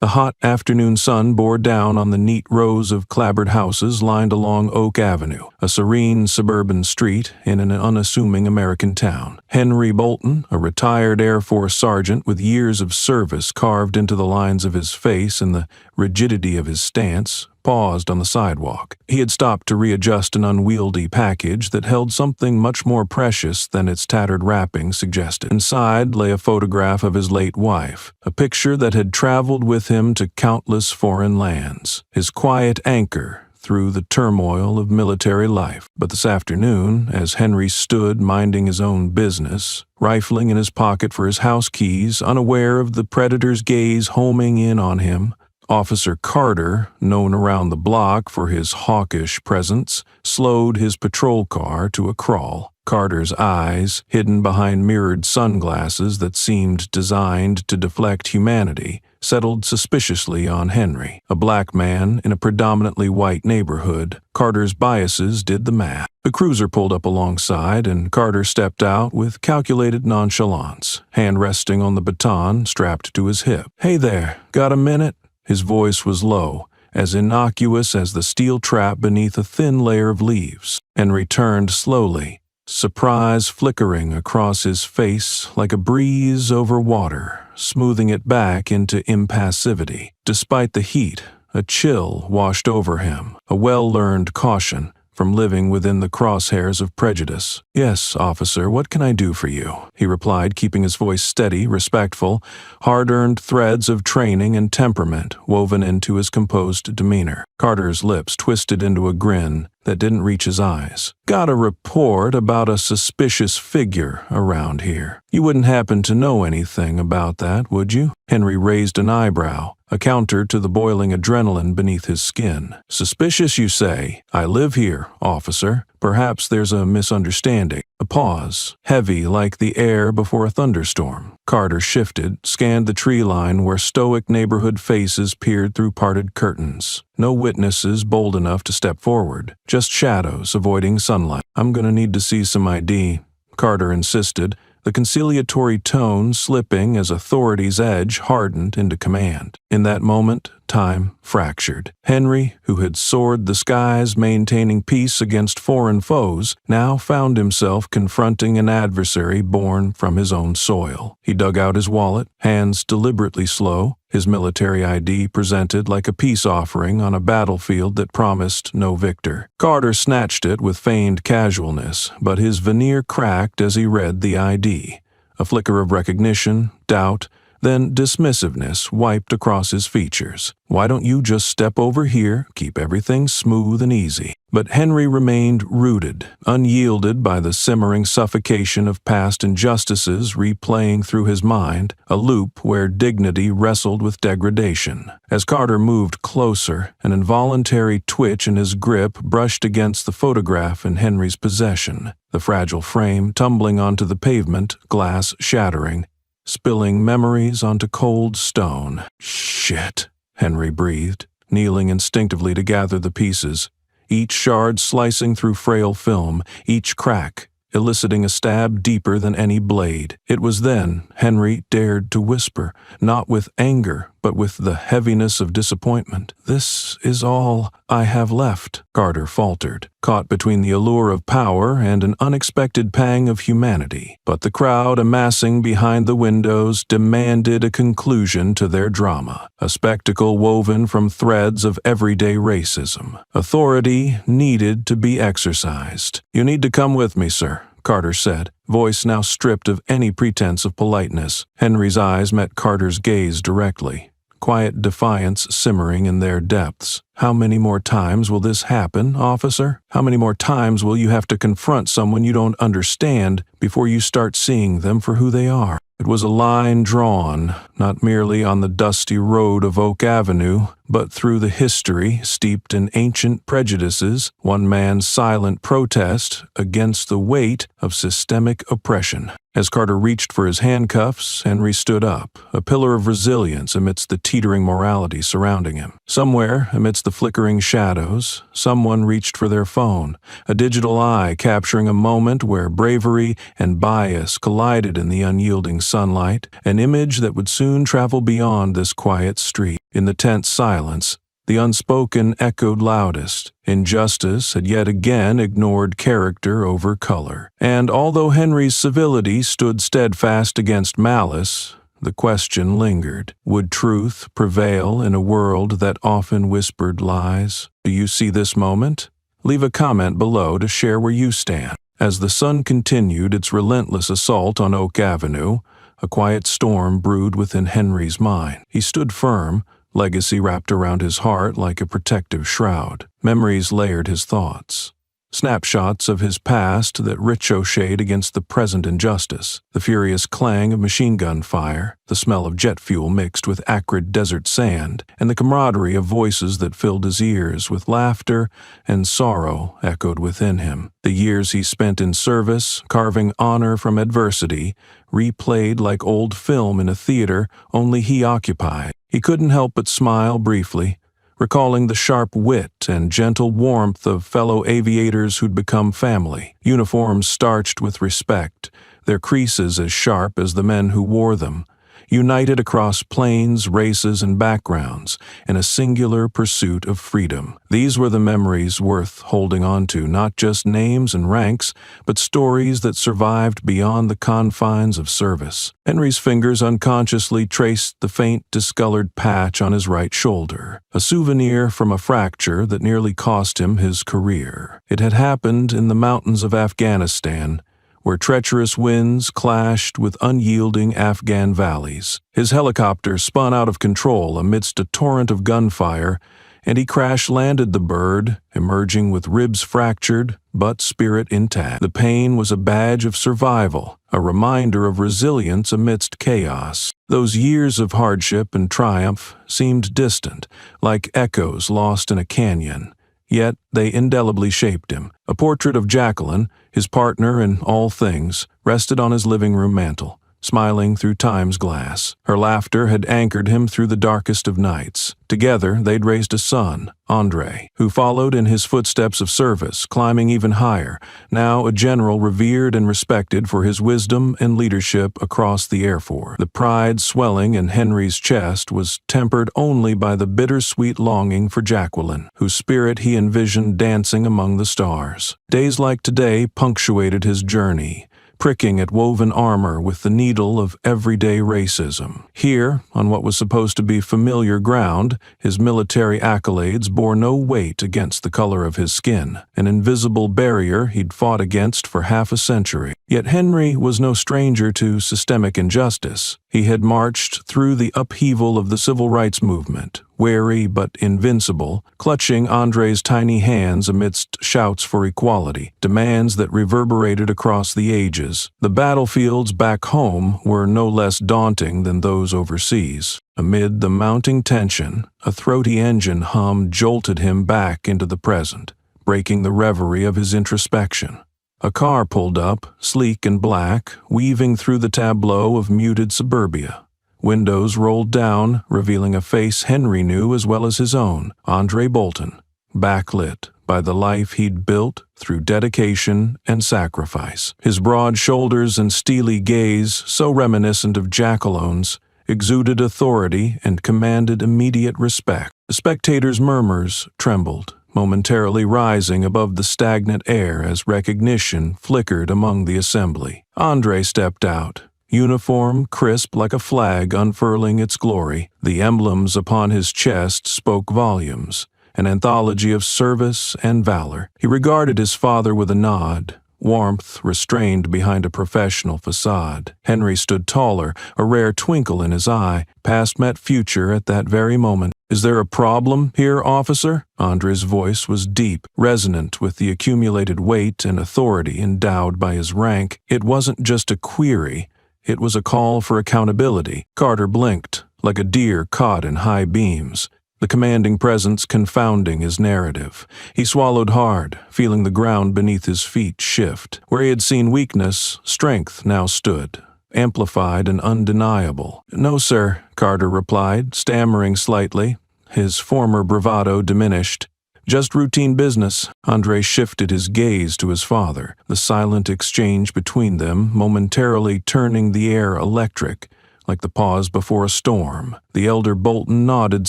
The hot afternoon sun bore down on the neat rows of clapboard houses lined along Oak Avenue, a serene suburban street in an unassuming American town. Henry Bolton, a retired Air Force sergeant with years of service carved into the lines of his face and the rigidity of his stance, paused on the sidewalk. He had stopped to readjust an unwieldy package that held something much more precious than its tattered wrapping suggested. Inside lay a photograph of his late wife, a picture that had traveled with him to countless foreign lands, his quiet anchor through the turmoil of military life. But this afternoon, as Henry stood minding his own business, rifling in his pocket for his house keys, unaware of the predator's gaze homing in on him, Officer Carter, known around the block for his hawkish presence, slowed his patrol car to a crawl. Carter's eyes, hidden behind mirrored sunglasses that seemed designed to deflect humanity, settled suspiciously on Henry. A black man in a predominantly white neighborhood, Carter's biases did the math. The cruiser pulled up alongside, and Carter stepped out with calculated nonchalance, hand resting on the baton strapped to his hip. "Hey there, got a minute?" His voice was low, as innocuous as the steel trap beneath a thin layer of leaves. Henry turned slowly, surprise flickering across his face like a breeze over water, smoothing it back into impassivity. Despite the heat, a chill washed over him, a well-learned caution from living within the crosshairs of prejudice. "Yes, officer, what can I do for you?" he replied, keeping his voice steady, respectful, hard-earned threads of training and temperament woven into his composed demeanor. Carter's lips twisted into a grin that didn't reach his eyes. "Got a report about a suspicious figure around here. You wouldn't happen to know anything about that, would you?" Henry raised an eyebrow, a counter to the boiling adrenaline beneath his skin. "Suspicious, you say? I live here, officer. Perhaps there's a misunderstanding." A pause, heavy like the air before a thunderstorm. Carter shifted, scanned the tree line where stoic neighborhood faces peered through parted curtains. No witnesses bold enough to step forward, just shadows avoiding sunlight. "I'm gonna need to see some ID," Carter insisted, the conciliatory tone slipping as authority's edge hardened into command. In that moment, time fractured. Henry, who had soared the skies maintaining peace against foreign foes, now found himself confronting an adversary born from his own soil. He dug out his wallet, hands deliberately slow, his military ID presented like a peace offering on a battlefield that promised no victor. Carter snatched it with feigned casualness, but his veneer cracked as he read the ID. A flicker of recognition, doubt, then dismissiveness wiped across his features. "Why don't you just step over here, keep everything smooth and easy?" But Henry remained rooted, unyielded by the simmering suffocation of past injustices replaying through his mind, a loop where dignity wrestled with degradation. As Carter moved closer, an involuntary twitch in his grip brushed against the photograph in Henry's possession, the fragile frame tumbling onto the pavement, glass shattering, spilling memories onto cold stone. "Shit," Henry breathed, kneeling instinctively to gather the pieces, each shard slicing through frail film, each crack eliciting a stab deeper than any blade. It was then Henry dared to whisper, not with anger, but with the heaviness of disappointment. "This is all I have left," Carter faltered, caught between the allure of power and an unexpected pang of humanity. But the crowd amassing behind the windows demanded a conclusion to their drama, a spectacle woven from threads of everyday racism. Authority needed to be exercised. "You need to come with me, sir," Carter said, voice now stripped of any pretense of politeness. Henry's eyes met Carter's gaze directly, quiet defiance simmering in their depths. "How many more times will this happen, officer? How many more times will you have to confront someone you don't understand before you start seeing them for who they are?" It was a line drawn, not merely on the dusty road of Oak Avenue, but through the history steeped in ancient prejudices, one man's silent protest against the weight of systemic oppression. As Carter reached for his handcuffs, Henry stood up, a pillar of resilience amidst the teetering morality surrounding him. Somewhere, amidst the the flickering shadows, someone reached for their phone, a digital eye capturing a moment where bravery and bias collided in the unyielding sunlight, an image that would soon travel beyond this quiet street. In the tense silence, the unspoken echoed loudest. Injustice had yet again ignored character over color. And although Henry's civility stood steadfast against malice, the question lingered. Would truth prevail in a world that often whispered lies? Do you see this moment? Leave a comment below to share where you stand. As the sun continued its relentless assault on Oak Avenue, a quiet storm brewed within Henry's mind. He stood firm, legacy wrapped around his heart like a protective shroud. Memories layered his thoughts. Snapshots of his past that ricocheted against the present injustice, the furious clang of machine gun fire, the smell of jet fuel mixed with acrid desert sand, and the camaraderie of voices that filled his ears with laughter and sorrow echoed within him. The years he spent in service, carving honor from adversity, replayed like old film in a theater only he occupied. He couldn't help but smile briefly, recalling the sharp wit and gentle warmth of fellow aviators who'd become family, uniforms starched with respect, their creases as sharp as the men who wore them, united across planes, races, and backgrounds in a singular pursuit of freedom. These were the memories worth holding on to, not just names and ranks, but stories that survived beyond the confines of service. Henry's fingers unconsciously traced the faint, discolored patch on his right shoulder, a souvenir from a fracture that nearly cost him his career. It had happened in the mountains of Afghanistan, where treacherous winds clashed with unyielding Afghan valleys. His helicopter spun out of control amidst a torrent of gunfire, and he crash-landed the bird, emerging with ribs fractured but spirit intact. The pain was a badge of survival, a reminder of resilience amidst chaos. Those years of hardship and triumph seemed distant, like echoes lost in a canyon. Yet they indelibly shaped him. A portrait of Jacqueline, his partner in all things, rested on his living room mantel, smiling through time's glass. Her laughter had anchored him through the darkest of nights. Together, they'd raised a son, Andre, who followed in his footsteps of service, climbing even higher, now a general revered and respected for his wisdom and leadership across the Air Force. The pride swelling in Henry's chest was tempered only by the bittersweet longing for Jacqueline, whose spirit he envisioned dancing among the stars. Days like today punctuated his journey, pricking at woven armor with the needle of everyday racism. Here, on what was supposed to be familiar ground, his military accolades bore no weight against the color of his skin, an invisible barrier he'd fought against for half a century. Yet Henry was no stranger to systemic injustice. He had marched through the upheaval of the civil rights movement, wary but invincible, clutching Andre's tiny hands amidst shouts for equality, demands that reverberated across the ages. The battlefields back home were no less daunting than those overseas. Amid the mounting tension, a throaty engine hum jolted him back into the present, breaking the reverie of his introspection. A car pulled up, sleek and black, weaving through the tableau of muted suburbia. Windows rolled down, revealing a face Henry knew as well as his own, Andre Bolton, backlit by the life he'd built through dedication and sacrifice. His broad shoulders and steely gaze, so reminiscent of Jacqueline's, exuded authority and commanded immediate respect. The spectators' murmurs trembled, momentarily rising above the stagnant air as recognition flickered among the assembly. Andre stepped out, uniform crisp like a flag unfurling its glory. The emblems upon his chest spoke volumes, an anthology of service and valor. He regarded his father with a nod, warmth restrained behind a professional facade. Henry stood taller, a rare twinkle in his eye. Past met future at that very moment. "Is there a problem here, officer?" Andre's voice was deep, resonant with the accumulated weight and authority endowed by his rank. It wasn't just a query, it was a call for accountability. Carter blinked, like a deer caught in high beams, the commanding presence confounding his narrative. He swallowed hard, feeling the ground beneath his feet shift. Where he had seen weakness, strength now stood, amplified and undeniable. "No, sir," Carter replied, stammering slightly. his former bravado diminished. "Just routine business." Andre shifted his gaze to his father, the silent exchange between them momentarily turning the air electric, like the pause before a storm. The elder Bolton nodded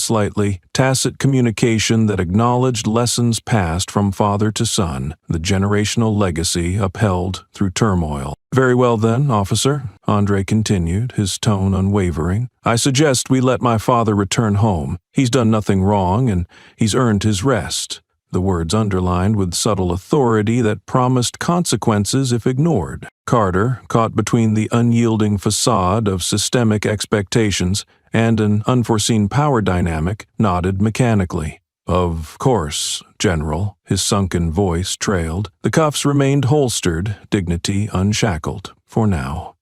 slightly, tacit communication that acknowledged lessons passed from father to son, the generational legacy upheld through turmoil. "Very well then, officer," Andre continued, his tone unwavering. "I suggest we let my father return home. He's done nothing wrong, and he's earned his rest." The words underlined with subtle authority that promised consequences if ignored. Carter, caught between the unyielding facade of systemic expectations and an unforeseen power dynamic, nodded mechanically. "Of course, General," his sunken voice trailed. The cuffs remained holstered, dignity unshackled, for now.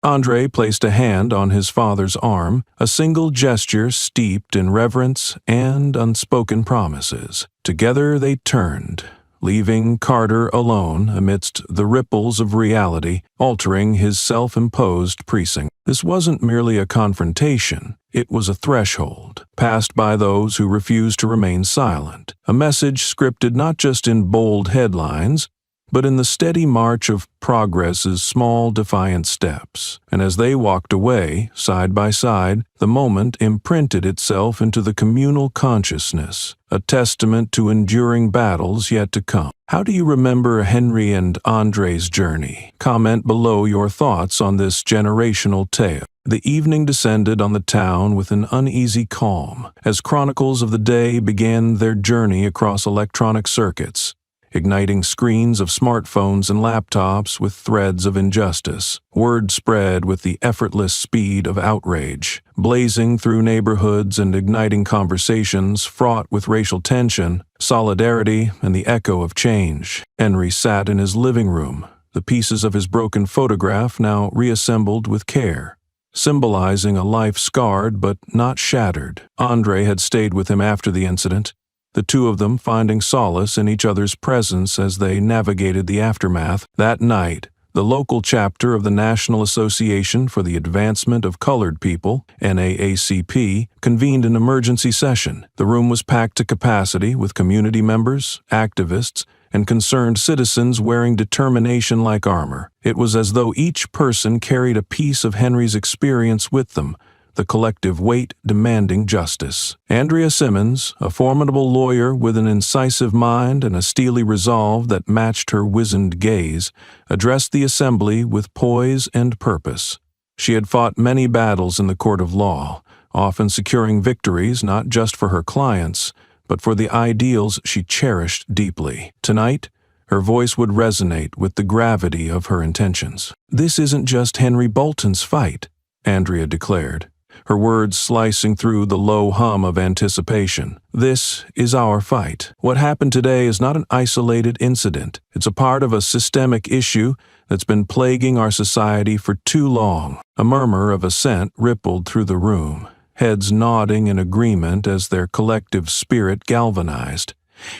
Andre placed a hand on his father's arm, a single gesture steeped in reverence and unspoken promises. Together they turned, leaving Carter alone amidst the ripples of reality, altering his self-imposed precinct. This wasn't merely a confrontation, it was a threshold, passed by those who refused to remain silent. A message scripted not just in bold headlines, but in the steady march of progress's small defiant steps. And as they walked away, side by side, the moment imprinted itself into the communal consciousness, a testament to enduring battles yet to come. How do you remember Henry and Andre's journey? Comment below your thoughts on this generational tale. The evening descended on the town with an uneasy calm, as chronicles of the day began their journey across electronic circuits, igniting screens of smartphones and laptops with threads of injustice. Word spread with the effortless speed of outrage, blazing through neighborhoods and igniting conversations fraught with racial tension, solidarity, and the echo of change. Henry sat in his living room, the pieces of his broken photograph now reassembled with care, symbolizing a life scarred but not shattered. Andre had stayed with him after the incident, the two of them finding solace in each other's presence as they navigated the aftermath. That night, the local chapter of the National Association for the Advancement of Colored People, NAACP, convened an emergency session. The room was packed to capacity with community members, activists, and concerned citizens wearing determination like armor. It was as though each person carried a piece of Henry's experience with them, the collective weight demanding justice. Andrea Simmons, a formidable lawyer with an incisive mind and a steely resolve that matched her wizened gaze, addressed the assembly with poise and purpose. She had fought many battles in the court of law, often securing victories not just for her clients, but for the ideals she cherished deeply. Tonight, her voice would resonate with the gravity of her intentions. "This isn't just Henry Bolton's fight," Andrea declared, her words slicing through the low hum of anticipation. "This is our fight. What happened today is not an isolated incident. It's a part of a systemic issue that's been plaguing our society for too long." A murmur of assent rippled through the room, heads nodding in agreement as their collective spirit galvanized.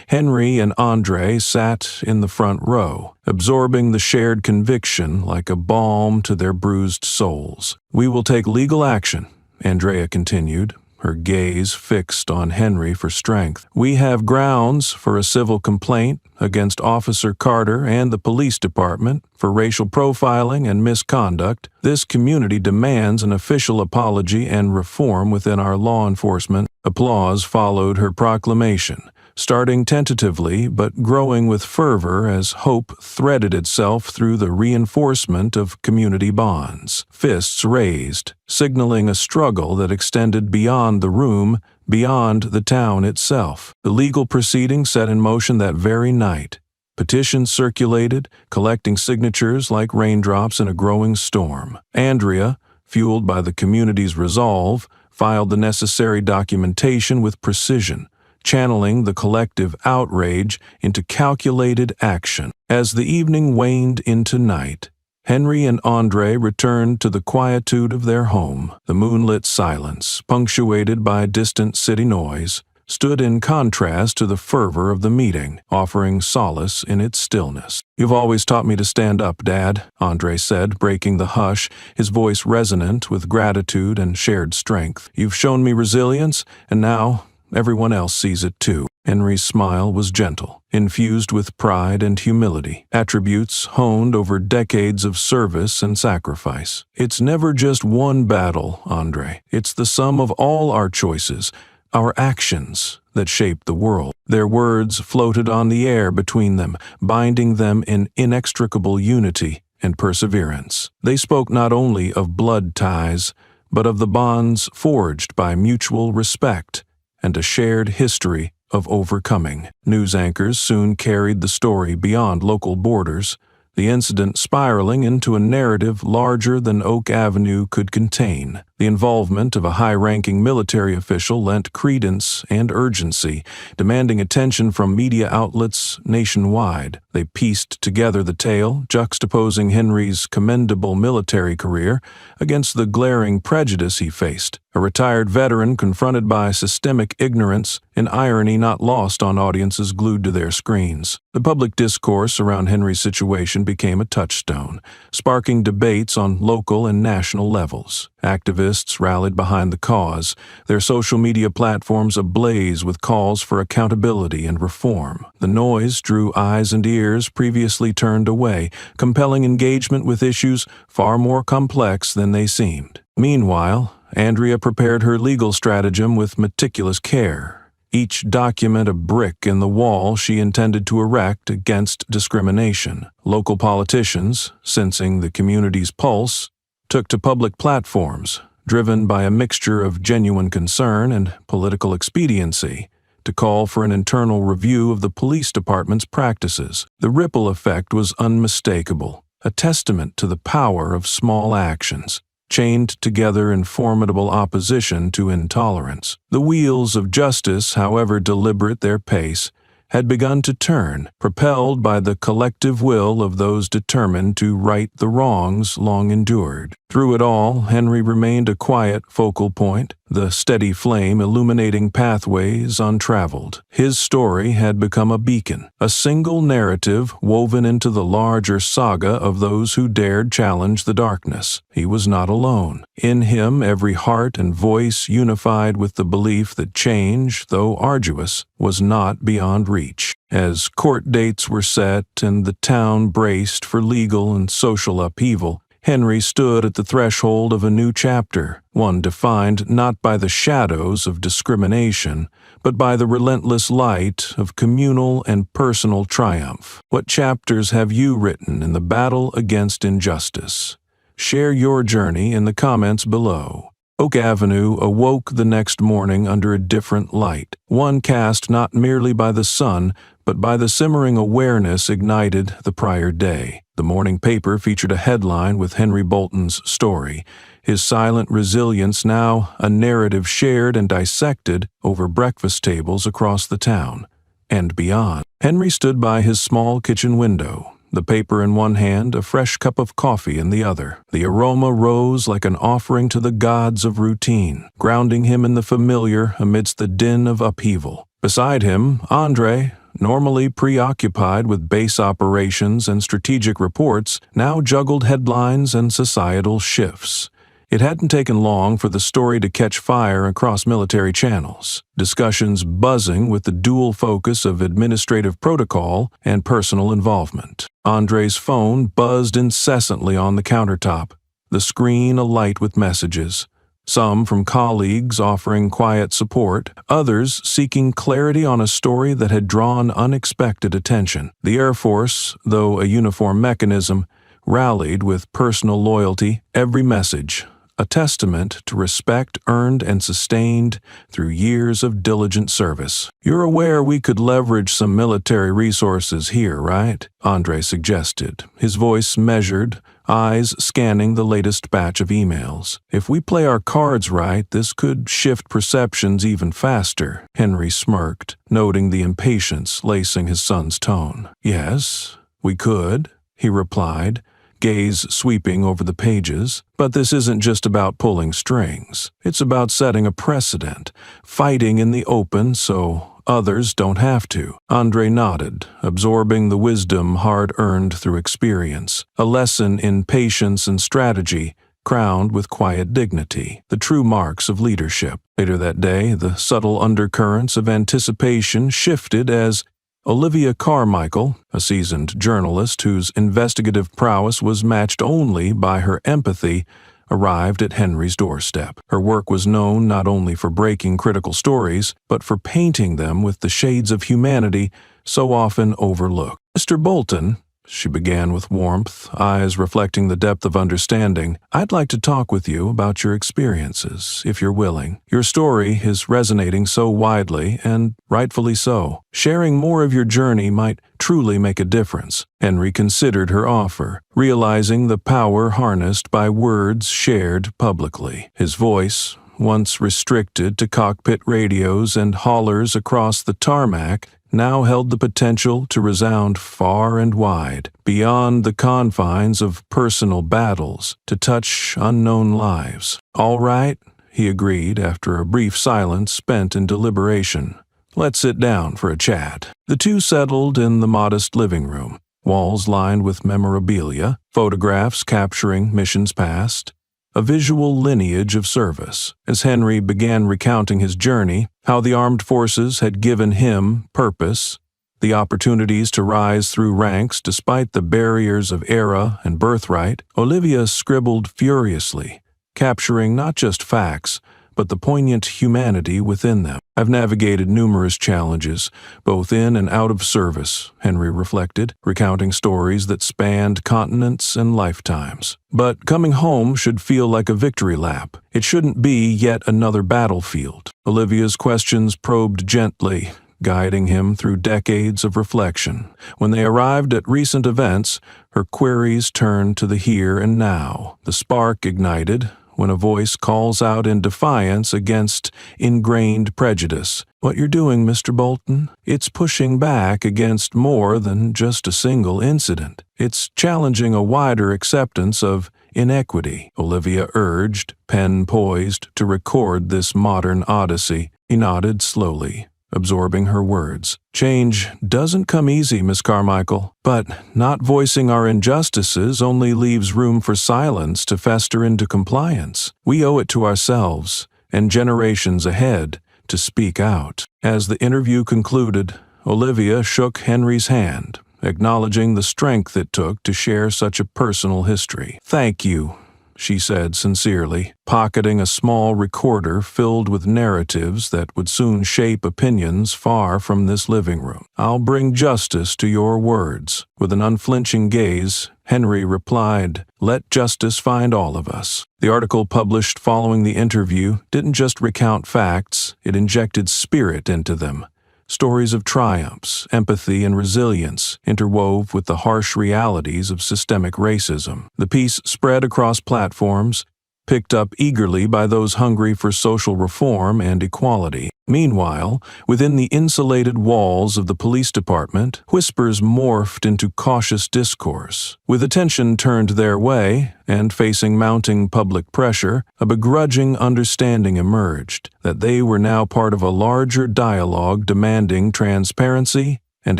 Henry and Andre sat in the front row, absorbing the shared conviction like a balm to their bruised souls. "We will take legal action," Andrea continued, her gaze fixed on Henry for strength. "We have grounds for a civil complaint against Officer Carter and the police department for racial profiling and misconduct. This community demands an official apology and reform within our law enforcement." Applause followed her proclamation, starting tentatively but growing with fervor as hope threaded itself through the reinforcement of community bonds. Fists raised, signaling a struggle that extended beyond the room, beyond the town itself. The legal proceedings set in motion that very night. Petitions circulated, collecting signatures like raindrops in a growing storm. Andrea, fueled by the community's resolve, filed the necessary documentation with precision, channeling the collective outrage into calculated action. As the evening waned into night, Henry and Andre returned to the quietude of their home. The moonlit silence, punctuated by distant city noise, stood in contrast to the fervor of the meeting, offering solace in its stillness. "You've always taught me to stand up, Dad," Andre said, breaking the hush, his voice resonant with gratitude and shared strength. "You've shown me resilience, and now everyone else sees it too." Henry's smile was gentle, infused with pride and humility, attributes honed over decades of service and sacrifice. "It's never just one battle, Andre. It's the sum of all our choices, our actions, that shape the world." Their words floated on the air between them, binding them in inextricable unity and perseverance. They spoke not only of blood ties, but of the bonds forged by mutual respect and a shared history of overcoming. News anchors soon carried the story beyond local borders, the incident spiraling into a narrative larger than Oak Avenue could contain. The involvement of a high-ranking military official lent credence and urgency, demanding attention from media outlets nationwide. They pieced together the tale, juxtaposing Henry's commendable military career against the glaring prejudice he faced. A retired veteran confronted by systemic ignorance, an irony not lost on audiences glued to their screens. The public discourse around Henry's situation became a touchstone, sparking debates on local and national levels. Activists rallied behind the cause, their social media platforms ablaze with calls for accountability and reform. The noise drew eyes and ears previously turned away, compelling engagement with issues far more complex than they seemed. Meanwhile, Andrea prepared her legal stratagem with meticulous care, each document a brick in the wall she intended to erect against discrimination. Local politicians, sensing the community's pulse, took to public platforms, driven by a mixture of genuine concern and political expediency, to call for an internal review of the police department's practices. The ripple effect was unmistakable, a testament to the power of small actions, chained together in formidable opposition to intolerance. The wheels of justice, however deliberate their pace, had begun to turn, propelled by the collective will of those determined to right the wrongs long endured. Through it all, Henry remained a quiet focal point, the steady flame illuminating pathways untraveled. His story had become a beacon, a single narrative woven into the larger saga of those who dared challenge the darkness. He was not alone. In him, every heart and voice unified with the belief that change, though arduous, was not beyond reach. As court dates were set and the town braced for legal and social upheaval, Henry stood at the threshold of a new chapter, one defined not by the shadows of discrimination, but by the relentless light of communal and personal triumph. What chapters have you written in the battle against injustice? Share your journey in the comments below. Oak Avenue awoke the next morning under a different light, one cast not merely by the sun, but by the simmering awareness ignited the prior day. The morning paper featured a headline with Henry Bolton's story, his silent resilience now a narrative shared and dissected over breakfast tables across the town and beyond. Henry stood by his small kitchen window, the paper in one hand, a fresh cup of coffee in the other. The aroma rose like an offering to the gods of routine, grounding him in the familiar amidst the din of upheaval. Beside him, Andre, normally preoccupied with base operations and strategic reports, now juggled headlines and societal shifts. It hadn't taken long for the story to catch fire across military channels, discussions buzzing with the dual focus of administrative protocol and personal involvement. Andre's phone buzzed incessantly on the countertop, the screen alight with messages, some from colleagues offering quiet support, others seeking clarity on a story that had drawn unexpected attention. The Air Force, though a uniform mechanism, rallied with personal loyalty, every message a testament to respect earned and sustained through years of diligent service. "You're aware we could leverage some military resources here, right?" Andre suggested, his voice measured, eyes scanning the latest batch of emails. "If we play our cards right, this could shift perceptions even faster," Henry smirked, noting the impatience lacing his son's tone. "Yes, we could," he replied, gaze sweeping over the pages. "But this isn't just about pulling strings. It's about setting a precedent, fighting in the open so others don't have to." Andre nodded, absorbing the wisdom hard-earned through experience, a lesson in patience and strategy crowned with quiet dignity, the true marks of leadership. Later that day, the subtle undercurrents of anticipation shifted as Olivia Carmichael, a seasoned journalist whose investigative prowess was matched only by her empathy, arrived at Henry's doorstep. Her work was known not only for breaking critical stories, but for painting them with the shades of humanity so often overlooked. "Mr. Bolton," she began with warmth, eyes reflecting the depth of understanding, "I'd like to talk with you about your experiences, if you're willing. Your story is resonating so widely, and rightfully so. Sharing more of your journey might truly make a difference." Henry considered her offer, realizing the power harnessed by words shared publicly. His voice, once restricted to cockpit radios and hollers across the tarmac, now held the potential to resound far and wide, beyond the confines of personal battles, to touch unknown lives. "All right," he agreed after a brief silence spent in deliberation. "Let's sit down for a chat." The two settled in the modest living room, walls lined with memorabilia, photographs capturing missions past, a visual lineage of service. As Henry began recounting his journey, how the armed forces had given him purpose, the opportunities to rise through ranks despite the barriers of era and birthright, Olivia scribbled furiously, capturing not just facts, but the poignant humanity within them. "I've navigated numerous challenges, both in and out of service," Henry reflected, recounting stories that spanned continents and lifetimes. "But coming home should feel like a victory lap. It shouldn't be yet another battlefield." Olivia's questions probed gently, guiding him through decades of reflection. When they arrived at recent events, her queries turned to the here and now. The spark ignited when a voice calls out in defiance against ingrained prejudice. "What you're doing, Mr. Bolton, it's pushing back against more than just a single incident. It's challenging a wider acceptance of inequity," Olivia urged, pen poised to record this modern odyssey. He nodded slowly, absorbing her words. "Change doesn't come easy, Miss Carmichael, but not voicing our injustices only leaves room for silence to fester into compliance. We owe it to ourselves and generations ahead to speak out." As the interview concluded, Olivia shook Henry's hand, acknowledging the strength it took to share such a personal history. "Thank you," she said sincerely, pocketing a small recorder filled with narratives that would soon shape opinions far from this living room. "I'll bring justice to your words." With an unflinching gaze, Henry replied, "Let justice find all of us." The article published following the interview didn't just recount facts, it injected spirit into them. Stories of triumphs, empathy, and resilience interwove with the harsh realities of systemic racism. The piece spread across platforms, picked up eagerly by those hungry for social reform and equality. Meanwhile, within the insulated walls of the police department, whispers morphed into cautious discourse. With attention turned their way, and facing mounting public pressure, a begrudging understanding emerged that they were now part of a larger dialogue demanding transparency and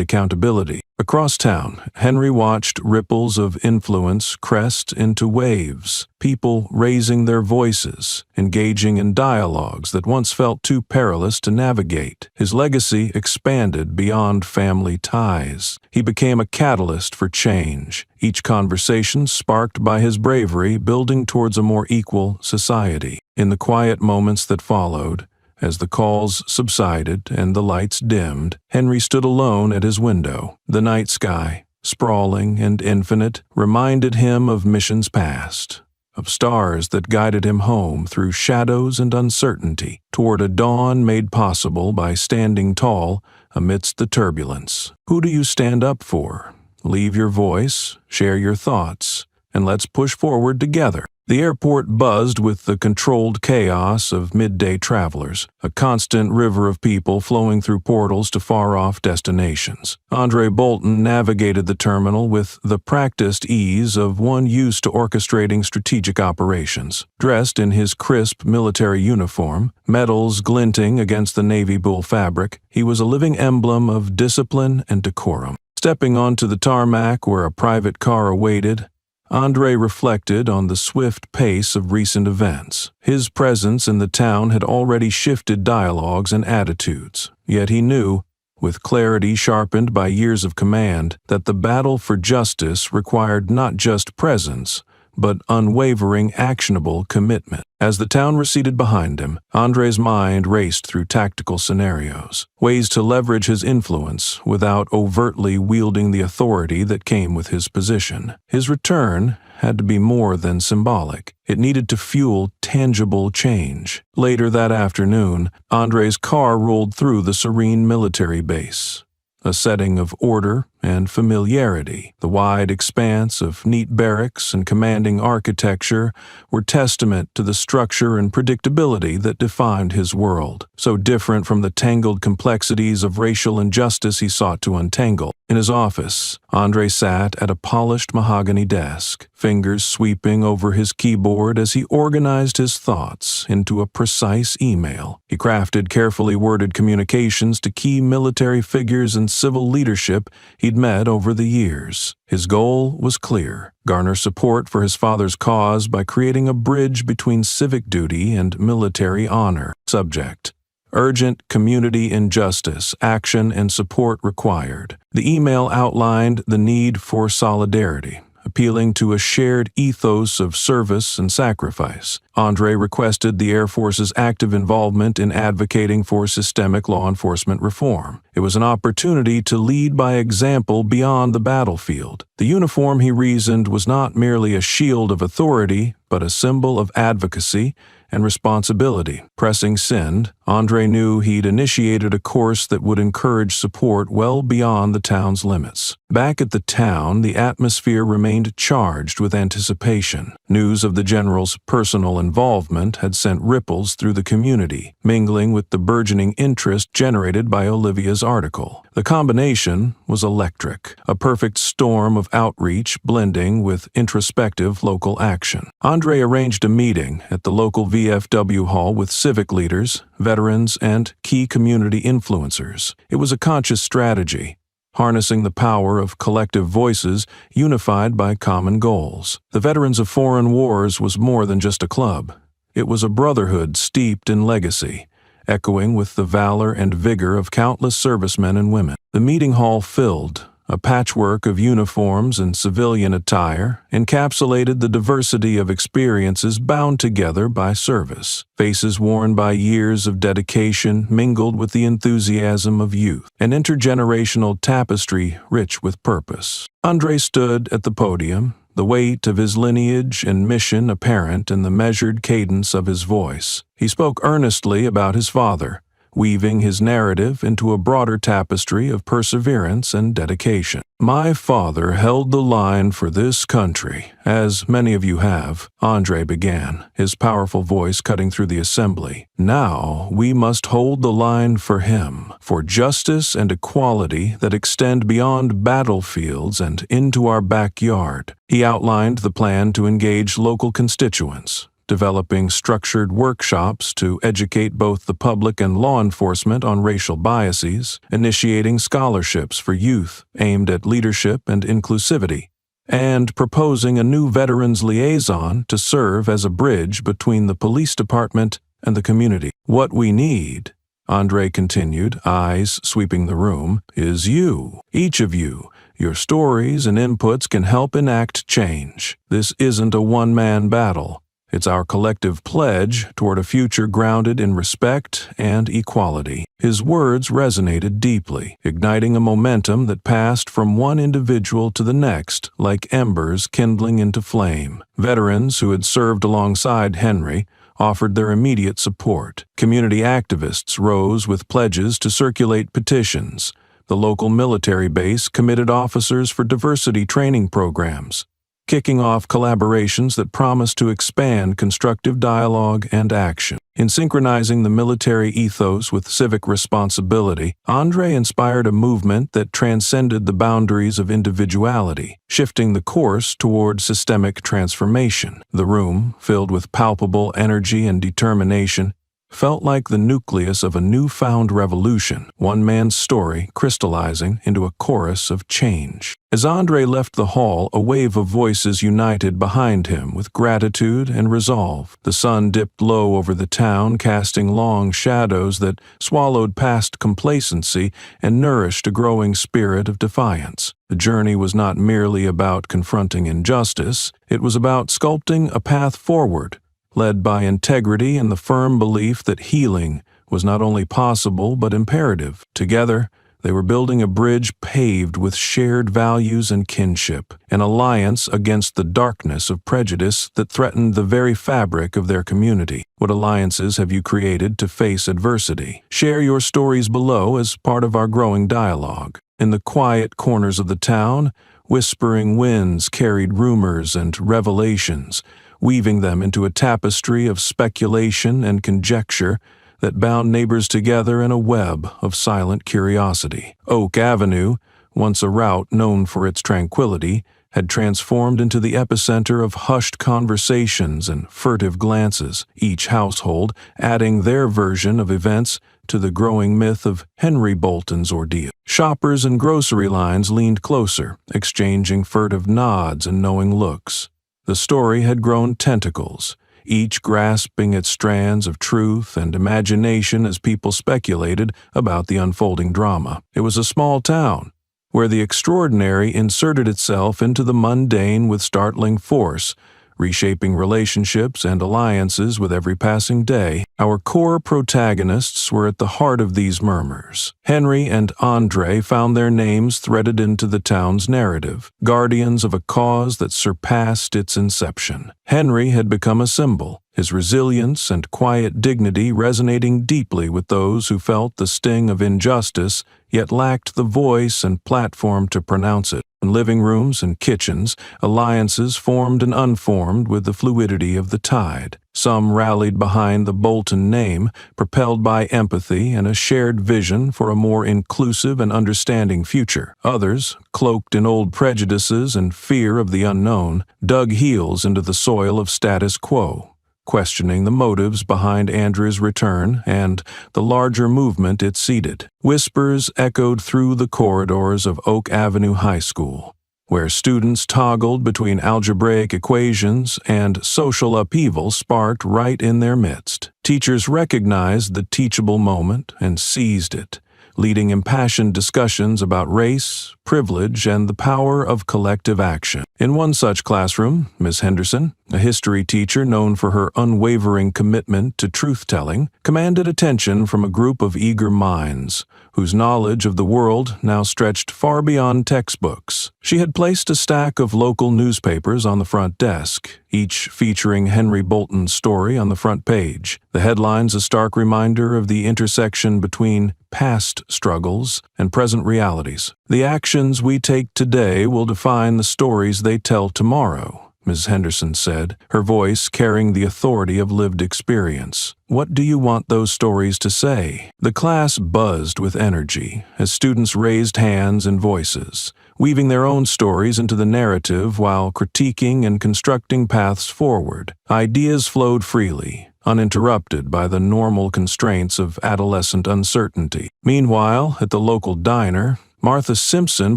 accountability. Across town, Henry watched ripples of influence crest into waves, people raising their voices, engaging in dialogues that once felt too perilous to navigate. His legacy expanded beyond family ties. He became a catalyst for change, each conversation sparked by his bravery building towards a more equal society. In the quiet moments that followed, as the calls subsided and the lights dimmed, Henry stood alone at his window. The night sky, sprawling and infinite, reminded him of missions past, of stars that guided him home through shadows and uncertainty, toward a dawn made possible by standing tall amidst the turbulence. Who do you stand up for? Leave your voice, share your thoughts, and let's push forward together. The airport buzzed with the controlled chaos of midday travelers, a constant river of people flowing through portals to far-off destinations. Andre Bolton navigated the terminal with the practiced ease of one used to orchestrating strategic operations. Dressed in his crisp military uniform, medals glinting against the navy blue fabric, he was a living emblem of discipline and decorum. Stepping onto the tarmac where a private car awaited, Andre reflected on the swift pace of recent events. His presence in the town had already shifted dialogues and attitudes, yet he knew, with clarity sharpened by years of command, that the battle for justice required not just presence, but unwavering, actionable commitment. As the town receded behind him, Andre's mind raced through tactical scenarios, ways to leverage his influence without overtly wielding the authority that came with his position. His return had to be more than symbolic. It needed to fuel tangible change. Later that afternoon, Andre's car rolled through the serene military base, a setting of order and familiarity. The wide expanse of neat barracks and commanding architecture were testament to the structure and predictability that defined his world, so different from the tangled complexities of racial injustice he sought to untangle. In his office, Andre sat at a polished mahogany desk, fingers sweeping over his keyboard as he organized his thoughts into a precise email. He crafted carefully worded communications to key military figures and civil leadership he'd met over the years. His goal was clear: garner support for his father's cause by creating a bridge between civic duty and military honor. Subject: urgent community injustice, action and support required. The email outlined the need for solidarity, appealing to a shared ethos of service and sacrifice. Andre requested the Air Force's active involvement in advocating for systemic law enforcement reform. It was an opportunity to lead by example beyond the battlefield. The uniform, he reasoned, was not merely a shield of authority, but a symbol of advocacy and responsibility. Pressing send, Andre knew he'd initiated a course that would encourage support well beyond the town's limits. Back at the town, the atmosphere remained charged with anticipation. News of the general's personal involvement had sent ripples through the community, mingling with the burgeoning interest generated by Olivia's article. The combination was electric, a perfect storm of outreach blending with introspective local action. Andre arranged a meeting at the local VFW hall with civic leaders, veterans, and key community influencers. It was a conscious strategy, harnessing the power of collective voices unified by common goals. The Veterans of Foreign Wars was more than just a club. It was a brotherhood steeped in legacy, echoing with the valor and vigor of countless servicemen and women. The meeting hall filled. A patchwork of uniforms and civilian attire encapsulated the diversity of experiences bound together by service. Faces worn by years of dedication mingled with the enthusiasm of youth, an intergenerational tapestry rich with purpose. Andre stood at the podium, the weight of his lineage and mission apparent in the measured cadence of his voice. He spoke earnestly about his father, weaving his narrative into a broader tapestry of perseverance and dedication. "My father held the line for this country, as many of you have," Andre began, his powerful voice cutting through the assembly. "Now we must hold the line for him, for justice and equality that extend beyond battlefields and into our backyard." He outlined the plan to engage local constituents, developing structured workshops to educate both the public and law enforcement on racial biases, initiating scholarships for youth aimed at leadership and inclusivity, and proposing a new veterans liaison to serve as a bridge between the police department and the community. "What we need," Andre continued, eyes sweeping the room, "is you, each of you. Your stories and inputs can help enact change. This isn't a one-man battle. It's our collective pledge toward a future grounded in respect and equality." His words resonated deeply, igniting a momentum that passed from one individual to the next like embers kindling into flame. Veterans who had served alongside Henry offered their immediate support. Community activists rose with pledges to circulate petitions. The local military base committed officers for diversity training programs, kicking off collaborations that promise to expand constructive dialogue and action. In synchronizing the military ethos with civic responsibility, Andre inspired a movement that transcended the boundaries of individuality, shifting the course toward systemic transformation. The room, filled with palpable energy and determination, felt like the nucleus of a newfound revolution, one man's story crystallizing into a chorus of change. As Andre left the hall, a wave of voices united behind him with gratitude and resolve. The sun dipped low over the town, casting long shadows that swallowed past complacency and nourished a growing spirit of defiance. The journey was not merely about confronting injustice, it was about sculpting a path forward, led by integrity and the firm belief that healing was not only possible but imperative. Together, they were building a bridge paved with shared values and kinship, an alliance against the darkness of prejudice that threatened the very fabric of their community. What alliances have you created to face adversity? Share your stories below as part of our growing dialogue. In the quiet corners of the town, whispering winds carried rumors and revelations, weaving them into a tapestry of speculation and conjecture that bound neighbors together in a web of silent curiosity. Oak Avenue, once a route known for its tranquility, had transformed into the epicenter of hushed conversations and furtive glances, each household adding their version of events to the growing myth of Henry Bolton's ordeal. Shoppers and grocery lines leaned closer, exchanging furtive nods and knowing looks. The story had grown tentacles, each grasping its strands of truth and imagination as people speculated about the unfolding drama. It was a small town, where the extraordinary inserted itself into the mundane with startling force, reshaping relationships and alliances with every passing day. Our core protagonists were at the heart of these murmurs. Henry and Andre found their names threaded into the town's narrative, guardians of a cause that surpassed its inception. Henry had become a symbol, his resilience and quiet dignity resonating deeply with those who felt the sting of injustice yet lacked the voice and platform to pronounce it. In living rooms and kitchens, alliances formed and unformed with the fluidity of the tide. Some rallied behind the Bolton name, propelled by empathy and a shared vision for a more inclusive and understanding future. Others, cloaked in old prejudices and fear of the unknown, dug heels into the soil of status quo, questioning the motives behind Andrew's return and the larger movement it seeded. Whispers echoed through the corridors of Oak Avenue High School, where students toggled between algebraic equations and social upheaval sparked right in their midst. Teachers recognized the teachable moment and seized it, leading impassioned discussions about race, privilege, and the power of collective action. In one such classroom, Miss Henderson, a history teacher known for her unwavering commitment to truth-telling, commanded attention from a group of eager minds, whose knowledge of the world now stretched far beyond textbooks. She had placed a stack of local newspapers on the front desk, each featuring Henry Bolton's story on the front page, the headlines a stark reminder of the intersection between past struggles and present realities. The actions we take today will define the stories they tell tomorrow, Ms. Henderson said, her voice carrying the authority of lived experience. What do you want those stories to say? The class buzzed with energy as students raised hands and voices, weaving their own stories into the narrative while critiquing and constructing paths forward. Ideas flowed freely, uninterrupted by the normal constraints of adolescent uncertainty. Meanwhile, at the local diner, Martha Simpson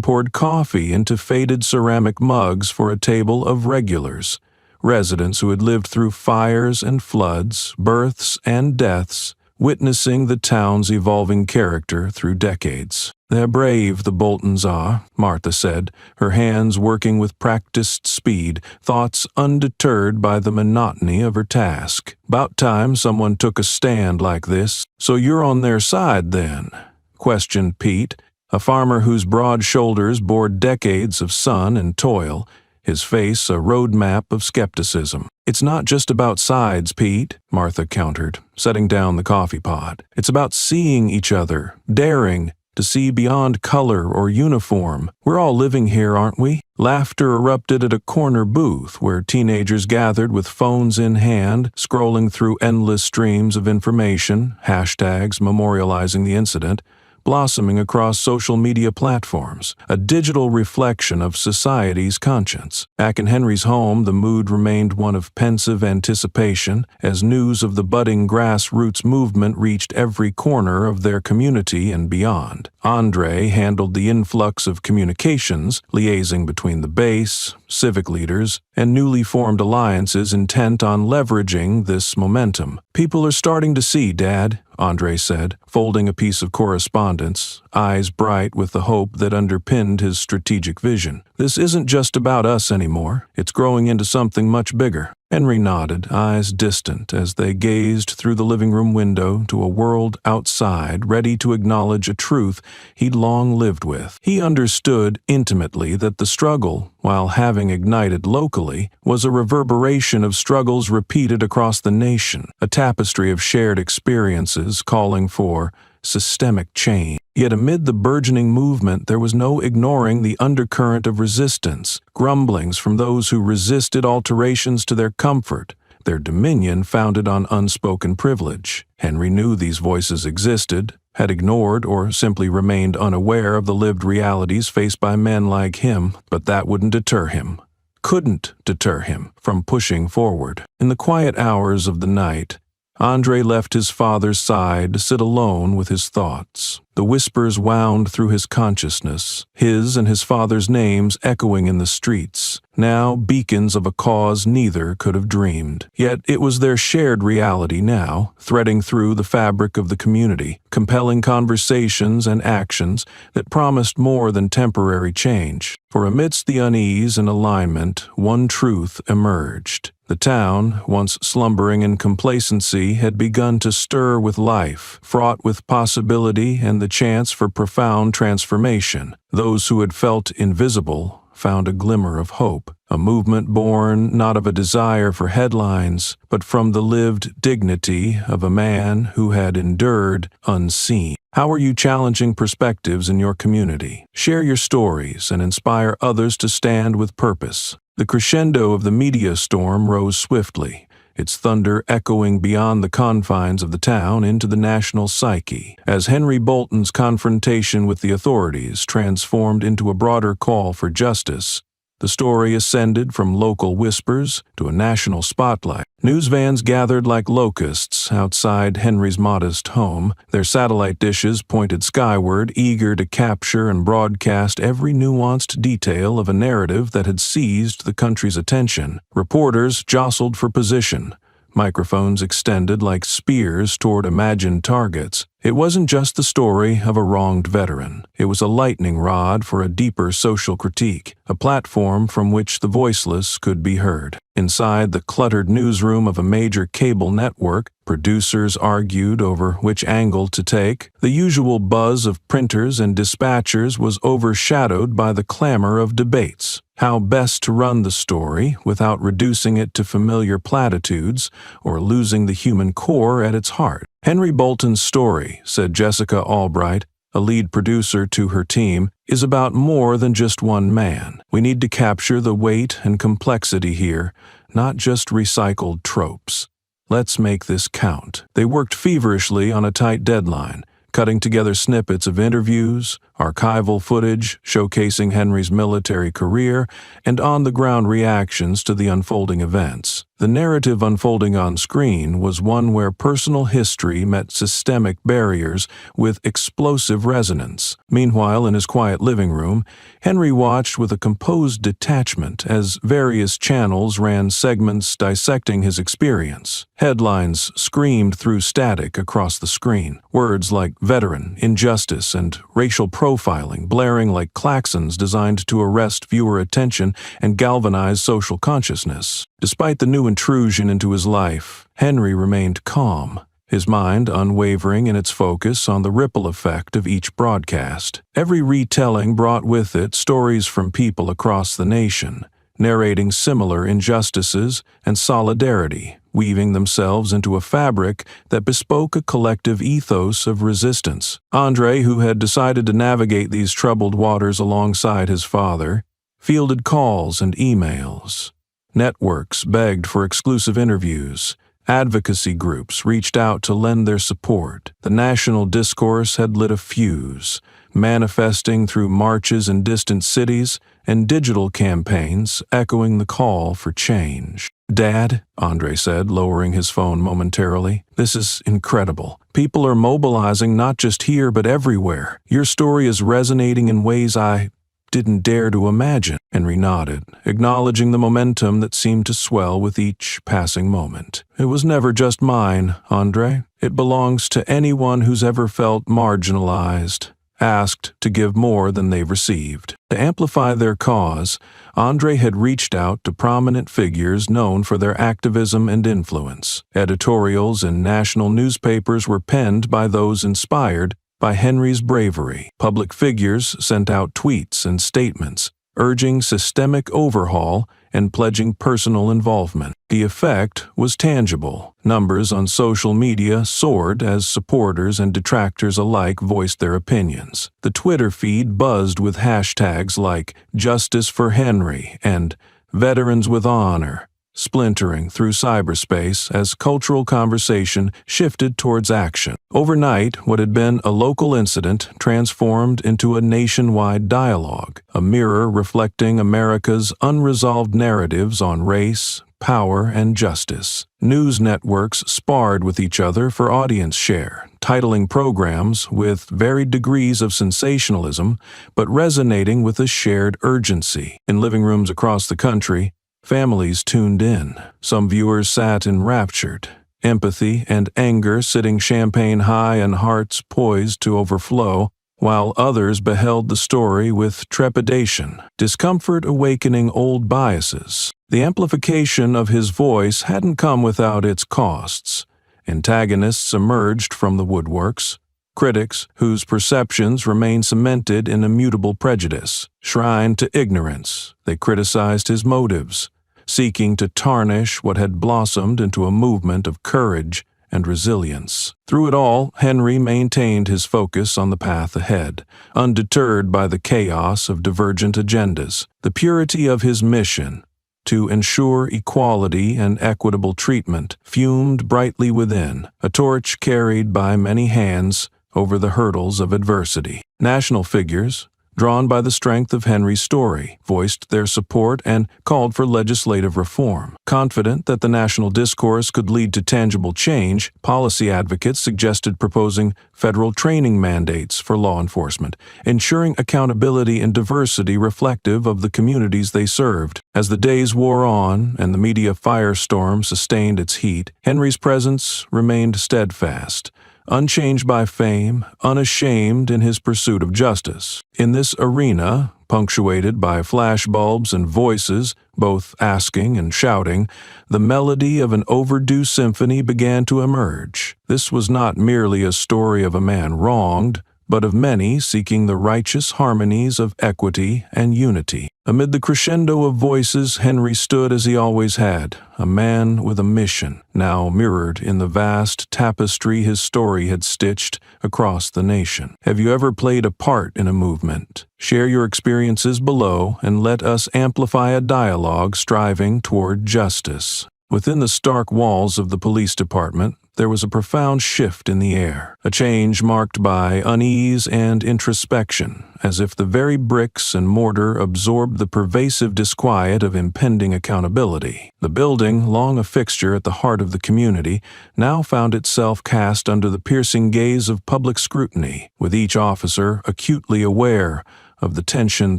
poured coffee into faded ceramic mugs for a table of regulars, residents who had lived through fires and floods, births and deaths, witnessing the town's evolving character through decades. "They're brave, the Boltons are," Martha said, her hands working with practiced speed, thoughts undeterred by the monotony of her task. "About time someone took a stand like this." "So you're on their side, then?" questioned Pete, a farmer whose broad shoulders bore decades of sun and toil, his face a roadmap of skepticism. "It's not just about sides, Pete," Martha countered, setting down the coffee pot. "It's about seeing each other, daring to see beyond color or uniform. We're all living here, aren't we?" Laughter erupted at a corner booth where teenagers gathered with phones in hand, scrolling through endless streams of information, hashtags memorializing the incident, blossoming across social media platforms, a digital reflection of society's conscience. Back in Henry's home, the mood remained one of pensive anticipation as news of the budding grassroots movement reached every corner of their community and beyond. Andre handled the influx of communications, liaising between the base, civic leaders, and newly formed alliances intent on leveraging this momentum. "People are starting to see, Dad," Andre said, folding a piece of correspondence, eyes bright with the hope that underpinned his strategic vision. "This isn't just about us anymore. It's growing into something much bigger." Henry nodded, eyes distant, as they gazed through the living room window to a world outside ready to acknowledge a truth he'd long lived with. He understood intimately that the struggle, while having ignited locally, was a reverberation of struggles repeated across the nation, a tapestry of shared experiences calling for systemic change. Yet amid the burgeoning movement, there was no ignoring the undercurrent of resistance, grumblings from those who resisted alterations to their comfort, their dominion founded on unspoken privilege. Henry knew these voices existed, had ignored or simply remained unaware of the lived realities faced by men like him, but that wouldn't deter him. Couldn't deter him from pushing forward. In the quiet hours of the night, Andre left his father's side to sit alone with his thoughts. The whispers wound through his consciousness, his and his father's names echoing in the streets, now beacons of a cause neither could have dreamed. Yet it was their shared reality now, threading through the fabric of the community, compelling conversations and actions that promised more than temporary change. For amidst the unease and alignment, one truth emerged. The town, once slumbering in complacency, had begun to stir with life, fraught with possibility and the chance for profound transformation. Those who had felt invisible found a glimmer of hope, a movement born not of a desire for headlines, but from the lived dignity of a man who had endured unseen. How are you challenging perspectives in your community? Share your stories and inspire others to stand with purpose. The crescendo of the media storm rose swiftly, its thunder echoing beyond the confines of the town into the national psyche, as Henry Bolton's confrontation with the authorities transformed into a broader call for justice. The story ascended from local whispers to a national spotlight. News vans gathered like locusts outside Henry's modest home, their satellite dishes pointed skyward, eager to capture and broadcast every nuanced detail of a narrative that had seized the country's attention. Reporters jostled for position, microphones extended like spears toward imagined targets. It wasn't just the story of a wronged veteran. It was a lightning rod for a deeper social critique, a platform from which the voiceless could be heard. Inside the cluttered newsroom of a major cable network, producers argued over which angle to take. The usual buzz of printers and dispatchers was overshadowed by the clamor of debates. How best to run the story without reducing it to familiar platitudes or losing the human core at its heart. Henry Bolton's story, said Jessica Albright, a lead producer to her team, is about more than just one man. We need to capture the weight and complexity here, not just recycled tropes. Let's make this count. They worked feverishly on a tight deadline, cutting together snippets of interviews, archival footage showcasing Henry's military career, and on-the-ground reactions to the unfolding events. The narrative unfolding on screen was one where personal history met systemic barriers with explosive resonance. Meanwhile, in his quiet living room, Henry watched with a composed detachment as various channels ran segments dissecting his experience. Headlines screamed through static across the screen, words like veteran, injustice, and racial profiling blaring like klaxons designed to arrest viewer attention and galvanize social consciousness. Despite the new intrusion into his life, Henry remained calm, his mind unwavering in its focus on the ripple effect of each broadcast. Every retelling brought with it stories from people across the nation, narrating similar injustices and solidarity, weaving themselves into a fabric that bespoke a collective ethos of resistance. Andre, who had decided to navigate these troubled waters alongside his father, fielded calls and emails. Networks begged for exclusive interviews, Advocacy groups reached out to lend their support. The national discourse had lit a fuse, manifesting through marches in distant cities and digital campaigns echoing the call for change. "Dad," Andre said, lowering his phone momentarily, "this is incredible. People are mobilizing not just here but everywhere. Your story is resonating in ways I didn't dare to imagine." Henry nodded, acknowledging the momentum that seemed to swell with each passing moment. "It was never just mine, Andre. It belongs to anyone who's ever felt marginalized, asked to give more than they've received." To amplify their cause, Andre had reached out to prominent figures known for their activism and influence. Editorials in national newspapers were penned by those inspired by Henry's bravery. Public figures sent out tweets and statements, urging systemic overhaul and pledging personal involvement. The effect was tangible. Numbers on social media soared as supporters and detractors alike voiced their opinions. The Twitter feed buzzed with hashtags like "Justice for Henry" and "Veterans with Honor," splintering through cyberspace as cultural conversation shifted towards action. Overnight, what had been a local incident transformed into a nationwide dialogue, a mirror reflecting America's unresolved narratives on race, power, and justice. News networks sparred with each other for audience share, titling programs with varied degrees of sensationalism, but resonating with a shared urgency. In living rooms across the country, families tuned in. Some viewers sat enraptured, empathy and anger sitting champagne high and hearts poised to overflow, while others beheld the story with trepidation, discomfort awakening old biases. The amplification of his voice hadn't come without its costs. Antagonists emerged from the woodworks, critics whose perceptions remained cemented in immutable prejudice. Shrined to ignorance, they criticized his motives, seeking to tarnish what had blossomed into a movement of courage and resilience. Through it all, Henry maintained his focus on the path ahead, undeterred by the chaos of divergent agendas. The purity of his mission, to ensure equality and equitable treatment, fumed brightly within, a torch carried by many hands over the hurdles of adversity. National figures, drawn by the strength of Henry's story, voiced their support and called for legislative reform. Confident that the national discourse could lead to tangible change, policy advocates suggested proposing federal training mandates for law enforcement, ensuring accountability and diversity reflective of the communities they served. As the days wore on and the media firestorm sustained its heat, Henry's presence remained steadfast, unchanged by fame, unashamed in his pursuit of justice. In this arena, punctuated by flashbulbs and voices, both asking and shouting, the melody of an overdue symphony began to emerge. This was not merely a story of a man wronged, but of many seeking the righteous harmonies of equity and unity. Amid the crescendo of voices, Henry stood as he always had, a man with a mission, now mirrored in the vast tapestry his story had stitched across the nation. Have you ever played a part in a movement? Share your experiences below and let us amplify a dialogue striving toward justice. Within the stark walls of the police department, there was a profound shift in the air, a change marked by unease and introspection, as if the very bricks and mortar absorbed the pervasive disquiet of impending accountability. The building, long a fixture at the heart of the community, now found itself cast under the piercing gaze of public scrutiny, with each officer acutely aware of the tension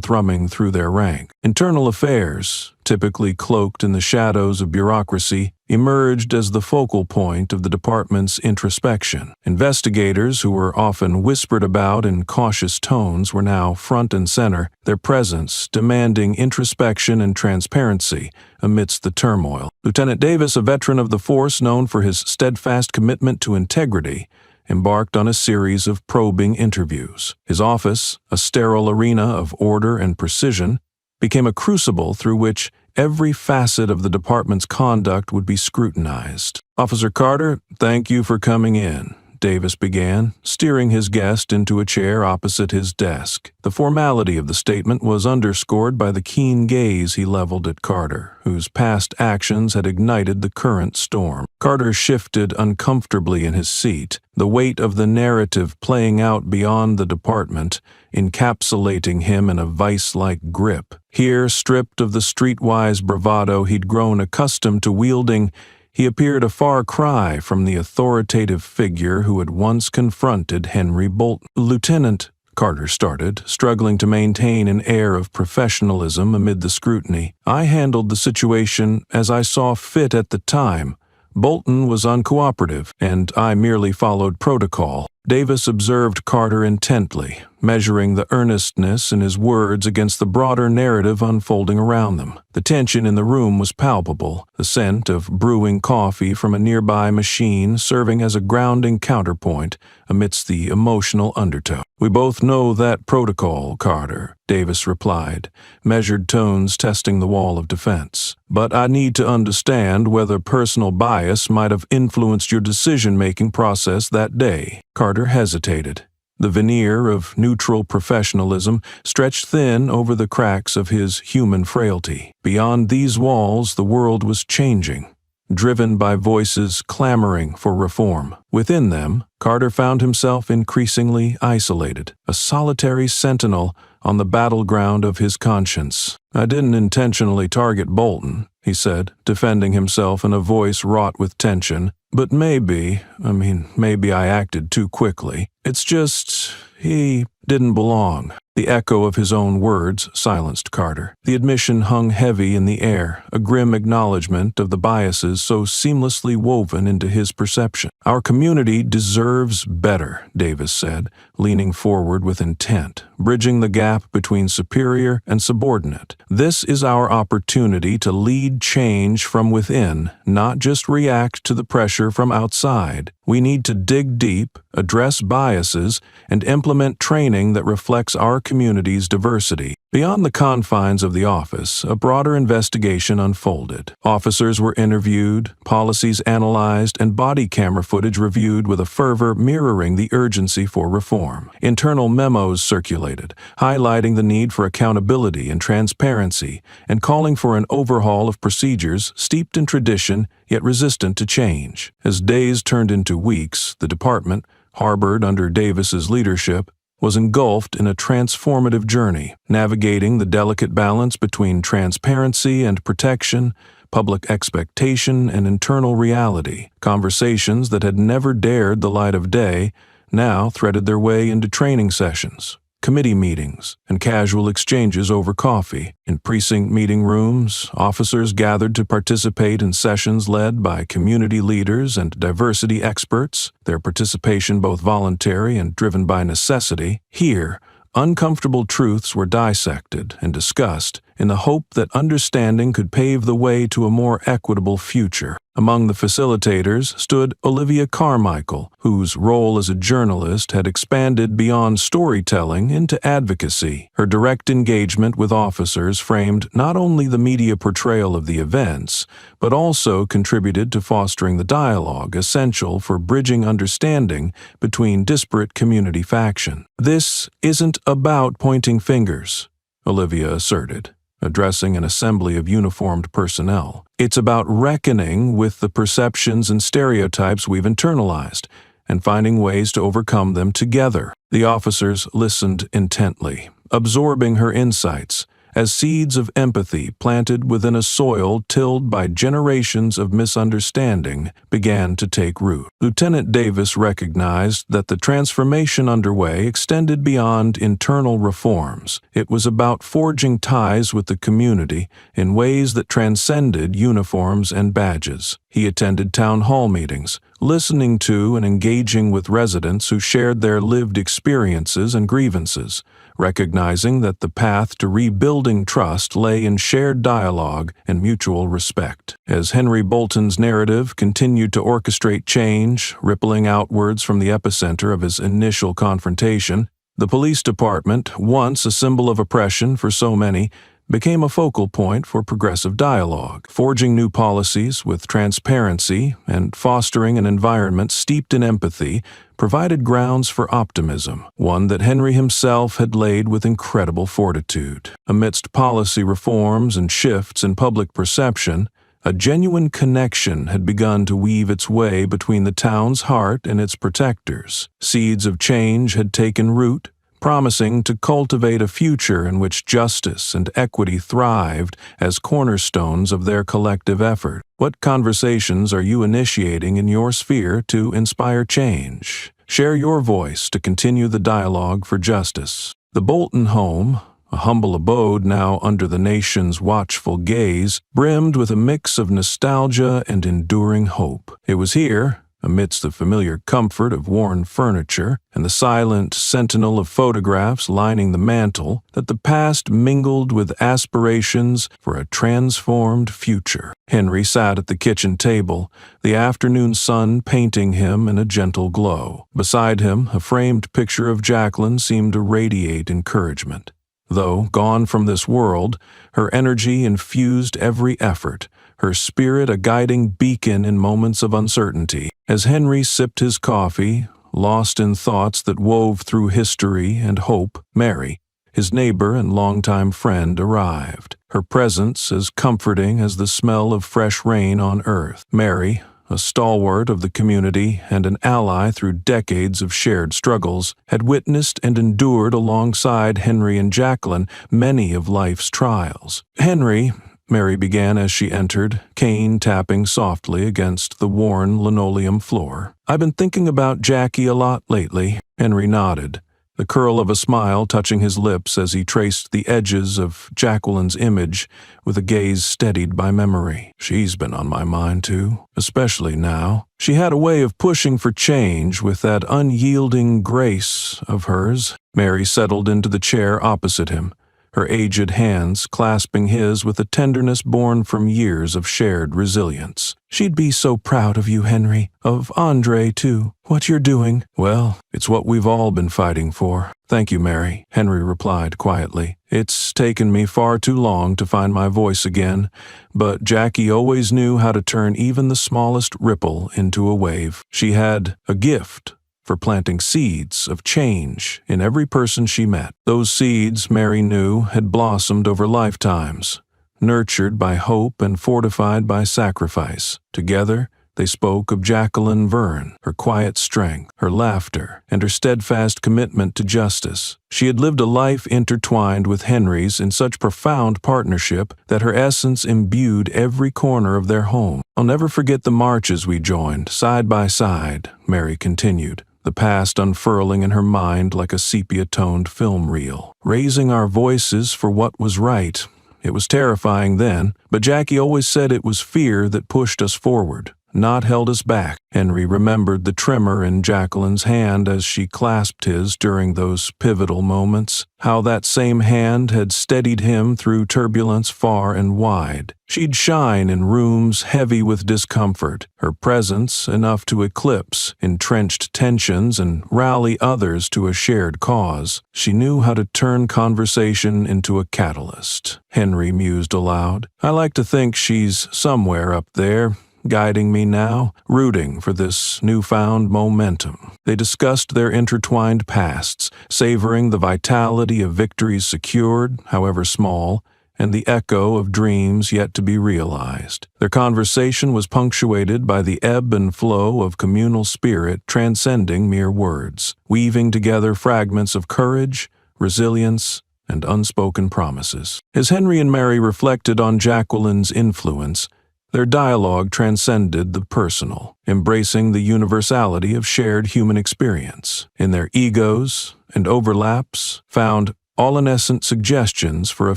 thrumming through their rank. Internal affairs, typically cloaked in the shadows of bureaucracy, emerged as the focal point of the department's introspection. Investigators, who were often whispered about in cautious tones, were now front and center, their presence demanding introspection and transparency amidst the turmoil. Lieutenant Davis, a veteran of the force known for his steadfast commitment to integrity, embarked on a series of probing interviews. His office, a sterile arena of order and precision, became a crucible through which every facet of the department's conduct would be scrutinized. "Officer Carter, thank you for coming in. Davis began, steering his guest into a chair opposite his desk. The formality of the statement was underscored by the keen gaze he leveled at Carter, whose past actions had ignited the current storm. Carter shifted uncomfortably in his seat, the weight of the narrative playing out beyond the department, encapsulating him in a vice-like grip. Here, stripped of the streetwise bravado he'd grown accustomed to wielding, he appeared a far cry from the authoritative figure who had once confronted Henry Bolton. "Lieutenant," Carter started, struggling to maintain an air of professionalism amid the scrutiny, "I handled the situation as I saw fit at the time. Bolton was uncooperative, and I merely followed protocol." Davis observed Carter intently, measuring the earnestness in his words against the broader narrative unfolding around them. The tension in the room was palpable, the scent of brewing coffee from a nearby machine serving as a grounding counterpoint amidst the emotional undertow. "We both know that protocol, Carter," Davis replied, measured tones testing the wall of defense. "But I need to understand whether personal bias might have influenced your decision-making process that day." Carter hesitated. The veneer of neutral professionalism stretched thin over the cracks of his human frailty. Beyond these walls, the world was changing, driven by voices clamoring for reform. Within them, Carter found himself increasingly isolated, a solitary sentinel on the battleground of his conscience. "I didn't intentionally target Bolton," he said, defending himself in a voice wrought with tension. "But maybe I acted too quickly. It's just, he didn't belong." The echo of his own words silenced Carter. The admission hung heavy in the air, a grim acknowledgement of the biases so seamlessly woven into his perception. "Our community deserves better," Davis said, leaning forward with intent, bridging the gap between superior and subordinate. "This is our opportunity to lead change from within, not just react to the pressure from outside. We need to dig deep, address biases, and implement training that reflects our community's diversity." Beyond the confines of the office, a broader investigation unfolded. Officers were interviewed, policies analyzed, and body camera footage reviewed with a fervor mirroring the urgency for reform. Internal memos circulated, highlighting the need for accountability and transparency, and calling for an overhaul of procedures steeped in tradition yet resistant to change. As days turned into weeks, the department, harbored under Davis's leadership, was engulfed in a transformative journey, navigating the delicate balance between transparency and protection, public expectation and internal reality. Conversations that had never dared the light of day now threaded their way into training sessions, committee meetings, and casual exchanges over coffee. In precinct meeting rooms, officers gathered to participate in sessions led by community leaders and diversity experts, their participation both voluntary and driven by necessity. Here, uncomfortable truths were dissected and discussed in the hope that understanding could pave the way to a more equitable future. Among the facilitators stood Olivia Carmichael, whose role as a journalist had expanded beyond storytelling into advocacy. Her direct engagement with officers framed not only the media portrayal of the events, but also contributed to fostering the dialogue essential for bridging understanding between disparate community factions. "This isn't about pointing fingers," Olivia asserted, addressing an assembly of uniformed personnel. "It's about reckoning with the perceptions and stereotypes we've internalized and finding ways to overcome them together." The officers listened intently, absorbing her insights as seeds of empathy planted within a soil tilled by generations of misunderstanding began to take root. Lieutenant Davis recognized that the transformation underway extended beyond internal reforms. It was about forging ties with the community in ways that transcended uniforms and badges. He attended town hall meetings, listening to and engaging with residents who shared their lived experiences and grievances, recognizing that the path to rebuilding trust lay in shared dialogue and mutual respect. As Henry Bolton's narrative continued to orchestrate change, rippling outwards from the epicenter of his initial confrontation, the police department, once a symbol of oppression for so many, became a focal point for progressive dialogue. Forging new policies with transparency and fostering an environment steeped in empathy provided grounds for optimism, one that Henry himself had laid with incredible fortitude. Amidst policy reforms and shifts in public perception, a genuine connection had begun to weave its way between the town's heart and its protectors. Seeds of change had taken root, promising to cultivate a future in which justice and equity thrived as cornerstones of their collective effort. What conversations are you initiating in your sphere to inspire change? Share your voice to continue the dialogue for justice. The Bolton home, a humble abode now under the nation's watchful gaze, brimmed with a mix of nostalgia and enduring hope. It was here, amidst the familiar comfort of worn furniture and the silent sentinel of photographs lining the mantel, that the past mingled with aspirations for a transformed future. Henry sat at the kitchen table, the afternoon sun painting him in a gentle glow. Beside him, a framed picture of Jacqueline seemed to radiate encouragement. Though gone from this world, her energy infused every effort, her spirit a guiding beacon in moments of uncertainty. As Henry sipped his coffee, lost in thoughts that wove through history and hope, Mary, his neighbor and longtime friend, arrived. Her presence as comforting as the smell of fresh rain on earth. Mary, a stalwart of the community and an ally through decades of shared struggles, had witnessed and endured alongside Henry and Jacqueline many of life's trials. "Henry," Mary began as she entered, cane tapping softly against the worn linoleum floor, "I've been thinking about Jackie a lot lately." Henry nodded, the curl of a smile touching his lips as he traced the edges of Jacqueline's image with a gaze steadied by memory. "She's been on my mind too, especially now." She had a way of pushing for change with that unyielding grace of hers. Mary settled into the chair opposite him, her aged hands clasping his with a tenderness born from years of shared resilience. "She'd be so proud of you, Henry. Of Andre, too. What you're doing." "Well, it's what we've all been fighting for." "Thank you, Mary," Henry replied quietly. "It's taken me far too long to find my voice again, but Jackie always knew how to turn even the smallest ripple into a wave. She had a gift for planting seeds of change in every person she met. Those seeds, Mary knew, had blossomed over lifetimes, nurtured by hope and fortified by sacrifice. Together, they spoke of Jacqueline Verne, her quiet strength, her laughter, and her steadfast commitment to justice. She had lived a life intertwined with Henry's in such profound partnership that her essence imbued every corner of their home. "I'll never forget the marches we joined, side by side," Mary continued, the past unfurling in her mind like a sepia-toned film reel. "Raising our voices for what was right. It was terrifying then, but Jackie always said it was fear that pushed us forward, not held us back." Henry remembered the tremor in Jacqueline's hand as she clasped his during those pivotal moments, how that same hand had steadied him through turbulence far and wide. She'd shine in rooms heavy with discomfort, her presence enough to eclipse entrenched tensions and rally others to a shared cause. She knew how to turn conversation into a catalyst. Henry mused aloud. "I like to think she's somewhere up there, guiding me now, rooting for this newfound momentum." They discussed their intertwined pasts, savoring the vitality of victories secured, however small, and the echo of dreams yet to be realized. Their conversation was punctuated by the ebb and flow of communal spirit transcending mere words, weaving together fragments of courage, resilience, and unspoken promises. As Henry and Mary reflected on Jacqueline's influence, their dialogue transcended the personal, embracing the universality of shared human experience. In their egos and overlaps found all-in-essent suggestions for a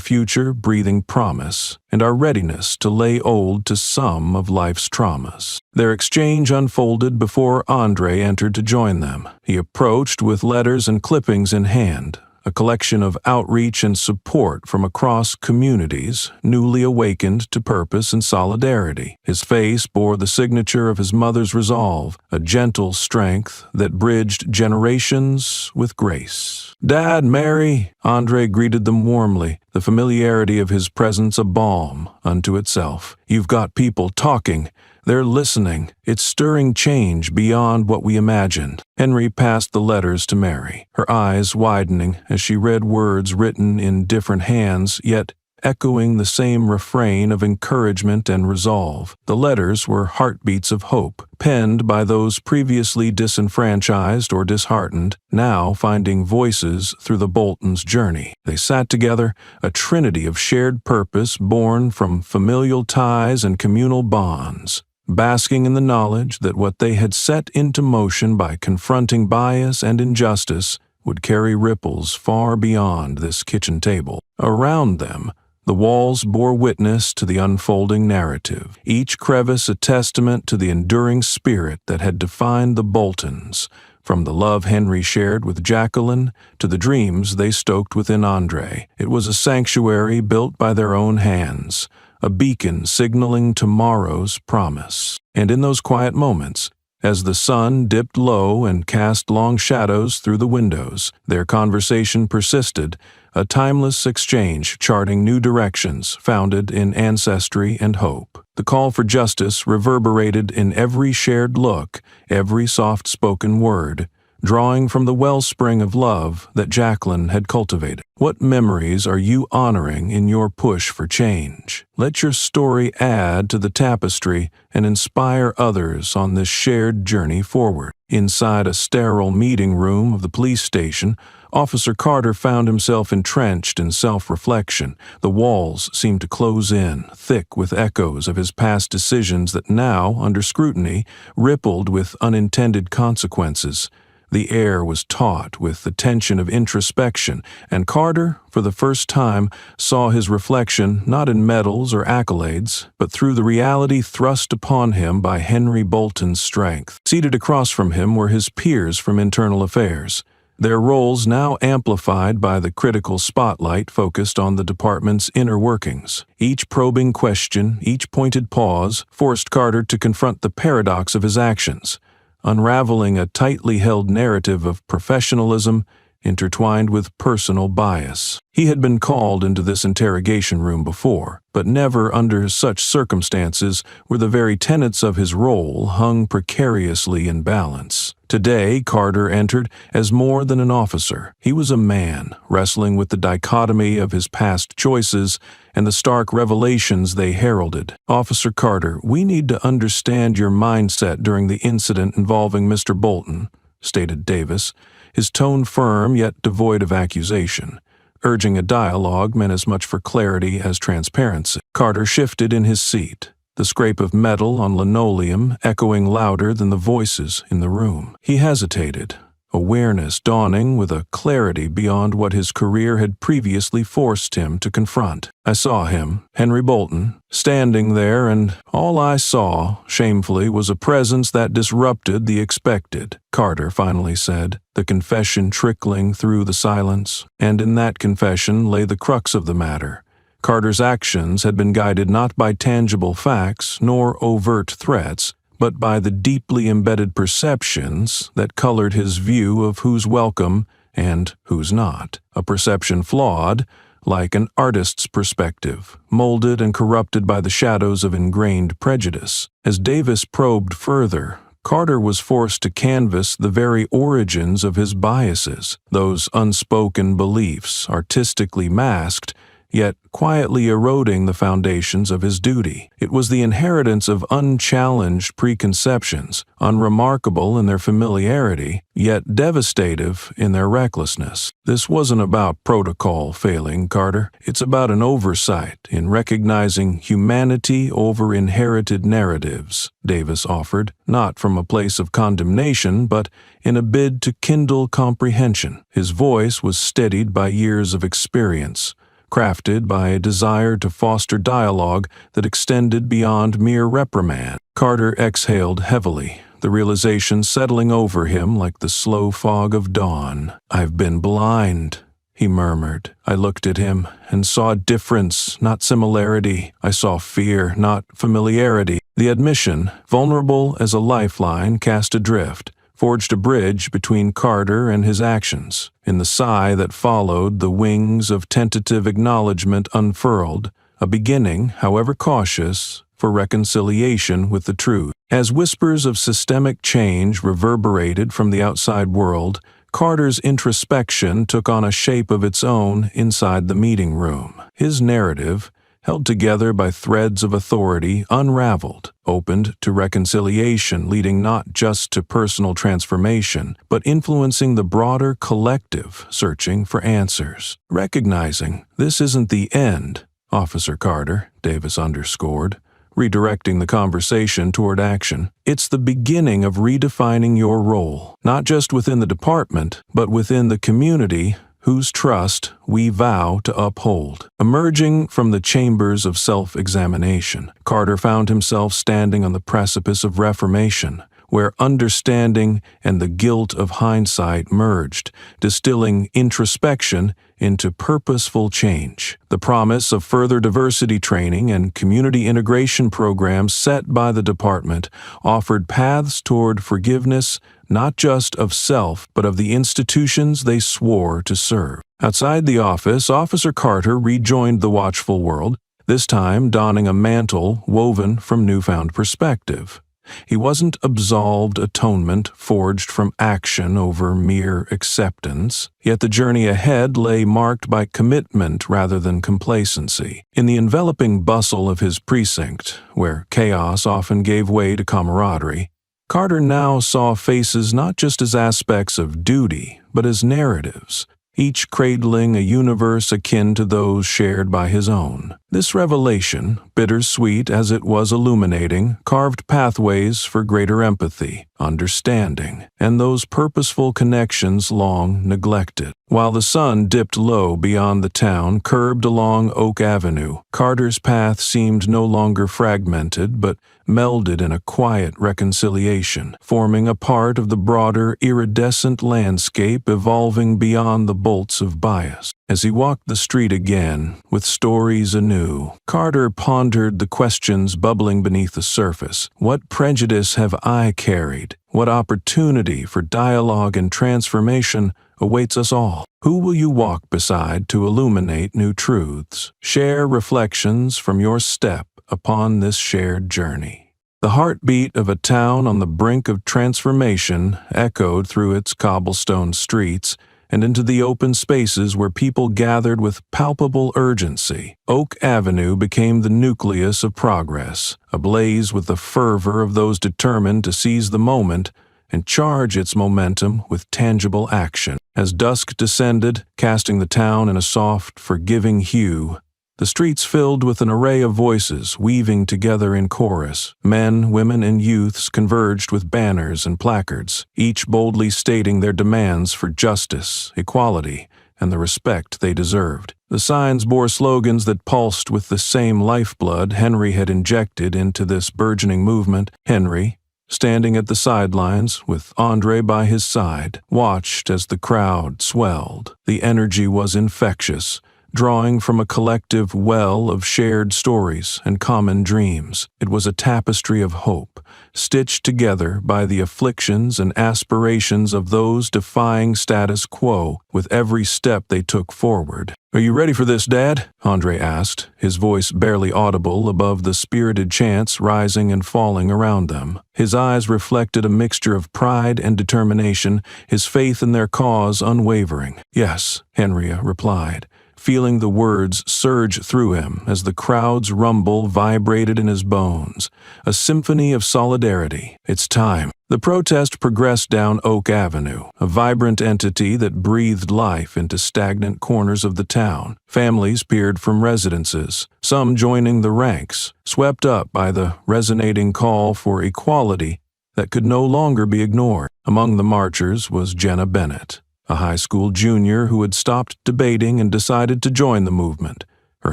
future breathing promise and our readiness to lay hold to some of life's traumas. Their exchange unfolded before Andre entered to join them. He approached with letters and clippings in hand, a collection of outreach and support from across communities, newly awakened to purpose and solidarity. His face bore the signature of his mother's resolve, a gentle strength that bridged generations with grace. "Dad, Mary," Andre greeted them warmly, the familiarity of his presence a balm unto itself. "You've got people talking. They're listening. It's stirring change beyond what we imagined." Henry passed the letters to Mary, her eyes widening as she read words written in different hands, yet echoing the same refrain of encouragement and resolve. The letters were heartbeats of hope, penned by those previously disenfranchised or disheartened, now finding voices through the Boltons' journey. They sat together, a trinity of shared purpose born from familial ties and communal bonds, basking in the knowledge that what they had set into motion by confronting bias and injustice would carry ripples far beyond this kitchen table. Around them, the walls bore witness to the unfolding narrative, each crevice a testament to the enduring spirit that had defined the Boltons, from the love Henry shared with Jacqueline to the dreams they stoked within Andre. It was a sanctuary built by their own hands, a beacon signaling tomorrow's promise. And in those quiet moments, as the sun dipped low and cast long shadows through the windows, their conversation persisted, a timeless exchange charting new directions founded in ancestry and hope. The call for justice reverberated in every shared look, every soft-spoken word, drawing from the wellspring of love that Jacqueline had cultivated. What memories are you honoring in your push for change? Let your story add to the tapestry and inspire others on this shared journey forward. Inside a sterile meeting room of the police station, Officer Carter found himself entrenched in self-reflection. The walls seemed to close in, thick with echoes of his past decisions that now, under scrutiny, rippled with unintended consequences. The air was taut with the tension of introspection, and Carter, for the first time, saw his reflection not in medals or accolades, but through the reality thrust upon him by Henry Bolton's strength. Seated across from him were his peers from internal affairs, their roles now amplified by the critical spotlight focused on the department's inner workings. Each probing question, each pointed pause, forced Carter to confront the paradox of his actions, unraveling a tightly held narrative of professionalism intertwined with personal bias. He had been called into this interrogation room before, but never under such circumstances where the very tenets of his role hung precariously in balance. Today, Carter entered as more than an officer. He was a man, wrestling with the dichotomy of his past choices and the stark revelations they heralded. "Officer Carter, we need to understand your mindset during the incident involving Mr. Bolton," stated Davis, his tone firm yet devoid of accusation. Urging a dialogue meant as much for clarity as transparency. Carter shifted in his seat, the scrape of metal on linoleum echoing louder than the voices in the room. He hesitated, awareness dawning with a clarity beyond what his career had previously forced him to confront. "I saw him, Henry Bolton, standing there, and all I saw, shamefully, was a presence that disrupted the expected," Carter finally said, the confession trickling through the silence. And in that confession lay the crux of the matter. Carter's actions had been guided not by tangible facts nor overt threats, but by the deeply embedded perceptions that colored his view of who's welcome and who's not. A perception flawed, like an artist's perspective, molded and corrupted by the shadows of ingrained prejudice. As Davis probed further, Carter was forced to canvass the very origins of his biases, those unspoken beliefs, artistically masked, yet quietly eroding the foundations of his duty. It was the inheritance of unchallenged preconceptions, unremarkable in their familiarity, yet devastative in their recklessness. "This wasn't about protocol failing, Carter. It's about an oversight in recognizing humanity over inherited narratives," Davis offered, not from a place of condemnation, but in a bid to kindle comprehension. His voice was steadied by years of experience, crafted by a desire to foster dialogue that extended beyond mere reprimand. Carter exhaled heavily, the realization settling over him like the slow fog of dawn. "I've been blind," he murmured. I looked at him and saw difference, not similarity. I saw fear, not familiarity. The admission, vulnerable as a lifeline cast adrift, forged a bridge between Carter and his actions. In the sigh that followed, the wings of tentative acknowledgement unfurled, a beginning, however cautious, for reconciliation with the truth. As whispers of systemic change reverberated from the outside world, Carter's introspection took on a shape of its own inside the meeting room. His narrative, held together by threads of authority, unraveled, opened to reconciliation, leading not just to personal transformation, but influencing the broader collective searching for answers. Recognizing this isn't the end, Officer Carter, Davis underscored, redirecting the conversation toward action. It's the beginning of redefining your role, not just within the department, but within the community whose trust we vow to uphold. Emerging from the chambers of self-examination, Carter found himself standing on the precipice of reformation, where understanding and the guilt of hindsight merged, distilling introspection into purposeful change. The promise of further diversity training and community integration programs set by the department offered paths toward forgiveness, not just of self, but of the institutions they swore to serve. Outside the office, Officer Carter rejoined the watchful world, this time donning a mantle woven from newfound perspective. He wasn't absolved atonement forged from action over mere acceptance, yet the journey ahead lay marked by commitment rather than complacency. In the enveloping bustle of his precinct, where chaos often gave way to camaraderie, Carter now saw faces not just as aspects of duty, but as narratives, each cradling a universe akin to those shared by his own. This revelation, bittersweet as it was illuminating, carved pathways for greater empathy, understanding, and those purposeful connections long neglected. While the sun dipped low beyond the town, curbed along Oak Avenue, Carter's path seemed no longer fragmented, but melded in a quiet reconciliation, forming a part of the broader, iridescent landscape evolving beyond the bolts of bias. As he walked the street again, with stories anew, Carter pondered the questions bubbling beneath the surface. What prejudice have I carried? What opportunity for dialogue and transformation awaits us all? Who will you walk beside to illuminate new truths? Share reflections from your step upon this shared journey. The heartbeat of a town on the brink of transformation echoed through its cobblestone streets and into the open spaces where people gathered with palpable urgency. Oak Avenue became the nucleus of progress, ablaze with the fervor of those determined to seize the moment and charge its momentum with tangible action. As dusk descended, casting the town in a soft, forgiving hue, the streets filled with an array of voices weaving together in chorus. Men, women, and youths converged with banners and placards, each boldly stating their demands for justice, equality, and the respect they deserved. The signs bore slogans that pulsed with the same lifeblood Henry had injected into this burgeoning movement. Henry, standing at the sidelines with Andre by his side, watched as the crowd swelled. The energy was infectious, drawing from a collective well of shared stories and common dreams. It was a tapestry of hope, stitched together by the afflictions and aspirations of those defying status quo with every step they took forward. "Are you ready for this, Dad?" Andre asked, his voice barely audible above the spirited chants rising and falling around them. His eyes reflected a mixture of pride and determination, his faith in their cause unwavering. "Yes," Henry replied, feeling the words surge through him as the crowd's rumble vibrated in his bones, a symphony of solidarity. "It's time." The protest progressed down Oak Avenue, a vibrant entity that breathed life into stagnant corners of the town. Families peered from residences, some joining the ranks, swept up by the resonating call for equality that could no longer be ignored. Among the marchers was Jenna Bennett, a high school junior who had stopped debating and decided to join the movement, her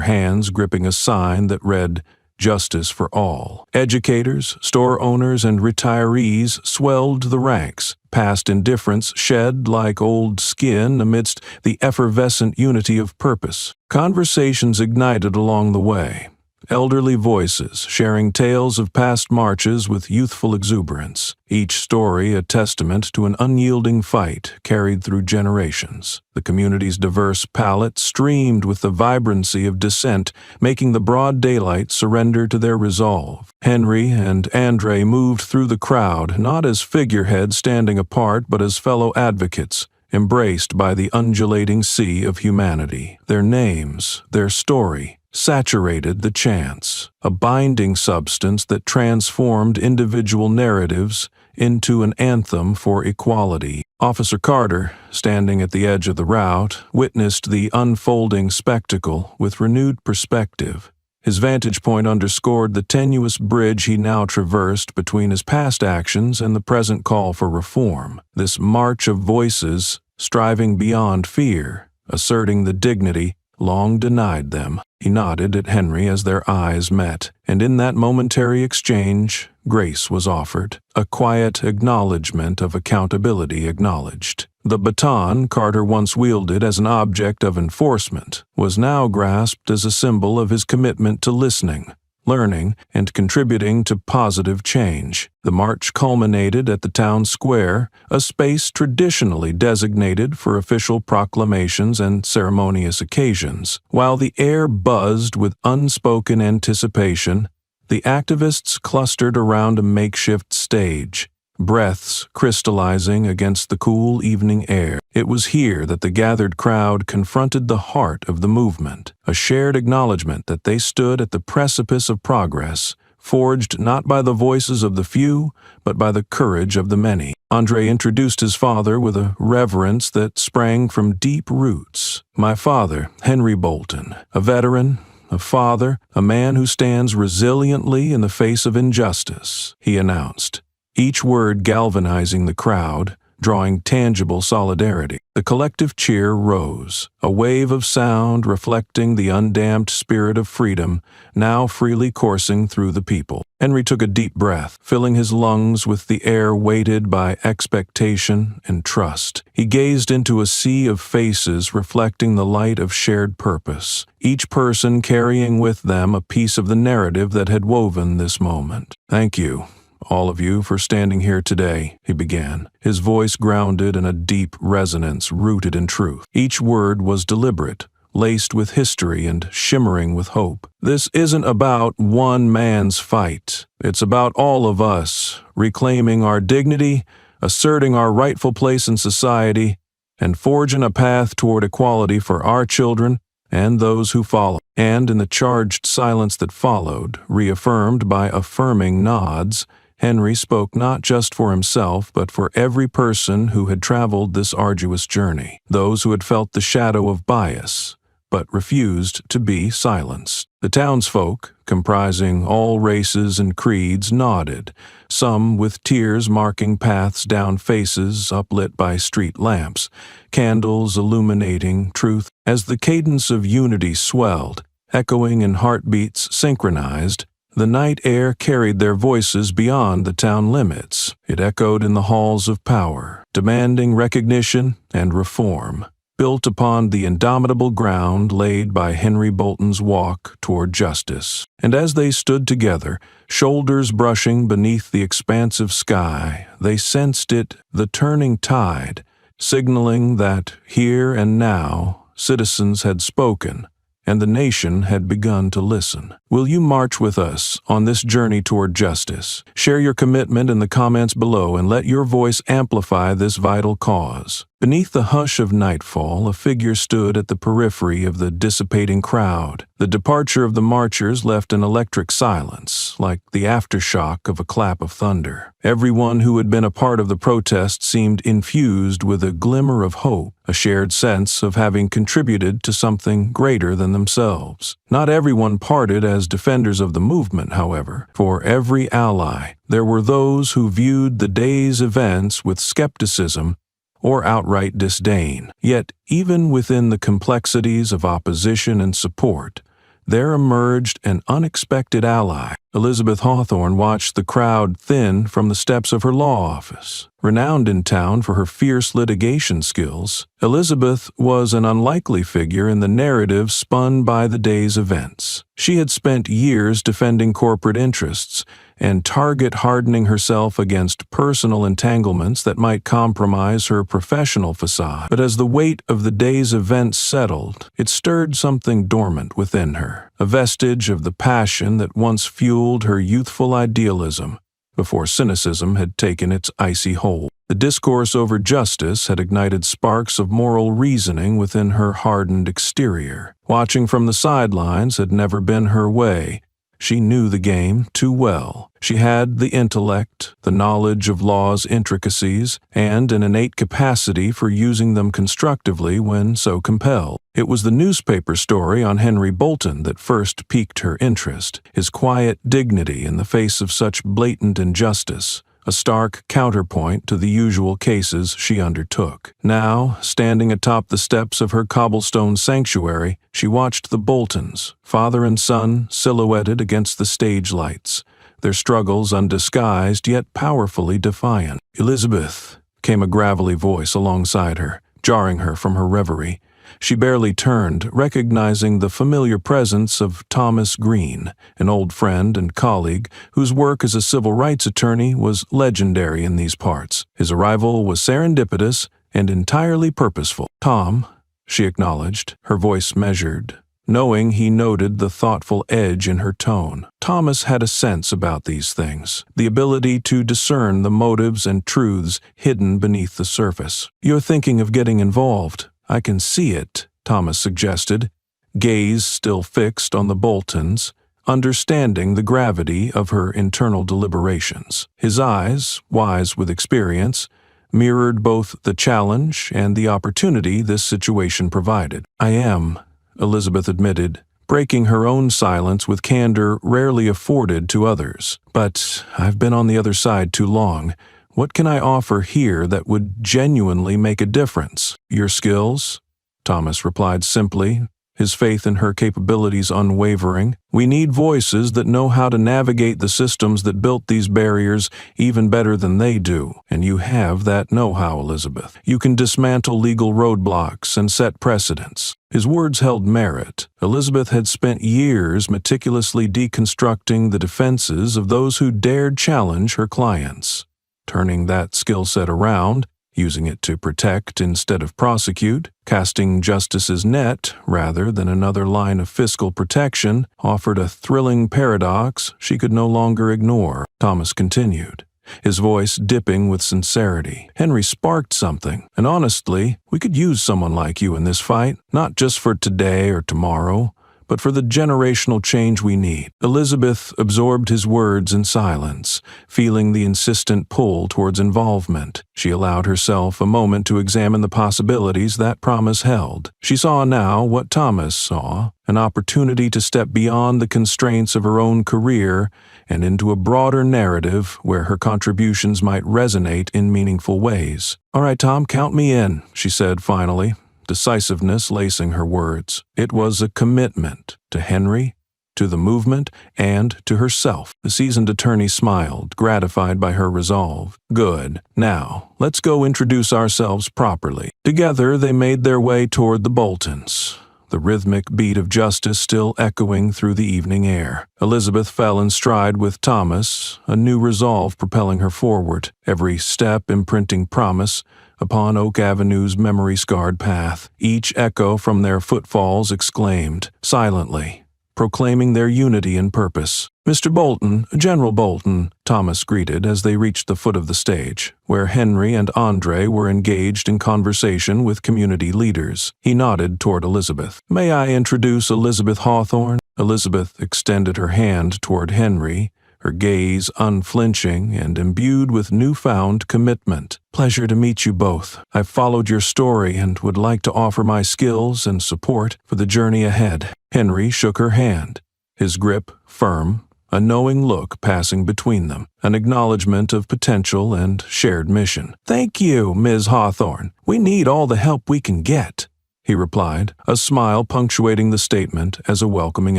hands gripping a sign that read, justice for all. Educators, store owners, and retirees swelled the ranks, past indifference shed like old skin amidst the effervescent unity of purpose. Conversations ignited along the way. Elderly voices sharing tales of past marches with youthful exuberance, each story a testament to an unyielding fight carried through generations. The community's diverse palette streamed with the vibrancy of dissent, making the broad daylight surrender to their resolve. Henry and Andre moved through the crowd, not as figureheads standing apart, but as fellow advocates, embraced by the undulating sea of humanity. Their names, their story, saturated the chants, a binding substance that transformed individual narratives into an anthem for equality. Officer Carter, standing at the edge of the route, witnessed the unfolding spectacle with renewed perspective. His vantage point underscored the tenuous bridge he now traversed between his past actions and the present call for reform. This march of voices, striving beyond fear, asserting the dignity long denied them. He nodded at Henry as their eyes met, and in that momentary exchange, grace was offered, a quiet acknowledgement of accountability acknowledged. The baton Carter once wielded as an object of enforcement was now grasped as a symbol of his commitment to listening, learning, and contributing to positive change. The march culminated at the town square, a space traditionally designated for official proclamations and ceremonious occasions. While the air buzzed with unspoken anticipation, the activists clustered around a makeshift stage, breaths crystallizing against the cool evening air. It was here that the gathered crowd confronted the heart of the movement, a shared acknowledgement that they stood at the precipice of progress, forged not by the voices of the few, but by the courage of the many. Andre introduced his father with a reverence that sprang from deep roots. "My father, Henry Bolton, a veteran, a father, a man who stands resiliently in the face of injustice," he announced, each word galvanizing the crowd, drawing tangible solidarity. The collective cheer rose, a wave of sound reflecting the undamped spirit of freedom now freely coursing through the people. Henry took a deep breath, filling his lungs with the air weighted by expectation and trust. He gazed into a sea of faces reflecting the light of shared purpose, each person carrying with them a piece of the narrative that had woven this moment. "Thank you, all of you, for standing here today," he began, his voice grounded in a deep resonance rooted in truth. Each word was deliberate, laced with history and shimmering with hope. "This isn't about one man's fight. It's about all of us, reclaiming our dignity, asserting our rightful place in society, and forging a path toward equality for our children and those who follow." And in the charged silence that followed, reaffirmed by affirming nods, Henry spoke not just for himself, but for every person who had traveled this arduous journey, those who had felt the shadow of bias, but refused to be silenced. The townsfolk, comprising all races and creeds, nodded, some with tears marking paths down faces uplit by street lamps, candles illuminating truth. As the cadence of unity swelled, echoing in heartbeats synchronized, the night air carried their voices beyond the town limits. It echoed in the halls of power, demanding recognition and reform, built upon the indomitable ground laid by Henry Bolton's walk toward justice. And as they stood together, shoulders brushing beneath the expansive sky, they sensed it, the turning tide, signaling that here and now citizens had spoken, and the nation had begun to listen. Will you march with us on this journey toward justice? Share your commitment in the comments below and let your voice amplify this vital cause. Beneath the hush of nightfall, a figure stood at the periphery of the dissipating crowd. The departure of the marchers left an electric silence, like the aftershock of a clap of thunder. Everyone who had been a part of the protest seemed infused with a glimmer of hope, a shared sense of having contributed to something greater than themselves. Not everyone parted as defenders of the movement, however. For every ally, there were those who viewed the day's events with skepticism or outright disdain. Yet, even within the complexities of opposition and support, there emerged an unexpected ally. Elizabeth Hawthorne watched the crowd thin from the steps of her law office. Renowned in town for her fierce litigation skills, Elizabeth was an unlikely figure in the narrative spun by the day's events. She had spent years defending corporate interests and target-hardening herself against personal entanglements that might compromise her professional facade. But as the weight of the day's events settled, it stirred something dormant within her, a vestige of the passion that once fueled her youthful idealism before cynicism had taken its icy hold. The discourse over justice had ignited sparks of moral reasoning within her hardened exterior. Watching from the sidelines had never been her way. She knew the game too well. She had the intellect, the knowledge of law's intricacies, and an innate capacity for using them constructively when so compelled. It was the newspaper story on Henry Bolton that first piqued her interest, his quiet dignity in the face of such blatant injustice, a stark counterpoint to the usual cases she undertook. Now, standing atop the steps of her cobblestone sanctuary, she watched the Boltons, father and son, silhouetted against the stage lights, their struggles undisguised yet powerfully defiant. "Elizabeth," came a gravelly voice alongside her, jarring her from her reverie. She barely turned, recognizing the familiar presence of Thomas Green, an old friend and colleague whose work as a civil rights attorney was legendary in these parts. His arrival was serendipitous and entirely purposeful. "Tom," she acknowledged, her voice measured, knowing he noted the thoughtful edge in her tone. Thomas had a sense about these things, the ability to discern the motives and truths hidden beneath the surface. "You're thinking of getting involved. I can see it," Thomas suggested, gaze still fixed on the Boltons, understanding the gravity of her internal deliberations. His eyes, wise with experience, mirrored both the challenge and the opportunity this situation provided. "I am," Elizabeth admitted, breaking her own silence with candor rarely afforded to others. "But I've been on the other side too long. What can I offer here that would genuinely make a difference?" "Your skills," Thomas replied simply, his faith in her capabilities unwavering. "We need voices that know how to navigate the systems that built these barriers even better than they do. And you have that know-how, Elizabeth. You can dismantle legal roadblocks and set precedents." His words held merit. Elizabeth had spent years meticulously deconstructing the defenses of those who dared challenge her clients. Turning that skill set around, using it to protect instead of prosecute, casting justice's net rather than another line of fiscal protection, offered a thrilling paradox she could no longer ignore. Thomas continued, his voice dipping with sincerity. "Henry sparked something, and honestly, we could use someone like you in this fight, not just for today or tomorrow, but for the generational change we need." Elizabeth absorbed his words in silence, feeling the insistent pull towards involvement. She allowed herself a moment to examine the possibilities that promise held. She saw now what Thomas saw, an opportunity to step beyond the constraints of her own career and into a broader narrative where her contributions might resonate in meaningful ways. "All right, Tom, count me in," she said finally, decisiveness lacing her words. It was a commitment to Henry, to the movement, and to herself. The seasoned attorney smiled, gratified by her resolve. "Good. Now, let's go introduce ourselves properly." Together they made their way toward the Boltons, the rhythmic beat of justice still echoing through the evening air. Elizabeth fell in stride with Thomas, a new resolve propelling her forward, every step imprinting promise upon Oak Avenue's memory-scarred path. Each echo from their footfalls exclaimed, silently, proclaiming their unity in purpose. "Mr. Bolton, General Bolton," Thomas greeted as they reached the foot of the stage, where Henry and Andre were engaged in conversation with community leaders. He nodded toward Elizabeth. "May I introduce Elizabeth Hawthorne?" Elizabeth extended her hand toward Henry, her gaze unflinching and imbued with newfound commitment. "Pleasure to meet you both. I've followed your story and would like to offer my skills and support for the journey ahead." Henry shook her hand, his grip firm, a knowing look passing between them, an acknowledgement of potential and shared mission. "Thank you, Ms. Hawthorne. We need all the help we can get." he replied, a smile punctuating the statement as a welcoming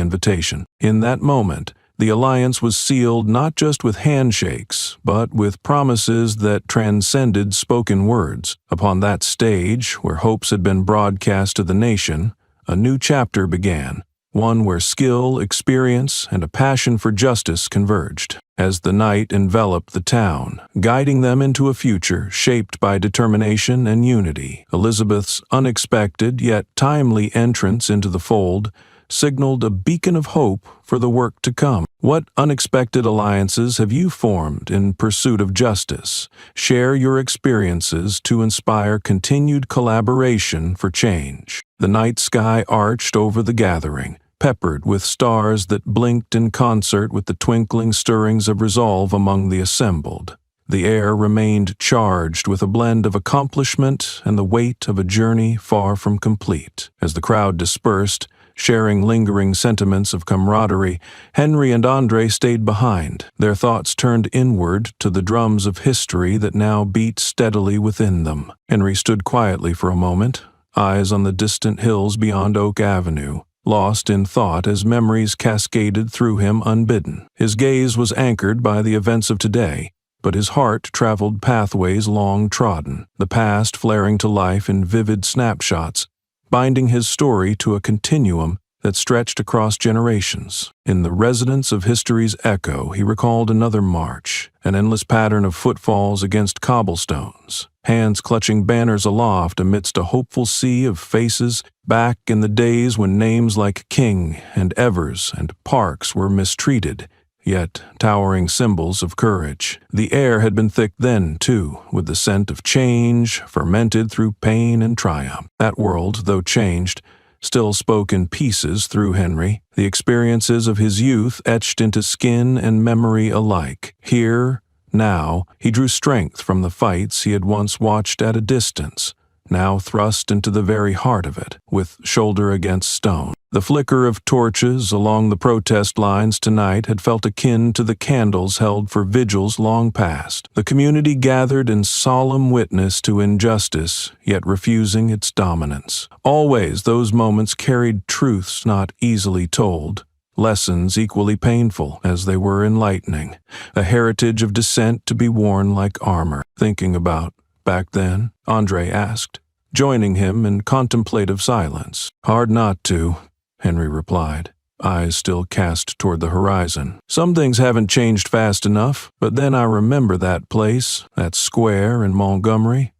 invitation. In that moment, the alliance was sealed not just with handshakes, but with promises that transcended spoken words. Upon that stage, where hopes had been broadcast to the nation, a new chapter began, one where skill, experience, and a passion for justice converged. As the night enveloped the town, guiding them into a future shaped by determination and unity, Elizabeth's unexpected yet timely entrance into the fold signaled a beacon of hope for the work to come. What unexpected alliances have you formed in pursuit of justice? Share your experiences to inspire continued collaboration for change. The night sky arched over the gathering, peppered with stars that blinked in concert with the twinkling stirrings of resolve among the assembled. The air remained charged with a blend of accomplishment and the weight of a journey far from complete. As the crowd dispersed, sharing lingering sentiments of camaraderie, Henry and Andre stayed behind, their thoughts turned inward to the drums of history that now beat steadily within them. Henry stood quietly for a moment, eyes on the distant hills beyond Oak Avenue, lost in thought as memories cascaded through him unbidden. His gaze was anchored by the events of today, but his heart traveled pathways long trodden, the past flaring to life in vivid snapshots, binding his story to a continuum that stretched across generations. In the resonance of history's echo, he recalled another march, an endless pattern of footfalls against cobblestones, hands clutching banners aloft amidst a hopeful sea of faces, back in the days when names like King and Evers and Parks were mistreated, yet towering symbols of courage. The air had been thick then, too, with the scent of change, fermented through pain and triumph. That world, though changed, still spoke in pieces through Henry, the experiences of his youth etched into skin and memory alike. Here, now, he drew strength from the fights he had once watched at a distance, now thrust into the very heart of it, with shoulder against stone. The flicker of torches along the protest lines tonight had felt akin to the candles held for vigils long past. The community gathered in solemn witness to injustice, yet refusing its dominance. Always those moments carried truths not easily told, lessons equally painful as they were enlightening, a heritage of dissent to be worn like armor. Thinking about back then? Andre asked, joining him in contemplative silence. Hard not to, Henry replied, eyes still cast toward the horizon. Some things haven't changed fast enough, but then I remember that place, that square in Montgomery,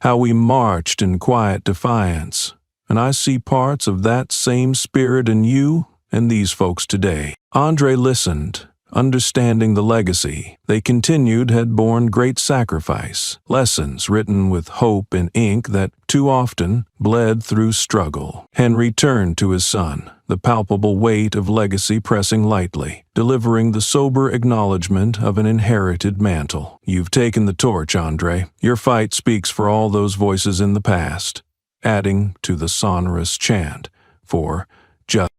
how we marched in quiet defiance, and I see parts of that same spirit in you and these folks today. Andre listened, understanding the legacy they continued had borne great sacrifice, lessons written with hope in ink that too often bled through struggle. Henry turned to his son, the palpable weight of legacy pressing lightly, delivering the sober acknowledgement of an inherited mantle. You've taken the torch, Andre. Your fight speaks for all those voices in the past, adding to the sonorous chant, for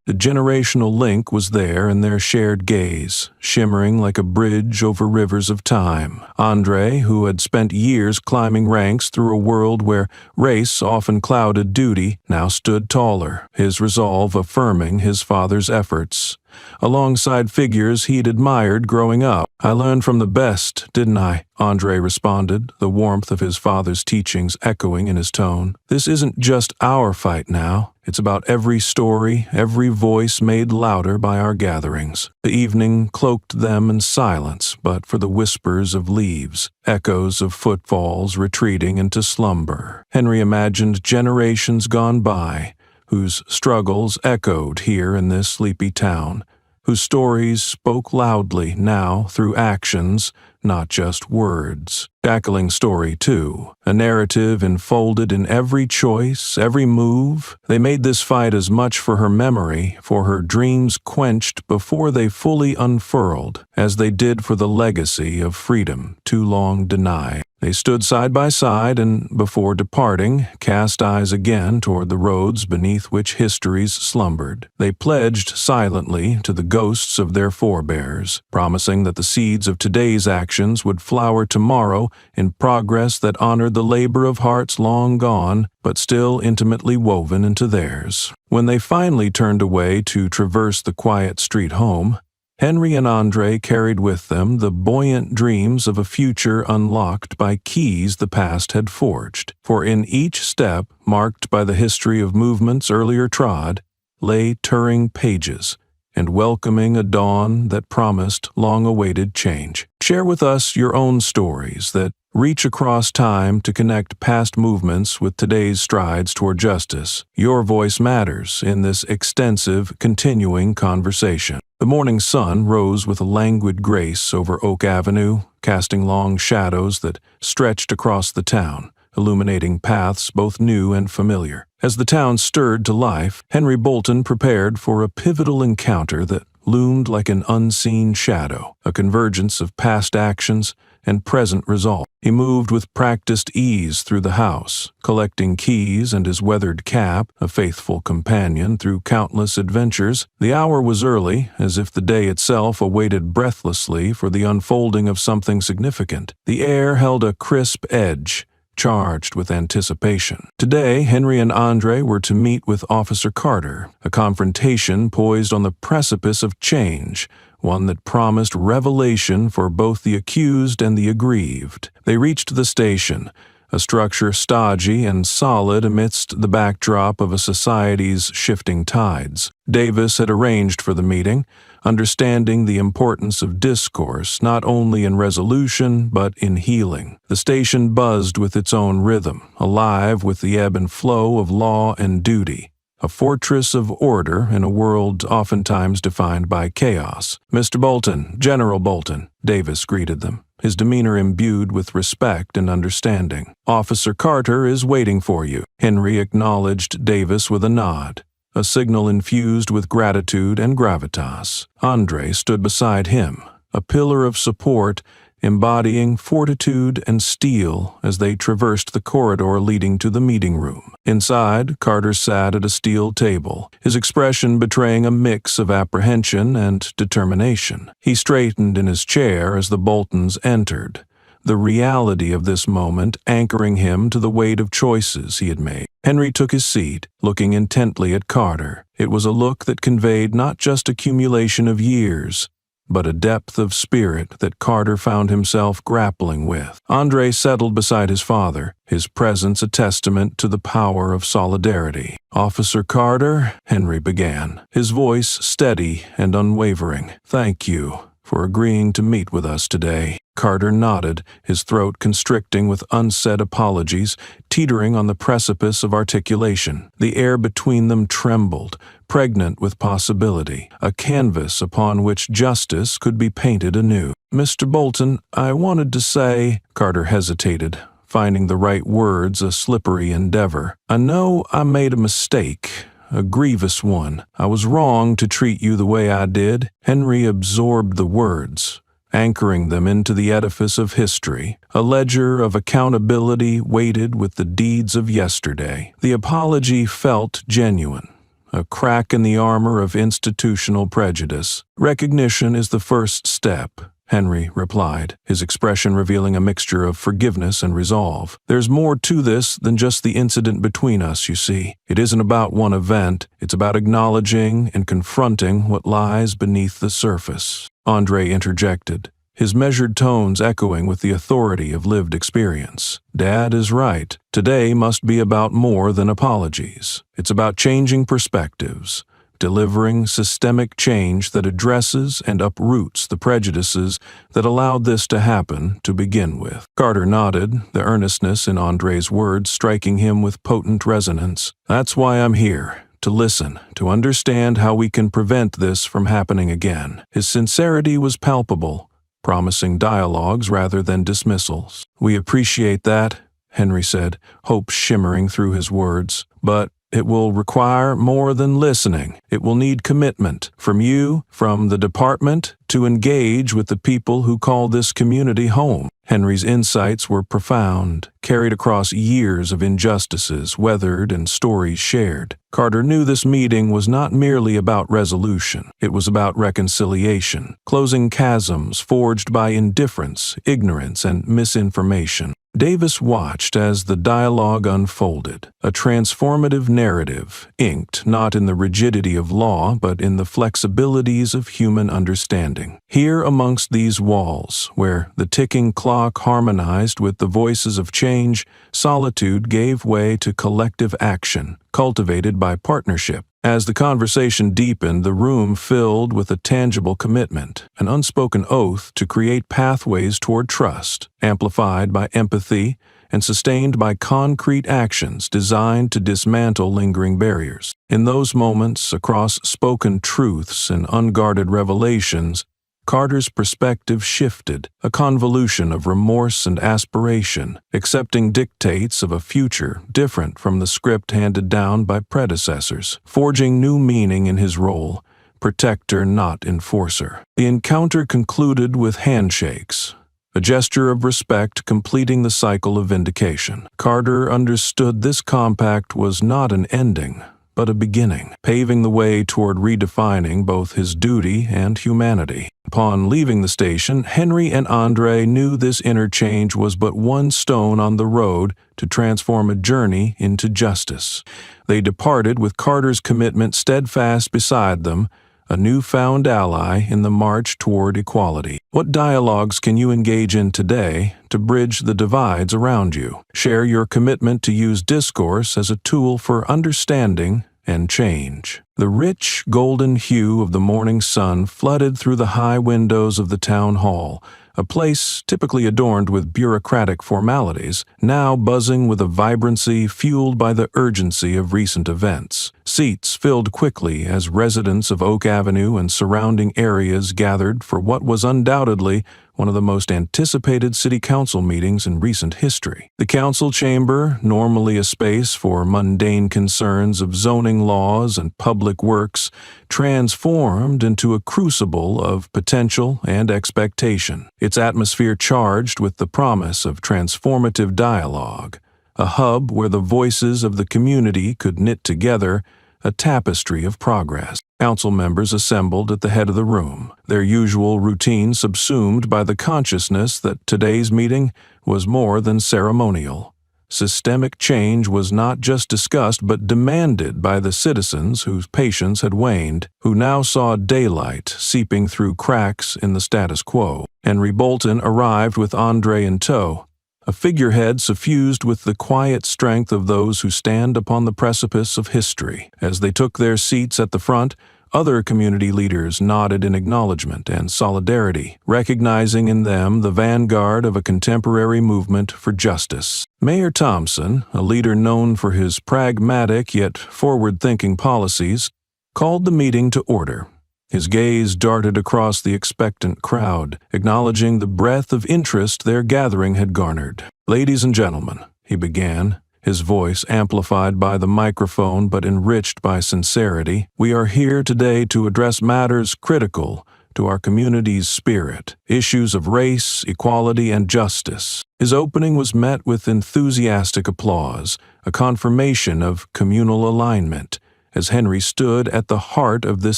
the generational link was there in their shared gaze, shimmering like a bridge over rivers of time. Andre, who had spent years climbing ranks through a world where race often clouded duty, now stood taller, his resolve affirming his father's efforts. Alongside figures he'd admired growing up. I learned from the best, didn't I? Andre responded, the warmth of his father's teachings echoing in his tone. This isn't just our fight now. It's about every story, every voice made louder by our gatherings. The evening cloaked them in silence, but for the whispers of leaves, echoes of footfalls retreating into slumber. Henry imagined generations gone by, whose struggles echoed here in this sleepy town, whose stories spoke loudly now through actions, not just words. Tackling story, too, a narrative enfolded in every choice, every move. They made this fight as much for her memory, for her dreams quenched before they fully unfurled, as they did for the legacy of freedom too long denied. They stood side by side and, before departing, cast eyes again toward the roads beneath which histories slumbered. They pledged silently to the ghosts of their forebears, promising that the seeds of today's actions would flower tomorrow in progress that honored the labor of hearts long gone, but still intimately woven into theirs. When they finally turned away to traverse the quiet street home, Henry and Andre carried with them the buoyant dreams of a future unlocked by keys the past had forged, for in each step, marked by the history of movements earlier trod, lay turning pages and welcoming a dawn that promised long-awaited change. Share with us your own stories that reach across time to connect past movements with today's strides toward justice. Your voice matters in this extensive, continuing conversation. The morning sun rose with a languid grace over Oak Avenue, casting long shadows that stretched across the town, illuminating paths both new and familiar. As the town stirred to life, Henry Bolton prepared for a pivotal encounter that loomed like an unseen shadow, a convergence of past actions and present resolve. He moved with practiced ease through the house, collecting keys and his weathered cap, a faithful companion through countless adventures. The hour was early, as if the day itself awaited breathlessly for the unfolding of something significant. The air held a crisp edge, charged with anticipation. Today, Henry and Andre were to meet with Officer Carter, a confrontation poised on the precipice of change, one that promised revelation for both the accused and the aggrieved. They reached the station, a structure stodgy and solid amidst the backdrop of a society's shifting tides. Davis had arranged for the meeting, understanding the importance of discourse not only in resolution but in healing. The station buzzed with its own rhythm, alive with the ebb and flow of law and duty, a fortress of order in a world oftentimes defined by chaos. "Mr. Bolton, General Bolton," Davis greeted them, his demeanor imbued with respect and understanding. "Officer Carter is waiting for you." Henry acknowledged Davis with a nod, a signal infused with gratitude and gravitas. Andre stood beside him, a pillar of support embodying fortitude and steel as they traversed the corridor leading to the meeting room. Inside, Carter sat at a steel table, his expression betraying a mix of apprehension and determination. He straightened in his chair as the Boltons entered, the reality of this moment anchoring him to the weight of choices he had made. Henry took his seat, looking intently at Carter. It was a look that conveyed not just accumulation of years, but a depth of spirit that Carter found himself grappling with. Andre settled beside his father, his presence a testament to the power of solidarity. "Officer Carter," Henry began, his voice steady and unwavering, "thank you for agreeing to meet with us today." Carter nodded, his throat constricting with unsaid apologies, teetering on the precipice of articulation. The air between them trembled, pregnant with possibility, a canvas upon which justice could be painted anew. "Mr. Bolton, I wanted to say—" Carter hesitated, finding the right words a slippery endeavor. "I know I made a mistake, a grievous one. I was wrong to treat you the way I did." Henry absorbed the words, anchoring them into the edifice of history, a ledger of accountability weighted with the deeds of yesterday. The apology felt genuine, a crack in the armor of institutional prejudice. "Recognition is the first step," Henry replied, his expression revealing a mixture of forgiveness and resolve. "There's more to this than just the incident between us, you see. It isn't about one event, it's about acknowledging and confronting what lies beneath the surface." Andre interjected, his measured tones echoing with the authority of lived experience. "Dad is right. Today must be about more than apologies. It's about changing perspectives, delivering systemic change that addresses and uproots the prejudices that allowed this to happen to begin with." Carter nodded, the earnestness in Andre's words striking him with potent resonance. "That's why I'm here. To listen, to understand how we can prevent this from happening again." His sincerity was palpable, promising dialogues rather than dismissals. "We appreciate that," Henry said, hope shimmering through his words. "But It will require more than listening. It will need commitment from you, from the department, to engage with the people who call this community home. Henry's insights were profound, carried across years of injustices weathered and stories shared. Carter knew this meeting was not merely about resolution. It was about reconciliation, closing chasms forged by indifference, ignorance, and misinformation. Davis watched as the dialogue unfolded, a transformative narrative, inked not in the rigidity of law but in the flexibilities of human understanding. Here amongst these walls, where the ticking clock harmonized with the voices of change, solitude gave way to collective action, cultivated by partnership. As the conversation deepened, the room filled with a tangible commitment, an unspoken oath to create pathways toward trust, amplified by empathy and sustained by concrete actions designed to dismantle lingering barriers. In those moments, across spoken truths and unguarded revelations, Carter's perspective shifted, a convolution of remorse and aspiration, accepting dictates of a future different from the script handed down by predecessors, forging new meaning in his role, protector not enforcer. The encounter concluded with handshakes, a gesture of respect completing the cycle of vindication. Carter understood this compact was not an ending, but a beginning, paving the way toward redefining both his duty and humanity. Upon leaving the station, Henry and Andre knew this interchange was but one stone on the road to transform a journey into justice. They departed with Carter's commitment steadfast beside them, a newfound ally in the march toward equality. What dialogues can you engage in today to bridge the divides around you? Share your commitment to use discourse as a tool for understanding and change. The rich, golden hue of the morning sun flooded through the high windows of the town hall, a place typically adorned with bureaucratic formalities, now buzzing with a vibrancy fueled by the urgency of recent events. Seats filled quickly as residents of Oak Avenue and surrounding areas gathered for what was undoubtedly one of the most anticipated city council meetings in recent history. The council chamber, normally a space for mundane concerns of zoning laws and public works, transformed into a crucible of potential and expectation, its atmosphere charged with the promise of transformative dialogue, a hub where the voices of the community could knit together a tapestry of progress. Council members assembled at the head of the room, their usual routine subsumed by the consciousness that today's meeting was more than ceremonial. Systemic change was not just discussed but demanded by the citizens whose patience had waned, who now saw daylight seeping through cracks in the status quo. Henry Bolton arrived with Andre in tow, a figurehead suffused with the quiet strength of those who stand upon the precipice of history. As they took their seats at the front, other community leaders nodded in acknowledgement and solidarity, recognizing in them the vanguard of a contemporary movement for justice. Mayor Thompson, a leader known for his pragmatic yet forward-thinking policies, called the meeting to order. His gaze darted across the expectant crowd, acknowledging the breadth of interest their gathering had garnered. "Ladies and gentlemen," he began, his voice amplified by the microphone but enriched by sincerity, "we are here today to address matters critical to our community's spirit, issues of race, equality, and justice." His opening was met with enthusiastic applause, a confirmation of communal alignment, as Henry stood at the heart of this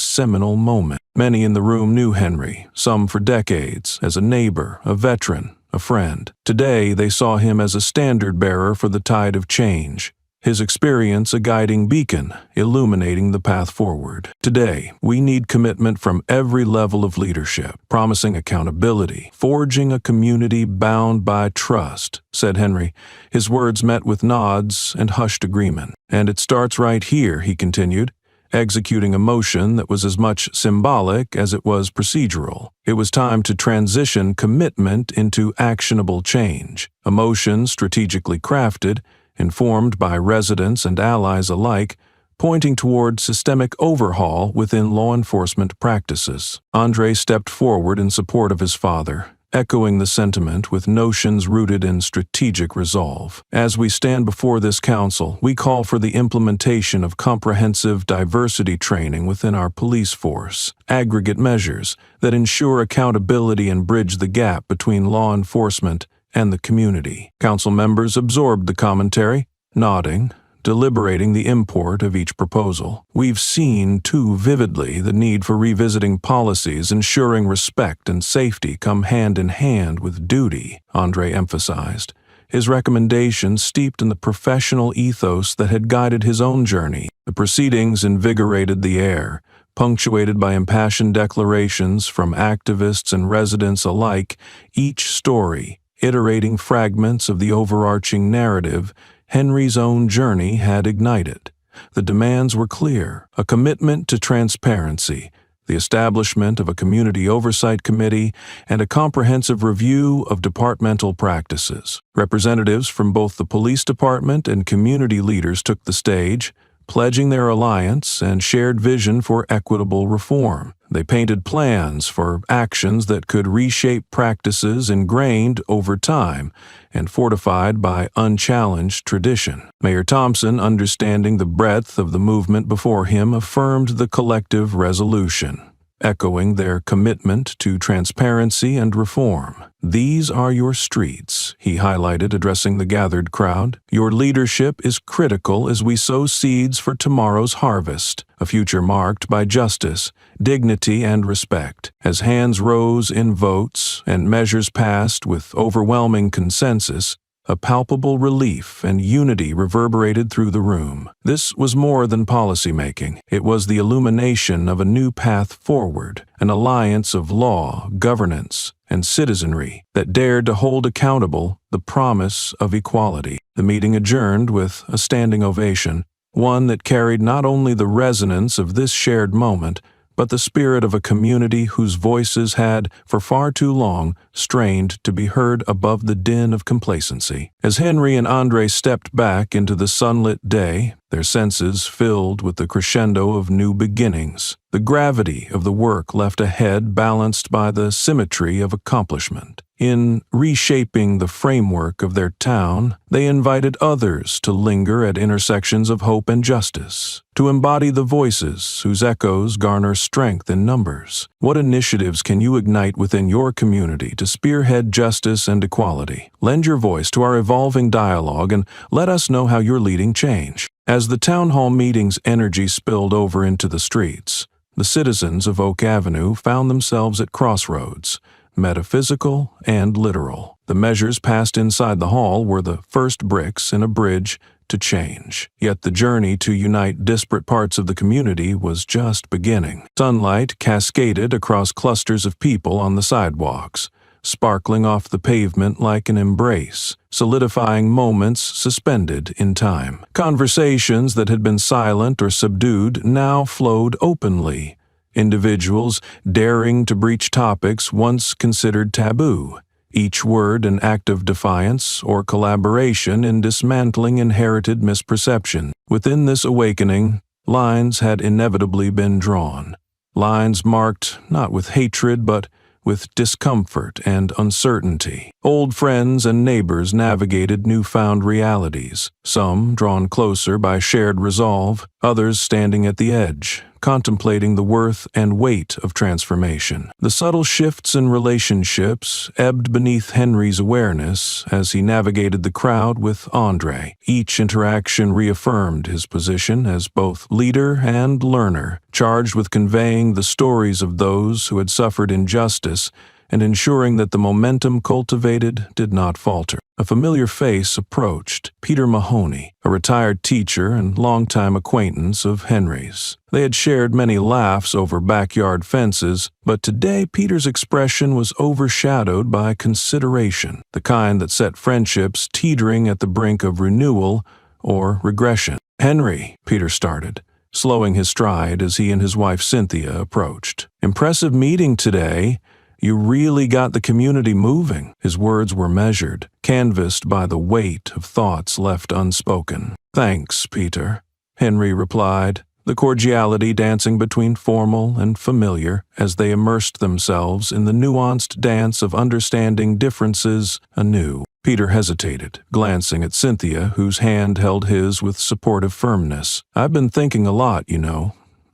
seminal moment. Many in the room knew Henry, some for decades, as a neighbor, a veteran, a friend. Today they saw him as a standard-bearer for the tide of change, his experience a guiding beacon, illuminating the path forward. Today, we need commitment from every level of leadership, promising accountability, forging a community bound by trust, said Henry. His words met with nods and hushed agreement. "And it starts right here," he continued, executing a motion that was as much symbolic as it was procedural. It was time to transition commitment into actionable change, a motion strategically crafted, informed by residents and allies alike, pointing toward systemic overhaul within law enforcement practices. Andre stepped forward in support of his father, echoing the sentiment with notions rooted in strategic resolve. As we stand before this council, we call for the implementation of comprehensive diversity training within our police force, aggregate measures that ensure accountability and bridge the gap between law enforcement and the community. Council members absorbed the commentary, nodding, deliberating the import of each proposal. We've seen too vividly the need for revisiting policies ensuring respect and safety come hand in hand with duty, Andre emphasized, his recommendations steeped in the professional ethos that had guided his own journey. The proceedings invigorated the air, punctuated by impassioned declarations from activists and residents alike, each story iterating fragments of the overarching narrative Henry's own journey had ignited. The demands were clear: a commitment to transparency, the establishment of a community oversight committee, and a comprehensive review of departmental practices. Representatives from both the police department and community leaders took the stage, pledging their alliance and shared vision for equitable reform. They painted plans for actions that could reshape practices ingrained over time and fortified by unchallenged tradition. Mayor Thompson, understanding the breadth of the movement before him, affirmed the collective resolution, echoing their commitment to transparency and reform. "These are your streets," he highlighted, addressing the gathered crowd. "Your leadership is critical as we sow seeds for tomorrow's harvest, a future marked by justice, dignity, and respect." As hands rose in votes and measures passed with overwhelming consensus, a palpable relief and unity reverberated through the room. This was more than policymaking. It was the illumination of a new path forward, an alliance of law, governance, and citizenry that dared to hold accountable the promise of equality. The meeting adjourned with a standing ovation, one that carried not only the resonance of this shared moment, but the spirit of a community whose voices had, for far too long, strained to be heard above the din of complacency. As Henry and Andre stepped back into the sunlit day, their senses filled with the crescendo of new beginnings, the gravity of the work left ahead balanced by the symmetry of accomplishment. In reshaping the framework of their town, they invited others to linger at intersections of hope and justice, to embody the voices whose echoes garner strength in numbers. What initiatives can you ignite within your community to spearhead justice and equality? Lend your voice to our evolving dialogue and let us know how you're leading change. As the town hall meeting's energy spilled over into the streets, the citizens of Oak Avenue found themselves at crossroads, metaphysical and literal. The measures passed inside the hall were the first bricks in a bridge to change. Yet the journey to unite disparate parts of the community was just beginning. Sunlight cascaded across clusters of people on the sidewalks, sparkling off the pavement like an embrace, solidifying moments suspended in time. Conversations that had been silent or subdued now flowed openly, individuals daring to breach topics once considered taboo, each word an act of defiance or collaboration in dismantling inherited misperception. Within this awakening, lines had inevitably been drawn, lines marked not with hatred but with discomfort and uncertainty. Old friends and neighbors navigated newfound realities, some drawn closer by shared resolve, others standing at the edge, contemplating the worth and weight of transformation. The subtle shifts in relationships ebbed beneath Henry's awareness as he navigated the crowd with Andre. Each interaction reaffirmed his position as both leader and learner, charged with conveying the stories of those who had suffered injustice and ensuring that the momentum cultivated did not falter. A familiar face approached, Peter Mahoney, a retired teacher and longtime acquaintance of Henry's. They had shared many laughs over backyard fences, but today Peter's expression was overshadowed by consideration, the kind that set friendships teetering at the brink of renewal or regression. "Henry," Peter started, slowing his stride as he and his wife Cynthia approached. "Impressive meeting today. You really got the community moving." His words were measured, canvassed by the weight of thoughts left unspoken. "Thanks, Peter," Henry replied, the cordiality dancing between formal and familiar as they immersed themselves in the nuanced dance of understanding differences anew. Peter hesitated, glancing at Cynthia, whose hand held his with supportive firmness. "I've been thinking a lot,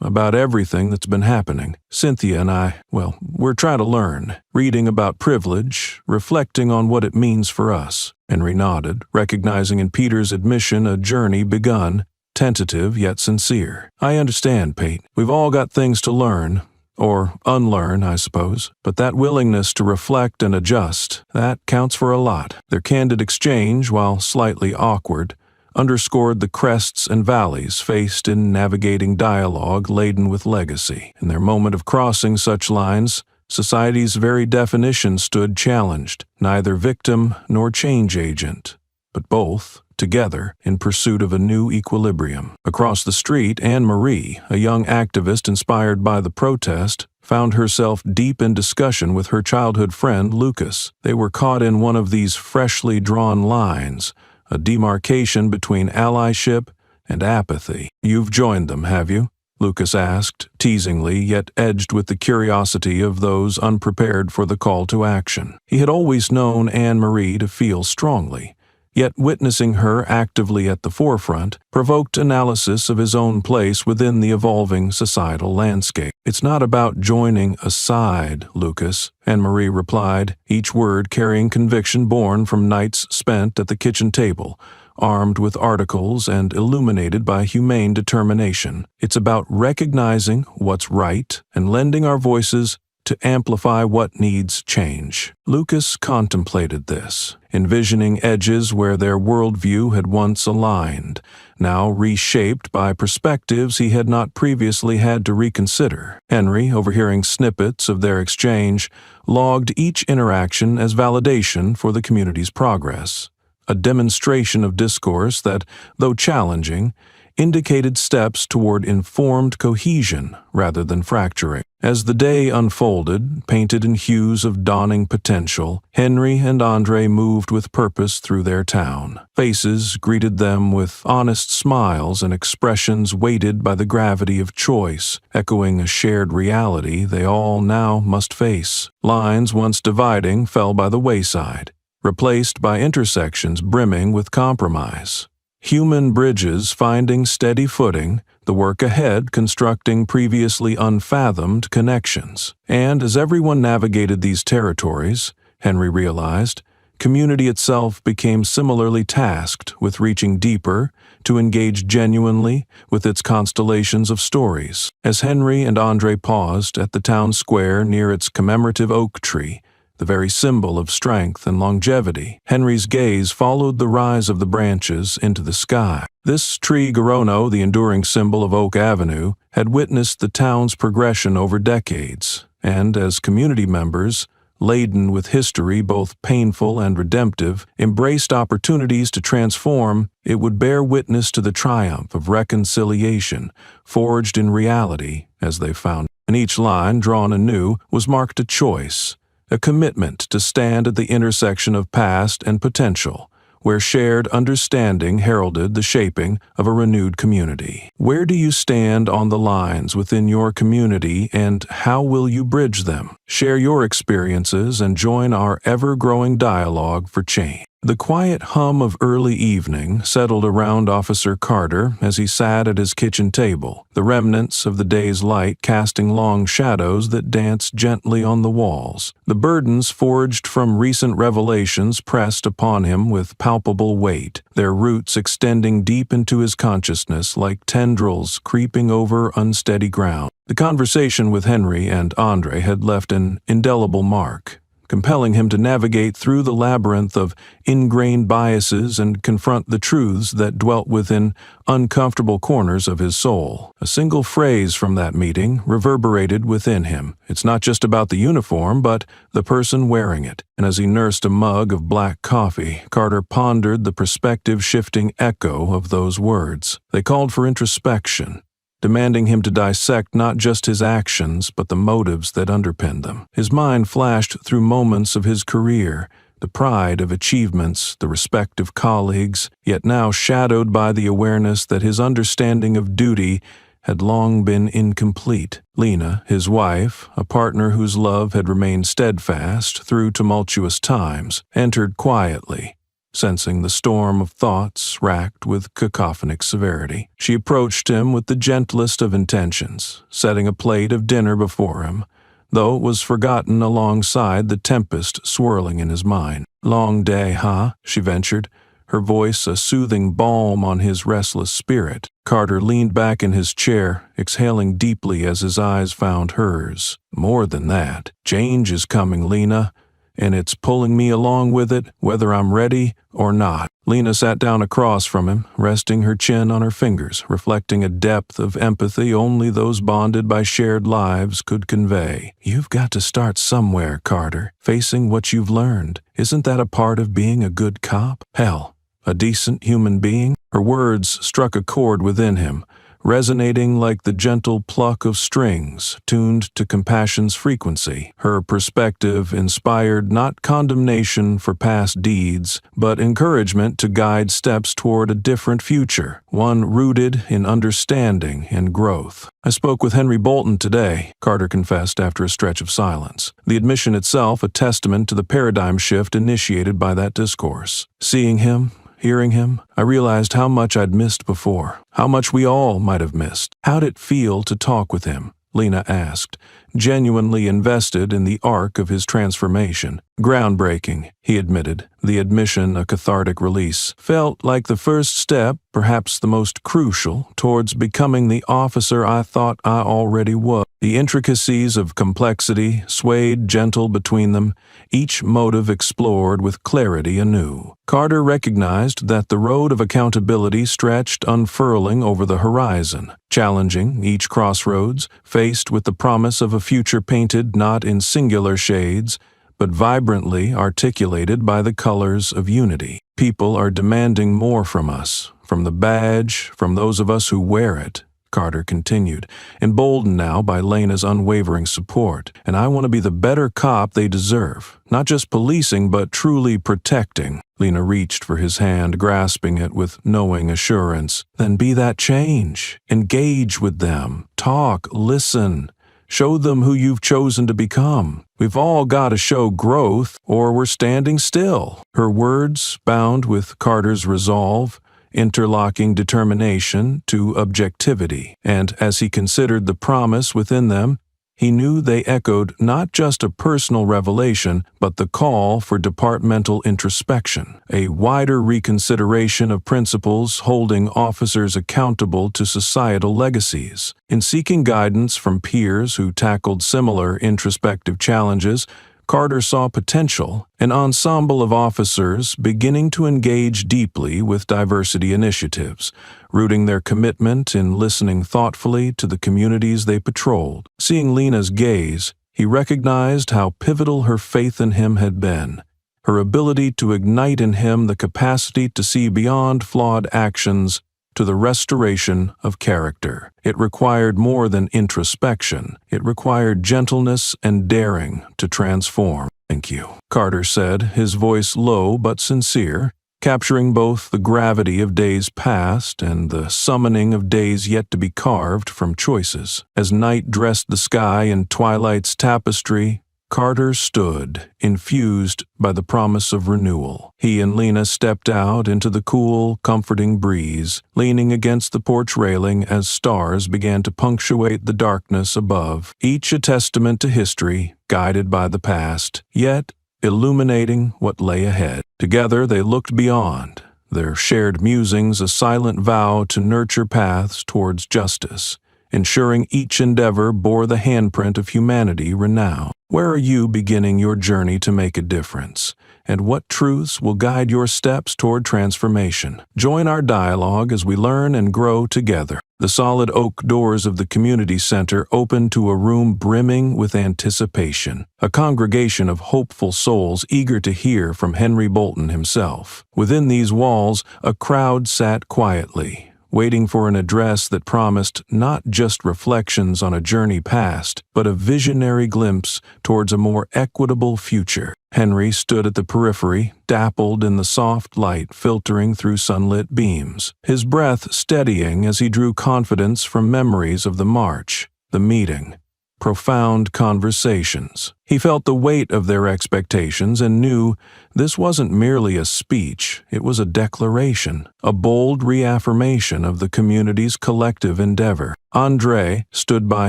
about everything that's been happening. Cynthia and I, we're trying to learn, reading about privilege, reflecting on what it means for us." Henry nodded, recognizing in Peter's admission a journey begun, tentative yet sincere. "I understand, Pate. We've all got things to learn, or unlearn, I suppose. But that willingness to reflect and adjust, that counts for a lot." Their candid exchange, while slightly awkward, underscored the crests and valleys faced in navigating dialogue laden with legacy. In their moment of crossing such lines, society's very definition stood challenged, neither victim nor change agent, but both, together, in pursuit of a new equilibrium. Across the street, Anne-Marie, a young activist inspired by the protest, found herself deep in discussion with her childhood friend Lucas. They were caught in one of these freshly drawn lines, a demarcation between allyship and apathy. "You've joined them, have you?" Lucas asked, teasingly, yet edged with the curiosity of those unprepared for the call to action. He had always known Anne-Marie to feel strongly, yet witnessing her actively at the forefront provoked analysis of his own place within the evolving societal landscape. "It's not about joining a side, Lucas," Anne-Marie replied, each word carrying conviction born from nights spent at the kitchen table, armed with articles and illuminated by humane determination. "It's about recognizing what's right and lending our voices to amplify what needs change." Lucas contemplated this, envisioning edges where their worldview had once aligned, now reshaped by perspectives he had not previously had to reconsider. Henry, overhearing snippets of their exchange, logged each interaction as validation for the community's progress, a demonstration of discourse that, though challenging, indicated steps toward informed cohesion rather than fracturing. As the day unfolded, painted in hues of dawning potential, Henry and Andre moved with purpose through their town. Faces greeted them with honest smiles and expressions weighted by the gravity of choice, echoing a shared reality they all now must face. Lines once dividing fell by the wayside, replaced by intersections brimming with compromise. Human bridges finding steady footing, the work ahead constructing previously unfathomed connections. And as everyone navigated these territories, Henry realized, community itself became similarly tasked with reaching deeper to engage genuinely with its constellations of stories. As Henry and Andre paused at the town square near its commemorative oak tree, the very symbol of strength and longevity, Henry's gaze followed the rise of the branches into the sky. This tree Garono, the enduring symbol of Oak Avenue, had witnessed the town's progression over decades, and as community members, laden with history both painful and redemptive, embraced opportunities to transform, it would bear witness to the triumph of reconciliation, forged in reality as they found. And each line, drawn anew, was marked a choice, a commitment to stand at the intersection of past and potential, where shared understanding heralded the shaping of a renewed community. Where do you stand on the lines within your community, and how will you bridge them? Share your experiences and join our ever-growing dialogue for change. The quiet hum of early evening settled around Officer Carter as he sat at his kitchen table, the remnants of the day's light casting long shadows that danced gently on the walls. The burdens forged from recent revelations pressed upon him with palpable weight, their roots extending deep into his consciousness like tendrils creeping over unsteady ground. The conversation with Henry and Andre had left an indelible mark, compelling him to navigate through the labyrinth of ingrained biases and confront the truths that dwelt within uncomfortable corners of his soul. A single phrase from that meeting reverberated within him. It's not just about the uniform, but the person wearing it. And as he nursed a mug of black coffee, Carter pondered the perspective-shifting echo of those words. They called for introspection, demanding him to dissect not just his actions, but the motives that underpinned them. His mind flashed through moments of his career, the pride of achievements, the respect of colleagues, yet now shadowed by the awareness that his understanding of duty had long been incomplete. Lena, his wife, a partner whose love had remained steadfast through tumultuous times, entered quietly, sensing the storm of thoughts racked with cacophonic severity. She approached him with the gentlest of intentions, setting a plate of dinner before him, though it was forgotten alongside the tempest swirling in his mind. "Long day, huh?" she ventured, her voice a soothing balm on his restless spirit. Carter leaned back in his chair, exhaling deeply as his eyes found hers. "More than that. Change is coming, Lena, and it's pulling me along with it, whether I'm ready or not." Lena sat down across from him, resting her chin on her fingers, reflecting a depth of empathy only those bonded by shared lives could convey. "You've got to start somewhere, Carter, facing what you've learned. Isn't that a part of being a good cop? Hell, a decent human being?" Her words struck a chord within him, resonating like the gentle pluck of strings tuned to compassion's frequency. Her perspective inspired not condemnation for past deeds, but encouragement to guide steps toward a different future, one rooted in understanding and growth. "I spoke with Henry Bolton today," Carter confessed after a stretch of silence, the admission itself a testament to the paradigm shift initiated by that discourse. Seeing him, hearing him, I realized how much I'd missed before, how much we all might have missed. "How'd it feel to talk with him?" Lena asked, genuinely invested in the arc of his transformation. "Groundbreaking," he admitted, the admission a cathartic release. "Felt like the first step, perhaps the most crucial, towards becoming the officer I thought I already was." The intricacies of complexity swayed gentle between them, each motive explored with clarity anew. Carter recognized that the road of accountability stretched unfurling over the horizon, challenging each crossroads, faced with the promise of a future painted not in singular shades, but vibrantly articulated by the colors of unity. "People are demanding more from us, from the badge, from those of us who wear it," Carter continued, emboldened now by Lena's unwavering support. "And I want to be the better cop they deserve, not just policing but truly protecting." Lena reached for his hand, grasping it with knowing assurance. "Then be that change. Engage with them. Talk, listen. Show them who you've chosen to become. We've all got to show growth, or we're standing still." Her words, bound with Carter's resolve, interlocking determination to objectivity, and as he considered the promise within them, he knew they echoed not just a personal revelation, but the call for departmental introspection, a wider reconsideration of principles holding officers accountable to societal legacies. In seeking guidance from peers who tackled similar introspective challenges, Carter saw potential, an ensemble of officers beginning to engage deeply with diversity initiatives, rooting their commitment in listening thoughtfully to the communities they patrolled. Seeing Lena's gaze, he recognized how pivotal her faith in him had been, her ability to ignite in him the capacity to see beyond flawed actions to the restoration of character. It required more than introspection. It required gentleness and daring to transform. "Thank you," Carter said, his voice low but sincere, capturing both the gravity of days past and the summoning of days yet to be carved from choices. As night dressed the sky in twilight's tapestry, Carter stood, infused by the promise of renewal. He and Lena stepped out into the cool, comforting breeze, leaning against the porch railing as stars began to punctuate the darkness above, each a testament to history, guided by the past, yet illuminating what lay ahead. Together they looked beyond, their shared musings a silent vow to nurture paths towards justice, ensuring each endeavor bore the handprint of humanity renowned. Where are you beginning your journey to make a difference? And what truths will guide your steps toward transformation? Join our dialogue as we learn and grow together. The solid oak doors of the community center opened to a room brimming with anticipation, a congregation of hopeful souls eager to hear from Henry Bolton himself. Within these walls, a crowd sat quietly, waiting for an address that promised not just reflections on a journey past, but a visionary glimpse towards a more equitable future. Henry stood at the periphery, dappled in the soft light filtering through sunlit beams, his breath steadying as he drew confidence from memories of the march, the meeting, profound conversations. He felt the weight of their expectations and knew this wasn't merely a speech, it was a declaration, a bold reaffirmation of the community's collective endeavor. André stood by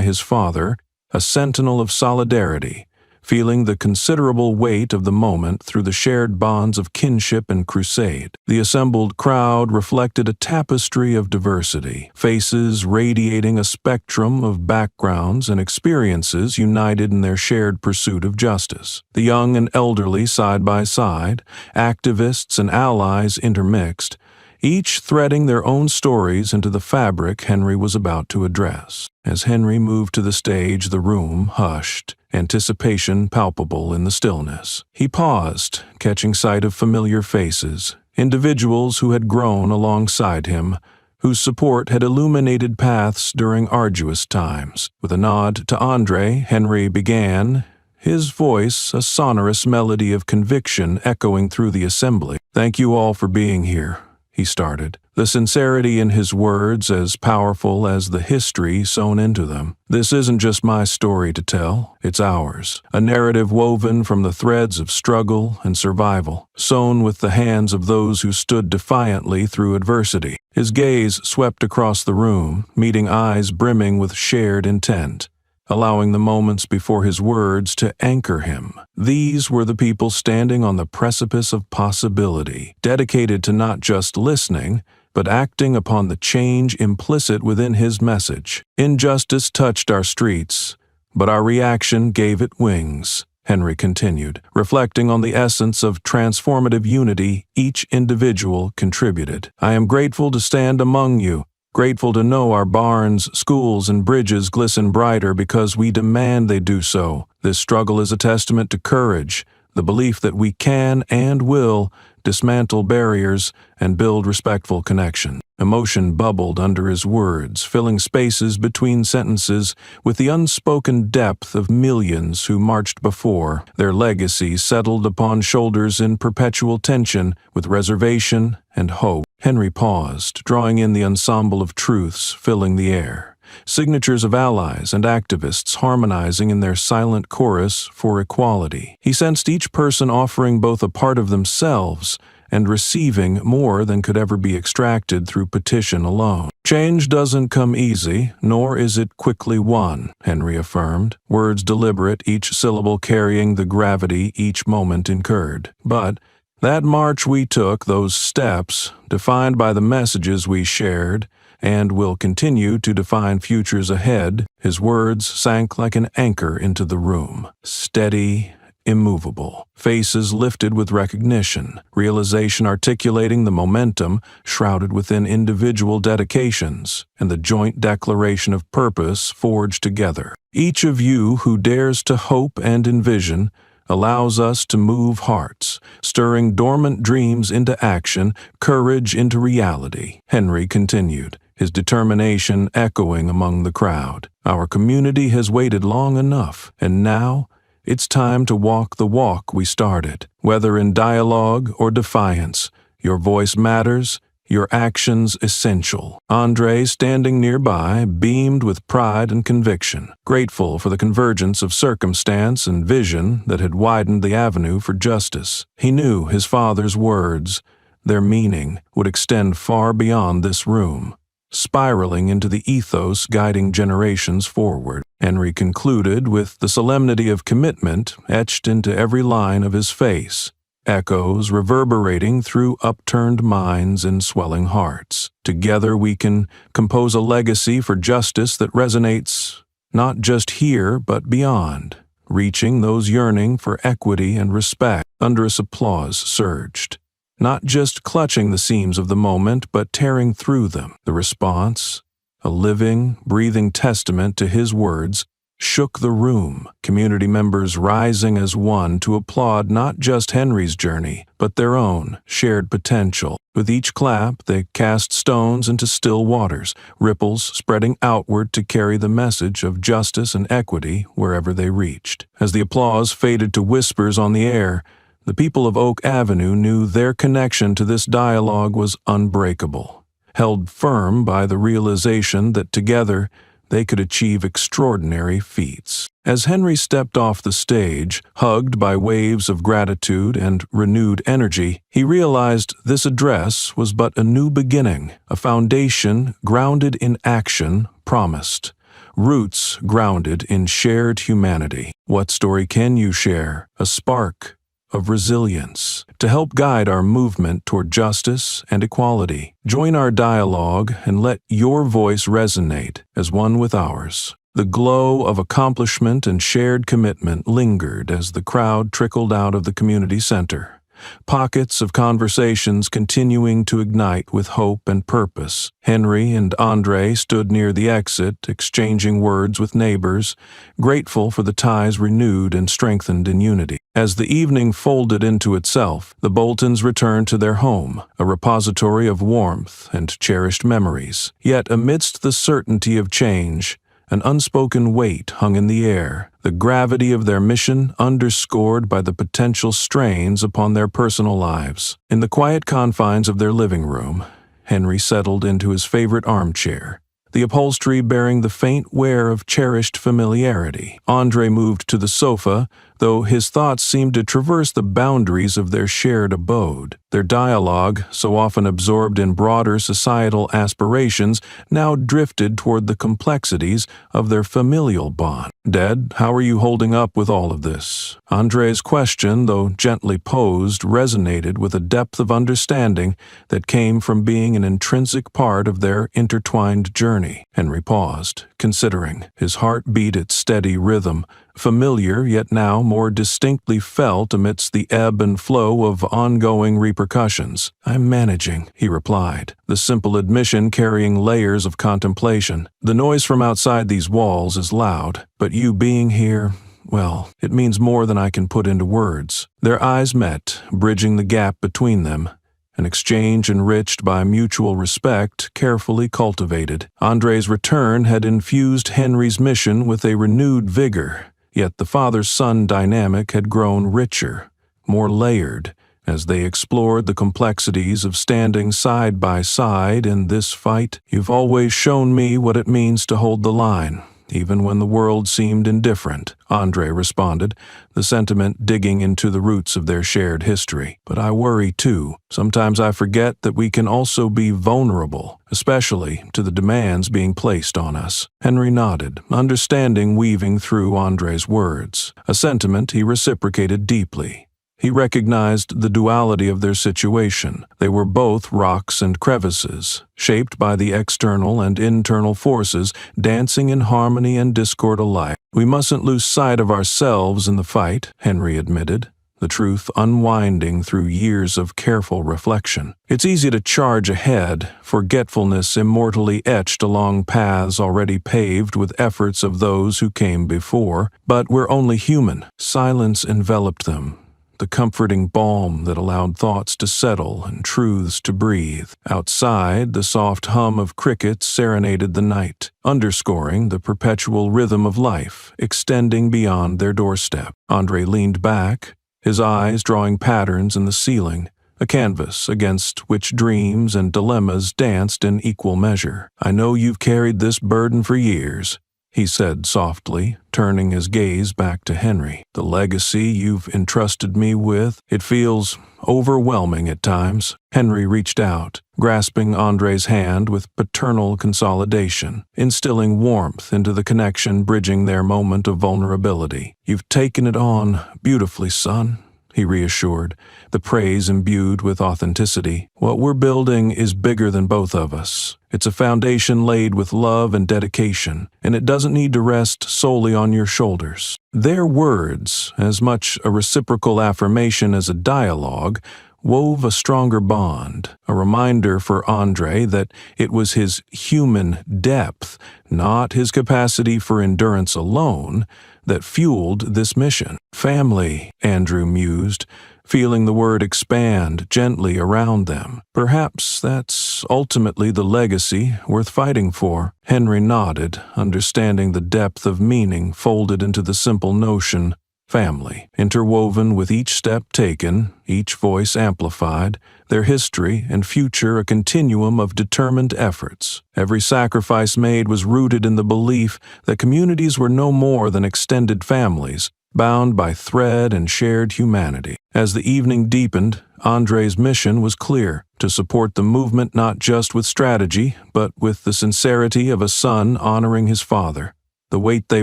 his father, a sentinel of solidarity, feeling the considerable weight of the moment through the shared bonds of kinship and crusade. The assembled crowd reflected a tapestry of diversity, faces radiating a spectrum of backgrounds and experiences united in their shared pursuit of justice. The young and elderly side by side, activists and allies intermixed, each threading their own stories into the fabric Henry was about to address. As Henry moved to the stage, the room hushed, anticipation palpable in the stillness. He paused, catching sight of familiar faces, individuals who had grown alongside him, whose support had illuminated paths during arduous times. With a nod to André, Henry began, his voice a sonorous melody of conviction echoing through the assembly. "Thank you all for being here," he started, the sincerity in his words as powerful as the history sewn into them. "This isn't just my story to tell, it's ours, a narrative woven from the threads of struggle and survival, sewn with the hands of those who stood defiantly through adversity." His gaze swept across the room, meeting eyes brimming with shared intent, allowing the moments before his words to anchor him. These were the people standing on the precipice of possibility, dedicated to not just listening, but acting upon the change implicit within his message. "Injustice touched our streets, but our reaction gave it wings," Henry continued, reflecting on the essence of transformative unity each individual contributed. "I am grateful to stand among you, grateful to know our barns, schools, and bridges glisten brighter because we demand they do so. This struggle is a testament to courage, the belief that we can and will dismantle barriers and build respectful connection." Emotion bubbled under his words, filling spaces between sentences with the unspoken depth of millions who marched before, their legacy settled upon shoulders in perpetual tension with reservation and hope. Henry paused, drawing in the ensemble of truths filling the air, signatures of allies and activists harmonizing in their silent chorus for equality. He sensed each person offering both a part of themselves and receiving more than could ever be extracted through petition alone. "Change doesn't come easy, nor is it quickly won," Henry affirmed, words deliberate, each syllable carrying the gravity each moment incurred. "But that march we took, those steps, defined by the messages we shared, and will continue to define futures ahead," his words sank like an anchor into the room, steady, immovable, faces lifted with recognition, realization articulating the momentum shrouded within individual dedications, and the joint declaration of purpose forged together. "Each of you who dares to hope and envision allows us to move hearts, stirring dormant dreams into action, courage into reality," Henry continued, his determination echoing among the crowd. "Our community has waited long enough, and now it's time to walk the walk we started. Whether in dialogue or defiance, your voice matters, your actions essential." André, standing nearby, beamed with pride and conviction, grateful for the convergence of circumstance and vision that had widened the avenue for justice. He knew his father's words, their meaning, would extend far beyond this room, spiraling into the ethos guiding generations forward. Henry concluded with the solemnity of commitment etched into every line of his face, echoes reverberating through upturned minds and swelling hearts. "Together we can compose a legacy for justice that resonates not just here but beyond," reaching those yearning for equity and respect. Thunderous applause surged, not just clutching the seams of the moment, but tearing through them. The response, a living, breathing testament to his words, shook the room, community members rising as one to applaud not just Henry's journey, but their own shared potential. With each clap, they cast stones into still waters, ripples spreading outward to carry the message of justice and equity wherever they reached. As the applause faded to whispers on the air, the people of Oak Avenue knew their connection to this dialogue was unbreakable, held firm by the realization that together they could achieve extraordinary feats. As Henry stepped off the stage, hugged by waves of gratitude and renewed energy, he realized this address was but a new beginning, a foundation grounded in action promised, roots grounded in shared humanity. What story can you share? A spark of resilience to help guide our movement toward justice and equality. Join our dialogue and let your voice resonate as one with ours. The glow of accomplishment and shared commitment lingered as the crowd trickled out of the community center. Pockets of conversations continuing to ignite with hope and purpose. Henry and Andre stood near the exit, exchanging words with neighbors, grateful for the ties renewed and strengthened in unity. As the evening folded into itself, the Boltons returned to their home, a repository of warmth and cherished memories. Yet amidst the certainty of change, an unspoken weight hung in the air, the gravity of their mission underscored by the potential strains upon their personal lives. In the quiet confines of their living room, Henry settled into his favorite armchair, the upholstery bearing the faint wear of cherished familiarity. Andre moved to the sofa, though his thoughts seemed to traverse the boundaries of their shared abode. Their dialogue, so often absorbed in broader societal aspirations, now drifted toward the complexities of their familial bond. "Dad, how are you holding up with all of this?" Andre's question, though gently posed, resonated with a depth of understanding that came from being an intrinsic part of their intertwined journey. Henry paused, considering. His heart beat its steady rhythm, familiar yet now more distinctly felt amidst the ebb and flow of ongoing repercussions. "I'm managing," he replied, the simple admission carrying layers of contemplation. "The noise from outside these walls is loud, but you being here, well, it means more than I can put into words." Their eyes met, bridging the gap between them, an exchange enriched by mutual respect, carefully cultivated. Andre's return had infused Henry's mission with a renewed vigor, yet the father-son dynamic had grown richer, more layered, as they explored the complexities of standing side by side in this fight. "You've always shown me what it means to hold the line, even when the world seemed indifferent," Andre responded, the sentiment digging into the roots of their shared history. "But I worry too. Sometimes I forget that we can also be vulnerable, especially to the demands being placed on us." Henry nodded, understanding weaving through Andre's words, a sentiment he reciprocated deeply. He recognized the duality of their situation. They were both rocks and crevices, shaped by the external and internal forces, dancing in harmony and discord alike. "We mustn't lose sight of ourselves in the fight," Henry admitted, the truth unwinding through years of careful reflection. "It's easy to charge ahead, forgetfulness immortally etched along paths already paved with efforts of those who came before, but we're only human." Silence enveloped them, the comforting balm that allowed thoughts to settle and truths to breathe. Outside, the soft hum of crickets serenaded the night, underscoring the perpetual rhythm of life, extending beyond their doorstep. Andre leaned back, his eyes drawing patterns in the ceiling, a canvas against which dreams and dilemmas danced in equal measure. "I know you've carried this burden for years," he said softly, turning his gaze back to Henry. "The legacy you've entrusted me with, it feels overwhelming at times." Henry reached out, grasping Andre's hand with paternal consolidation, instilling warmth into the connection bridging their moment of vulnerability. "You've taken it on beautifully, son," he reassured, the praise imbued with authenticity. "What we're building is bigger than both of us. It's a foundation laid with love and dedication, and it doesn't need to rest solely on your shoulders." Their words, as much a reciprocal affirmation as a dialogue, wove a stronger bond, a reminder for Andre that it was his human depth, not his capacity for endurance alone, that fueled this mission. Family, Andrew mused, feeling the word expand gently around them. Perhaps that's ultimately the legacy worth fighting for. Henry nodded, understanding the depth of meaning folded into the simple notion family, interwoven with each step taken, each voice amplified, their history and future a continuum of determined efforts. Every sacrifice made was rooted in the belief that communities were no more than extended families, bound by thread and shared humanity. As the evening deepened, Andre's mission was clear: to support the movement not just with strategy, but with the sincerity of a son honoring his father. The weight they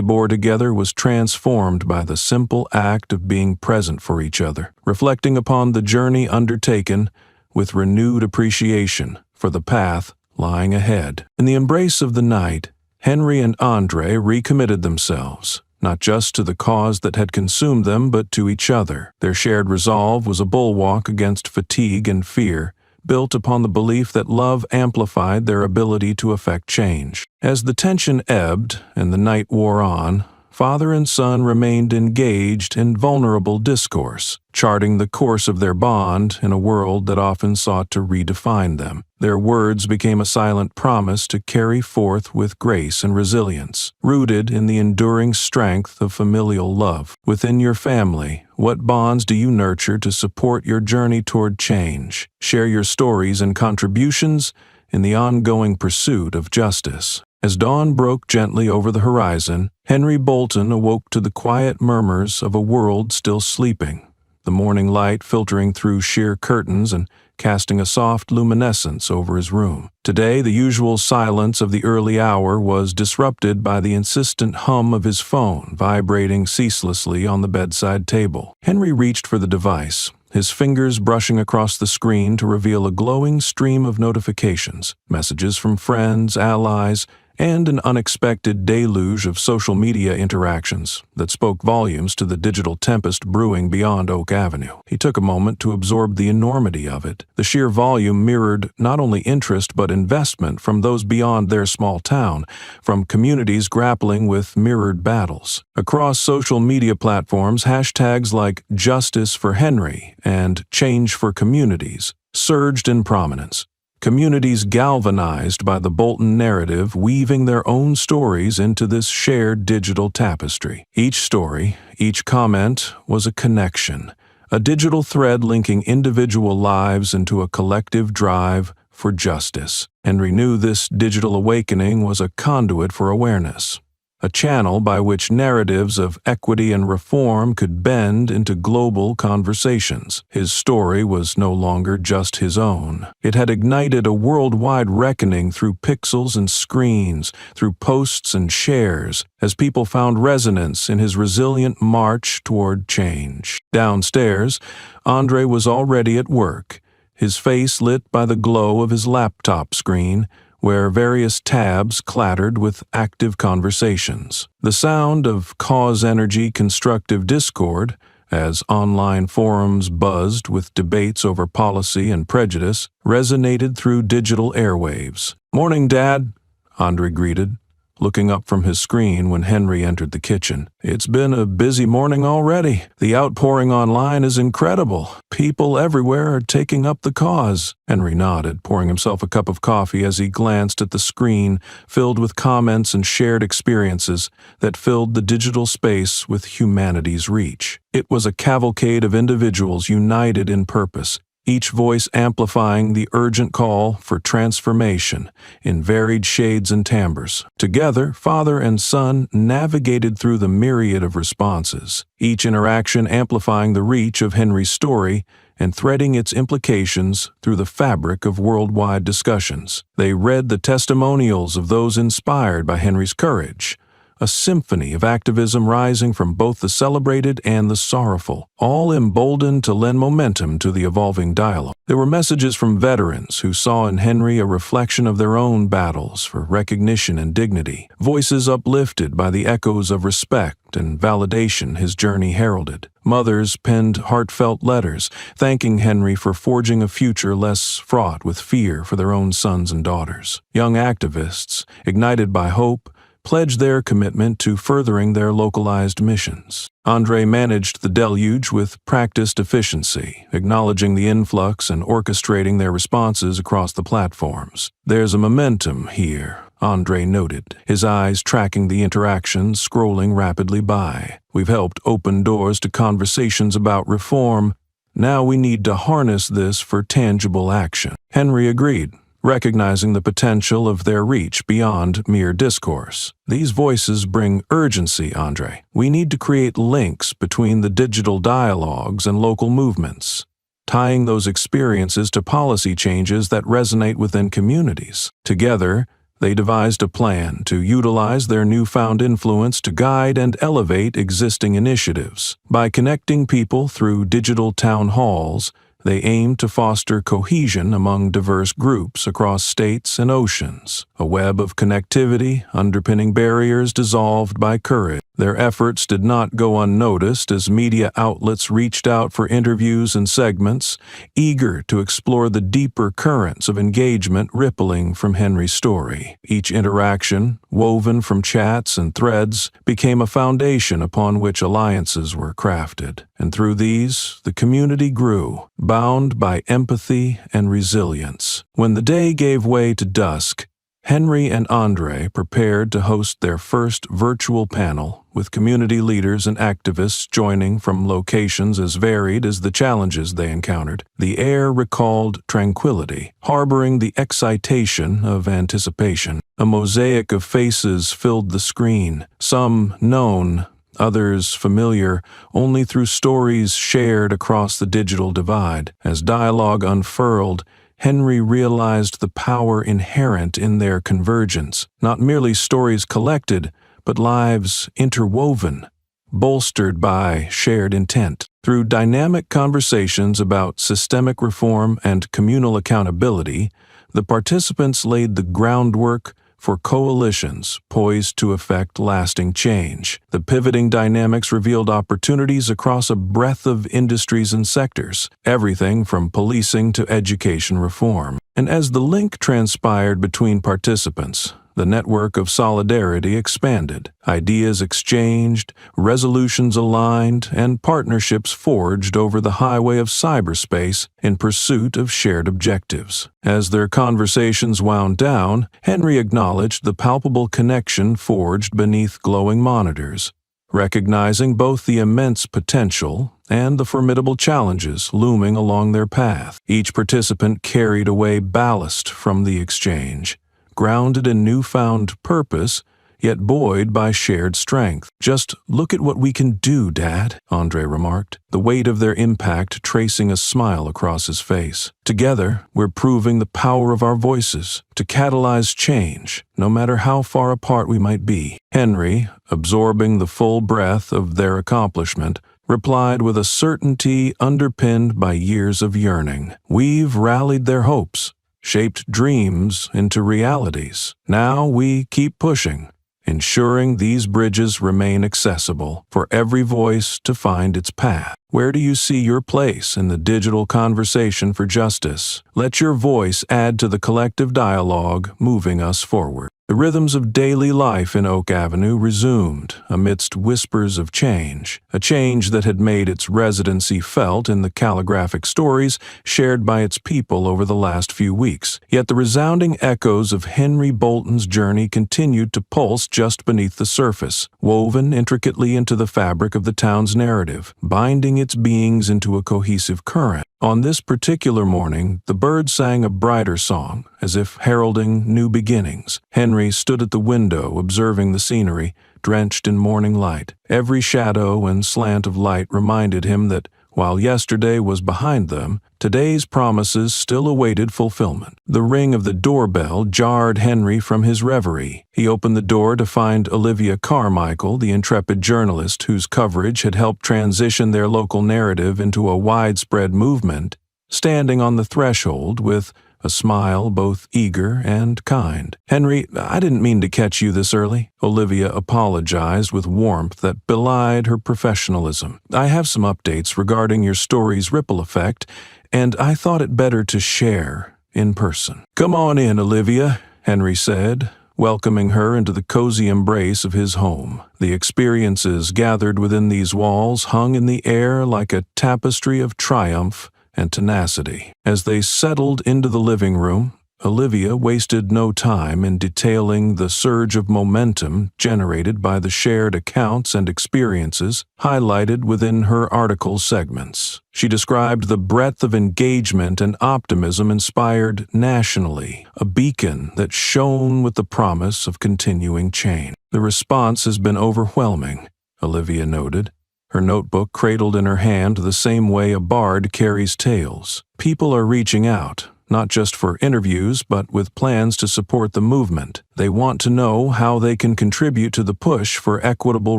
bore together was transformed by the simple act of being present for each other, reflecting upon the journey undertaken with renewed appreciation for the path lying ahead. In the embrace of the night, Henry and Andre recommitted themselves, not just to the cause that had consumed them, but to each other. Their shared resolve was a bulwark against fatigue and fear, built upon the belief that love amplified their ability to effect change. As the tension ebbed and the night wore on, father and son remained engaged in vulnerable discourse, charting the course of their bond in a world that often sought to redefine them. Their words became a silent promise to carry forth with grace and resilience, rooted in the enduring strength of familial love. Within your family, what bonds do you nurture to support your journey toward change? Share your stories and contributions in the ongoing pursuit of justice. As dawn broke gently over the horizon, Henry Bolton awoke to the quiet murmurs of a world still sleeping, the morning light filtering through sheer curtains and casting a soft luminescence over his room. Today, the usual silence of the early hour was disrupted by the insistent hum of his phone vibrating ceaselessly on the bedside table. Henry reached for the device, his fingers brushing across the screen to reveal a glowing stream of notifications, messages from friends, allies, and an unexpected deluge of social media interactions that spoke volumes to the digital tempest brewing beyond Oak Avenue. He took a moment to absorb the enormity of it. The sheer volume mirrored not only interest but investment from those beyond their small town, from communities grappling with mirrored battles. Across social media platforms, hashtags like Justice for Henry and Change for Communities surged in prominence. Communities galvanized by the Bolton narrative, weaving their own stories into this shared digital tapestry. Each story, each comment was a connection, a digital thread linking individual lives into a collective drive for justice. Henry knew this digital awakening was a conduit for awareness, a channel by which narratives of equity and reform could bend into global conversations. His story was no longer just his own. It had ignited a worldwide reckoning through pixels and screens, through posts and shares, as people found resonance in his resilient march toward change. Downstairs, Andre was already at work, his face lit by the glow of his laptop screen, where various tabs clattered with active conversations. The sound of cause-energy constructive discord, as online forums buzzed with debates over policy and prejudice, resonated through digital airwaves. "Morning, Dad," Andre greeted, looking up from his screen when Henry entered the kitchen. "It's been a busy morning already. The outpouring online is incredible. People everywhere are taking up the cause." Henry nodded, pouring himself a cup of coffee as he glanced at the screen filled with comments and shared experiences that filled the digital space with humanity's reach. It was a cavalcade of individuals united in purpose, each voice amplifying the urgent call for transformation in varied shades and timbres. Together, father and son navigated through the myriad of responses, each interaction amplifying the reach of Henry's story and threading its implications through the fabric of worldwide discussions. They read the testimonials of those inspired by Henry's courage, a symphony of activism rising from both the celebrated and the sorrowful, all emboldened to lend momentum to the evolving dialogue. There were messages from veterans who saw in Henry a reflection of their own battles for recognition and dignity, voices uplifted by the echoes of respect and validation his journey heralded. Mothers penned heartfelt letters, thanking Henry for forging a future less fraught with fear for their own sons and daughters. Young activists, ignited by hope, pledged their commitment to furthering their localized missions. Andre managed the deluge with practiced efficiency, acknowledging the influx and orchestrating their responses across the platforms. "There's a momentum here," Andre noted, his eyes tracking the interactions scrolling rapidly by. "We've helped open doors to conversations about reform. Now we need to harness this for tangible action." Henry agreed, recognizing the potential of their reach beyond mere discourse. "These voices bring urgency, Andre. We need to create links between the digital dialogues and local movements, tying those experiences to policy changes that resonate within communities." Together, they devised a plan to utilize their newfound influence to guide and elevate existing initiatives. By connecting people through digital town halls, they aimed to foster cohesion among diverse groups across states and oceans, a web of connectivity underpinning barriers dissolved by courage. Their efforts did not go unnoticed as media outlets reached out for interviews and segments, eager to explore the deeper currents of engagement rippling from Henry's story. Each interaction, woven from chats and threads, became a foundation upon which alliances were crafted. And through these, the community grew, bound by empathy and resilience. When the day gave way to dusk, Henry and Andre prepared to host their first virtual panel, with community leaders and activists joining from locations as varied as the challenges they encountered. The air recalled tranquility, harboring the excitation of anticipation. A mosaic of faces filled the screen, some known, others familiar only through stories shared across the digital divide. As dialogue unfurled, Henry realized the power inherent in their convergence, not merely stories collected, but lives interwoven, bolstered by shared intent. Through dynamic conversations about systemic reform and communal accountability, the participants laid the groundwork for coalitions poised to effect lasting change. The pivoting dynamics revealed opportunities across a breadth of industries and sectors, everything from policing to education reform. And as the link transpired between participants, the network of solidarity expanded, ideas exchanged, resolutions aligned, and partnerships forged over the highway of cyberspace in pursuit of shared objectives. As their conversations wound down, Henry acknowledged the palpable connection forged beneath glowing monitors, recognizing both the immense potential and the formidable challenges looming along their path. Each participant carried away ballast from the exchange, grounded in newfound purpose, yet buoyed by shared strength. "Just look at what we can do, Dad," Andre remarked, the weight of their impact tracing a smile across his face. "Together, we're proving the power of our voices to catalyze change, no matter how far apart we might be." Henry, absorbing the full breadth of their accomplishment, replied with a certainty underpinned by years of yearning. "We've rallied their hopes, shaped dreams into realities. Now we keep pushing, ensuring these bridges remain accessible for every voice to find its path." Where do you see your place in the digital conversation for justice? Let your voice add to the collective dialogue moving us forward. The rhythms of daily life in Oak Avenue resumed amidst whispers of change, a change that had made its residency felt in the calligraphic stories shared by its people over the last few weeks. Yet the resounding echoes of Henry Bolton's journey continued to pulse just beneath the surface, woven intricately into the fabric of the town's narrative, binding its beings into a cohesive current. On this particular morning, the birds sang a brighter song, as if heralding new beginnings. Henry stood at the window observing the scenery, drenched in morning light. Every shadow and slant of light reminded him that While yesterday was behind them, today's promises still awaited fulfillment. The ring of the doorbell jarred Henry from his reverie. He opened the door to find Olivia Carmichael, the intrepid journalist whose coverage had helped transition their local narrative into a widespread movement, standing on the threshold with a smile both eager and kind. "Henry, I didn't mean to catch you this early," Olivia apologized with warmth that belied her professionalism. "I have some updates regarding your story's ripple effect, and I thought it better to share in person." "Come on in, Olivia," Henry said, welcoming her into the cozy embrace of his home. The experiences gathered within these walls hung in the air like a tapestry of triumph and tenacity. As they settled into the living room, Olivia wasted no time in detailing the surge of momentum generated by the shared accounts and experiences highlighted within her article segments. She described the breadth of engagement and optimism inspired nationally, a beacon that shone with the promise of continuing change. "The response has been overwhelming," Olivia noted, her notebook cradled in her hand the same way a bard carries tales. "People are reaching out, not just for interviews, but with plans to support the movement. They want to know how they can contribute to the push for equitable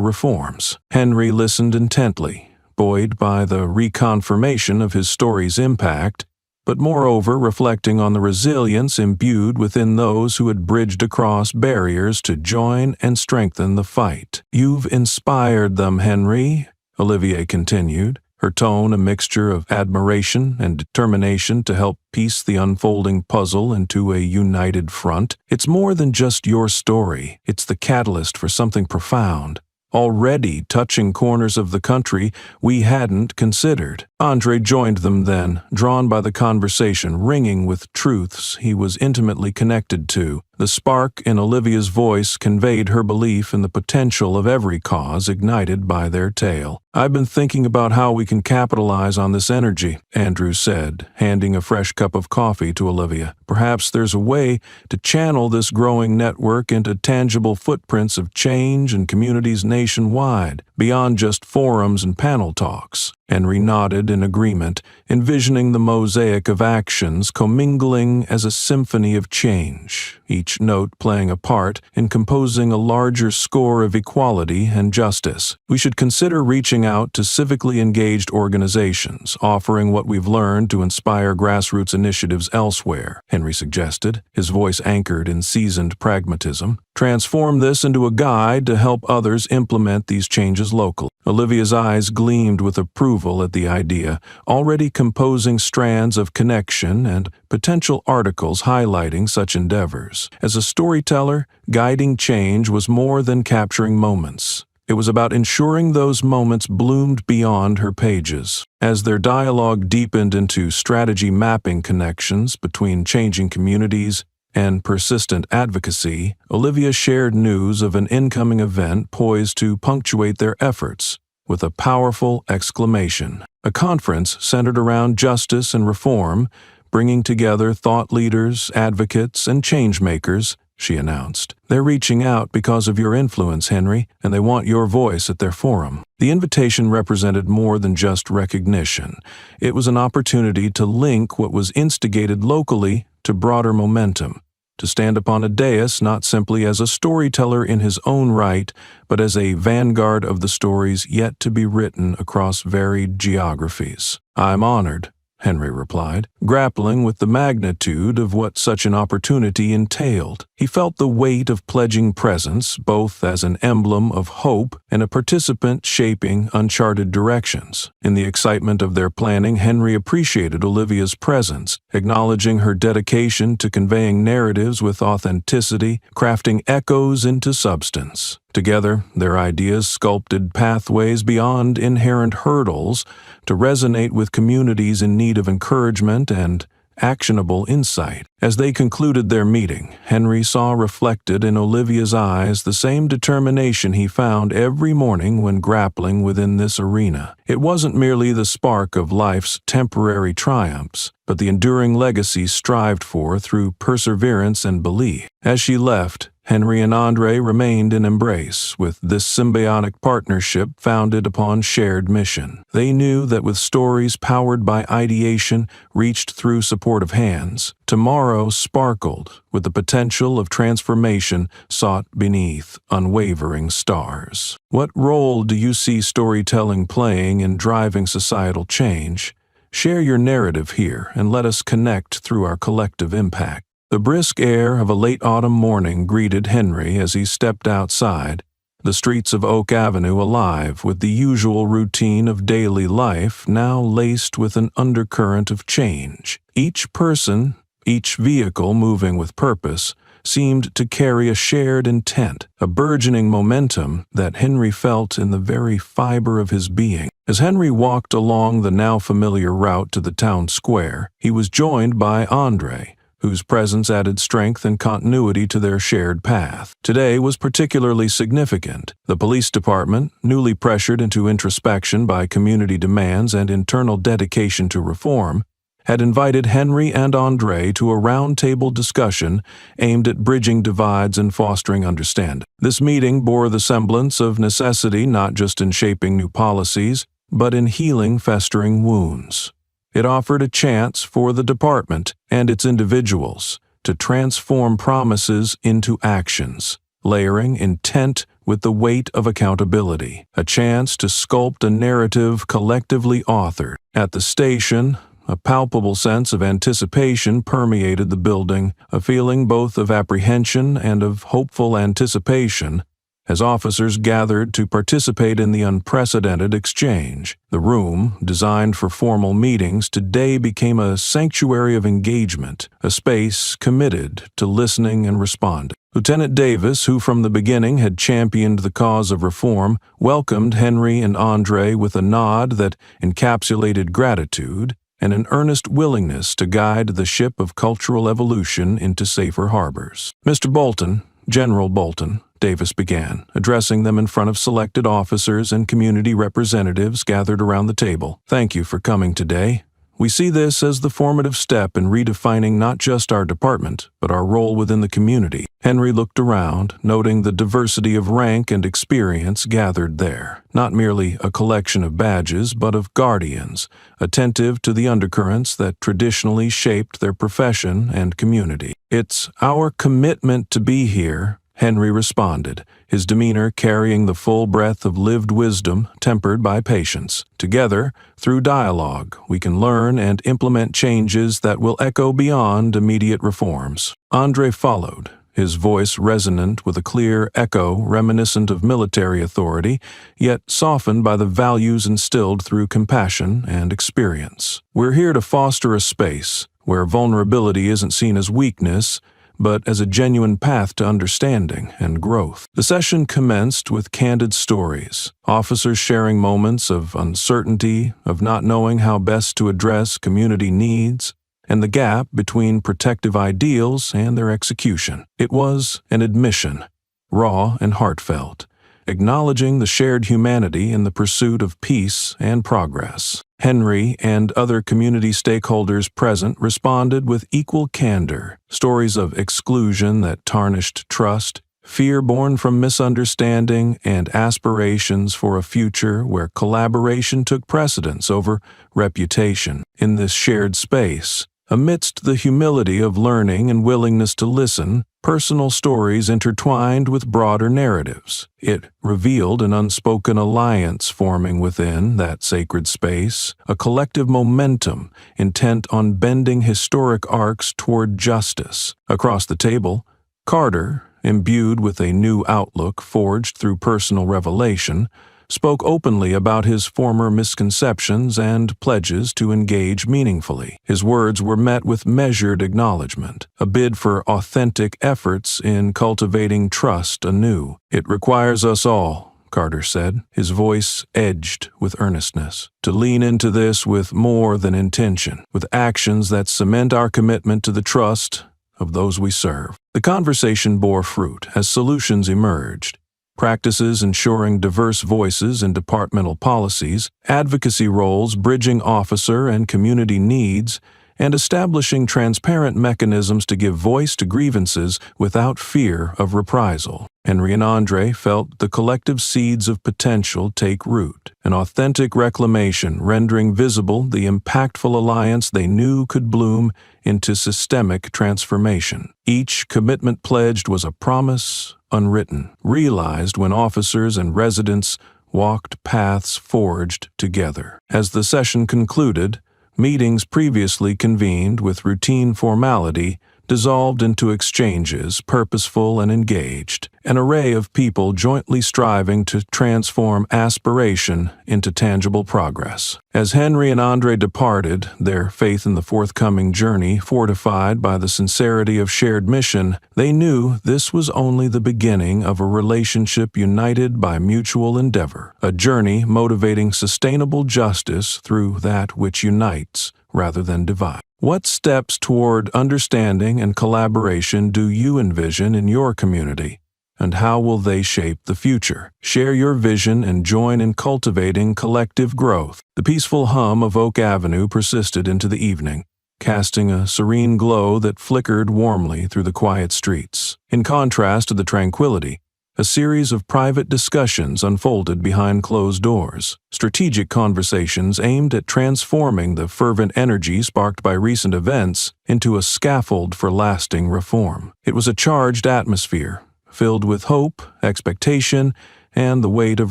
reforms." Henry listened intently, buoyed by the reconfirmation of his story's impact, but moreover reflecting on the resilience imbued within those who had bridged across barriers to join and strengthen the fight. "You've inspired them, Henry," Olivier continued, her tone a mixture of admiration and determination to help piece the unfolding puzzle into a united front. "It's more than just your story. It's the catalyst for something profound, already touching corners of the country we hadn't considered." Andre joined them then, drawn by the conversation ringing with truths he was intimately connected to. The spark in Olivia's voice conveyed her belief in the potential of every cause ignited by their tale. "I've been thinking about how we can capitalize on this energy," Andrew said, handing a fresh cup of coffee to Olivia. "Perhaps there's a way to channel this growing network into tangible footprints of change in communities nationwide, beyond just forums and panel talks." Henry nodded in agreement, envisioning the mosaic of actions commingling as a symphony of change, each note playing a part in composing a larger score of equality and justice. "We should consider reaching out to civically engaged organizations, offering what we've learned to inspire grassroots initiatives elsewhere," Henry suggested, his voice anchored in seasoned pragmatism. "Transform this into a guide to help others implement these changes locally." Olivia's eyes gleamed with approval at the idea, already composing strands of connection and potential articles highlighting such endeavors. As a storyteller, guiding change was more than capturing moments. It was about ensuring those moments bloomed beyond her pages. As their dialogue deepened into strategy mapping connections between changing communities and persistent advocacy, Olivia shared news of an incoming event poised to punctuate their efforts with a powerful exclamation. A conference centered around justice and reform, bringing together thought leaders, advocates, and changemakers, she announced. "They're reaching out because of your influence, Henry, and they want your voice at their forum." The invitation represented more than just recognition. It was an opportunity to link what was instigated locally to broader momentum, to stand upon a dais not simply as a storyteller in his own right, but as a vanguard of the stories yet to be written across varied geographies. "I'm honored," Henry replied, grappling with the magnitude of what such an opportunity entailed. He felt the weight of pledging presence, both as an emblem of hope and a participant shaping uncharted directions. In the excitement of their planning, Henry appreciated Olivia's presence, acknowledging her dedication to conveying narratives with authenticity, crafting echoes into substance. Together, their ideas sculpted pathways beyond inherent hurdles to resonate with communities in need of encouragement and actionable insight. As they concluded their meeting, Henry saw reflected in Olivia's eyes the same determination he found every morning when grappling within this arena. It wasn't merely the spark of life's temporary triumphs, but the enduring legacy strived for through perseverance and belief. As she left, Henry and Andre remained in embrace, with this symbiotic partnership founded upon shared mission. They knew that with stories powered by ideation reached through supportive hands, tomorrow sparkled with the potential of transformation sought beneath unwavering stars. What role do you see storytelling playing in driving societal change? Share your narrative here and let us connect through our collective impact. The brisk air of a late autumn morning greeted Henry as he stepped outside, the streets of Oak Avenue alive with the usual routine of daily life now laced with an undercurrent of change. Each person, each vehicle moving with purpose, seemed to carry a shared intent, a burgeoning momentum that Henry felt in the very fiber of his being. As Henry walked along the now familiar route to the town square, he was joined by Andre, whose presence added strength and continuity to their shared path. Today was particularly significant. The police department, newly pressured into introspection by community demands and internal dedication to reform, had invited Henry and Andre to a roundtable discussion aimed at bridging divides and fostering understanding. This meeting bore the semblance of necessity not just in shaping new policies, but in healing festering wounds. It offered a chance for the department and its individuals to transform promises into actions, layering intent with the weight of accountability, a chance to sculpt a narrative collectively authored. At the station, a palpable sense of anticipation permeated the building, a feeling both of apprehension and of hopeful anticipation, as officers gathered to participate in the unprecedented exchange. The room, designed for formal meetings, today became a sanctuary of engagement, a space committed to listening and responding. Lieutenant Davis, who from the beginning had championed the cause of reform, welcomed Henry and Andre with a nod that encapsulated gratitude and an earnest willingness to guide the ship of cultural evolution into safer harbors. "Mr. Bolton, General Bolton," Davis began, addressing them in front of selected officers and community representatives gathered around the table. "Thank you for coming today. We see this as the formative step in redefining not just our department, but our role within the community." Henry looked around, noting the diversity of rank and experience gathered there. Not merely a collection of badges, but of guardians, attentive to the undercurrents that traditionally shaped their profession and community. "It's our commitment to be here," Henry responded, his demeanor carrying the full breadth of lived wisdom tempered by patience. "Together, through dialogue, we can learn and implement changes that will echo beyond immediate reforms." Andre followed, his voice resonant with a clear echo reminiscent of military authority, yet softened by the values instilled through compassion and experience. "We're here to foster a space where vulnerability isn't seen as weakness, but as a genuine path to understanding and growth." The session commenced with candid stories, officers sharing moments of uncertainty, of not knowing how best to address community needs, and the gap between protective ideals and their execution. It was an admission, raw and heartfelt, acknowledging the shared humanity in the pursuit of peace and progress. Henry and other community stakeholders present responded with equal candor, stories of exclusion that tarnished trust, fear born from misunderstanding, and aspirations for a future where collaboration took precedence over reputation. In this shared space, amidst the humility of learning and willingness to listen, personal stories intertwined with broader narratives. It revealed an unspoken alliance forming within that sacred space, a collective momentum intent on bending historic arcs toward justice. Across the table, Carter, imbued with a new outlook forged through personal revelation, spoke openly about his former misconceptions and pledges to engage meaningfully. His words were met with measured acknowledgement, a bid for authentic efforts in cultivating trust anew. "It requires us all," Carter said, his voice edged with earnestness, "to lean into this with more than intention, with actions that cement our commitment to the trust of those we serve." The conversation bore fruit as solutions emerged. Practices ensuring diverse voices in departmental policies, advocacy roles bridging officer and community needs, and establishing transparent mechanisms to give voice to grievances without fear of reprisal. Henry and Andre felt the collective seeds of potential take root, an authentic reclamation rendering visible the impactful alliance they knew could bloom into systemic transformation. Each commitment pledged was a promise unwritten, realized when officers and residents walked paths forged together. As the session concluded, meetings previously convened with routine formality dissolved into exchanges purposeful and engaged, an array of people jointly striving to transform aspiration into tangible progress. As Henry and Andre departed, their faith in the forthcoming journey fortified by the sincerity of shared mission, they knew this was only the beginning of a relationship united by mutual endeavor, a journey motivating sustainable justice through that which unites rather than divides. What steps toward understanding and collaboration do you envision in your community, and how will they shape the future? Share your vision and join in cultivating collective growth. The peaceful hum of Oak Avenue persisted into the evening, casting a serene glow that flickered warmly through the quiet streets. In contrast to the tranquility, a series of private discussions unfolded behind closed doors, strategic conversations aimed at transforming the fervent energy sparked by recent events into a scaffold for lasting reform. It was a charged atmosphere, filled with hope, expectation, and the weight of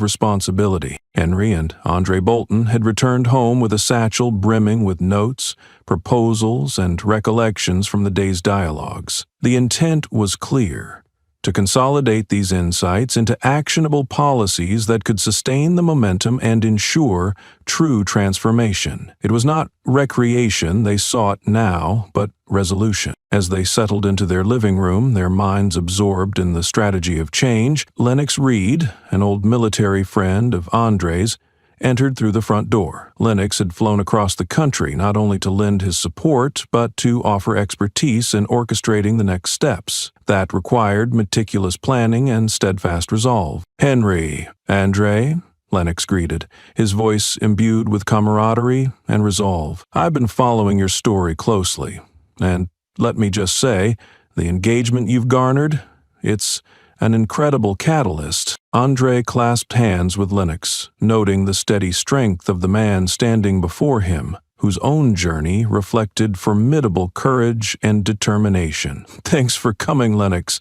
responsibility. Henry and Andre Bolton had returned home with a satchel brimming with notes, proposals, and recollections from the day's dialogues. The intent was clear: to consolidate these insights into actionable policies that could sustain the momentum and ensure true transformation. It was not recreation they sought now, but resolution. As they settled into their living room, their minds absorbed in the strategy of change, Lennox Reed, an old military friend of Andre's, entered through the front door. Lennox had flown across the country not only to lend his support, but to offer expertise in orchestrating the next steps. That required meticulous planning and steadfast resolve. "Henry, Andre," Lennox greeted, his voice imbued with camaraderie and resolve. "I've been following your story closely, and let me just say, the engagement you've garnered, it's an incredible catalyst." Andre clasped hands with Lennox, noting the steady strength of the man standing before him, whose own journey reflected formidable courage and determination. "Thanks for coming, Lennox.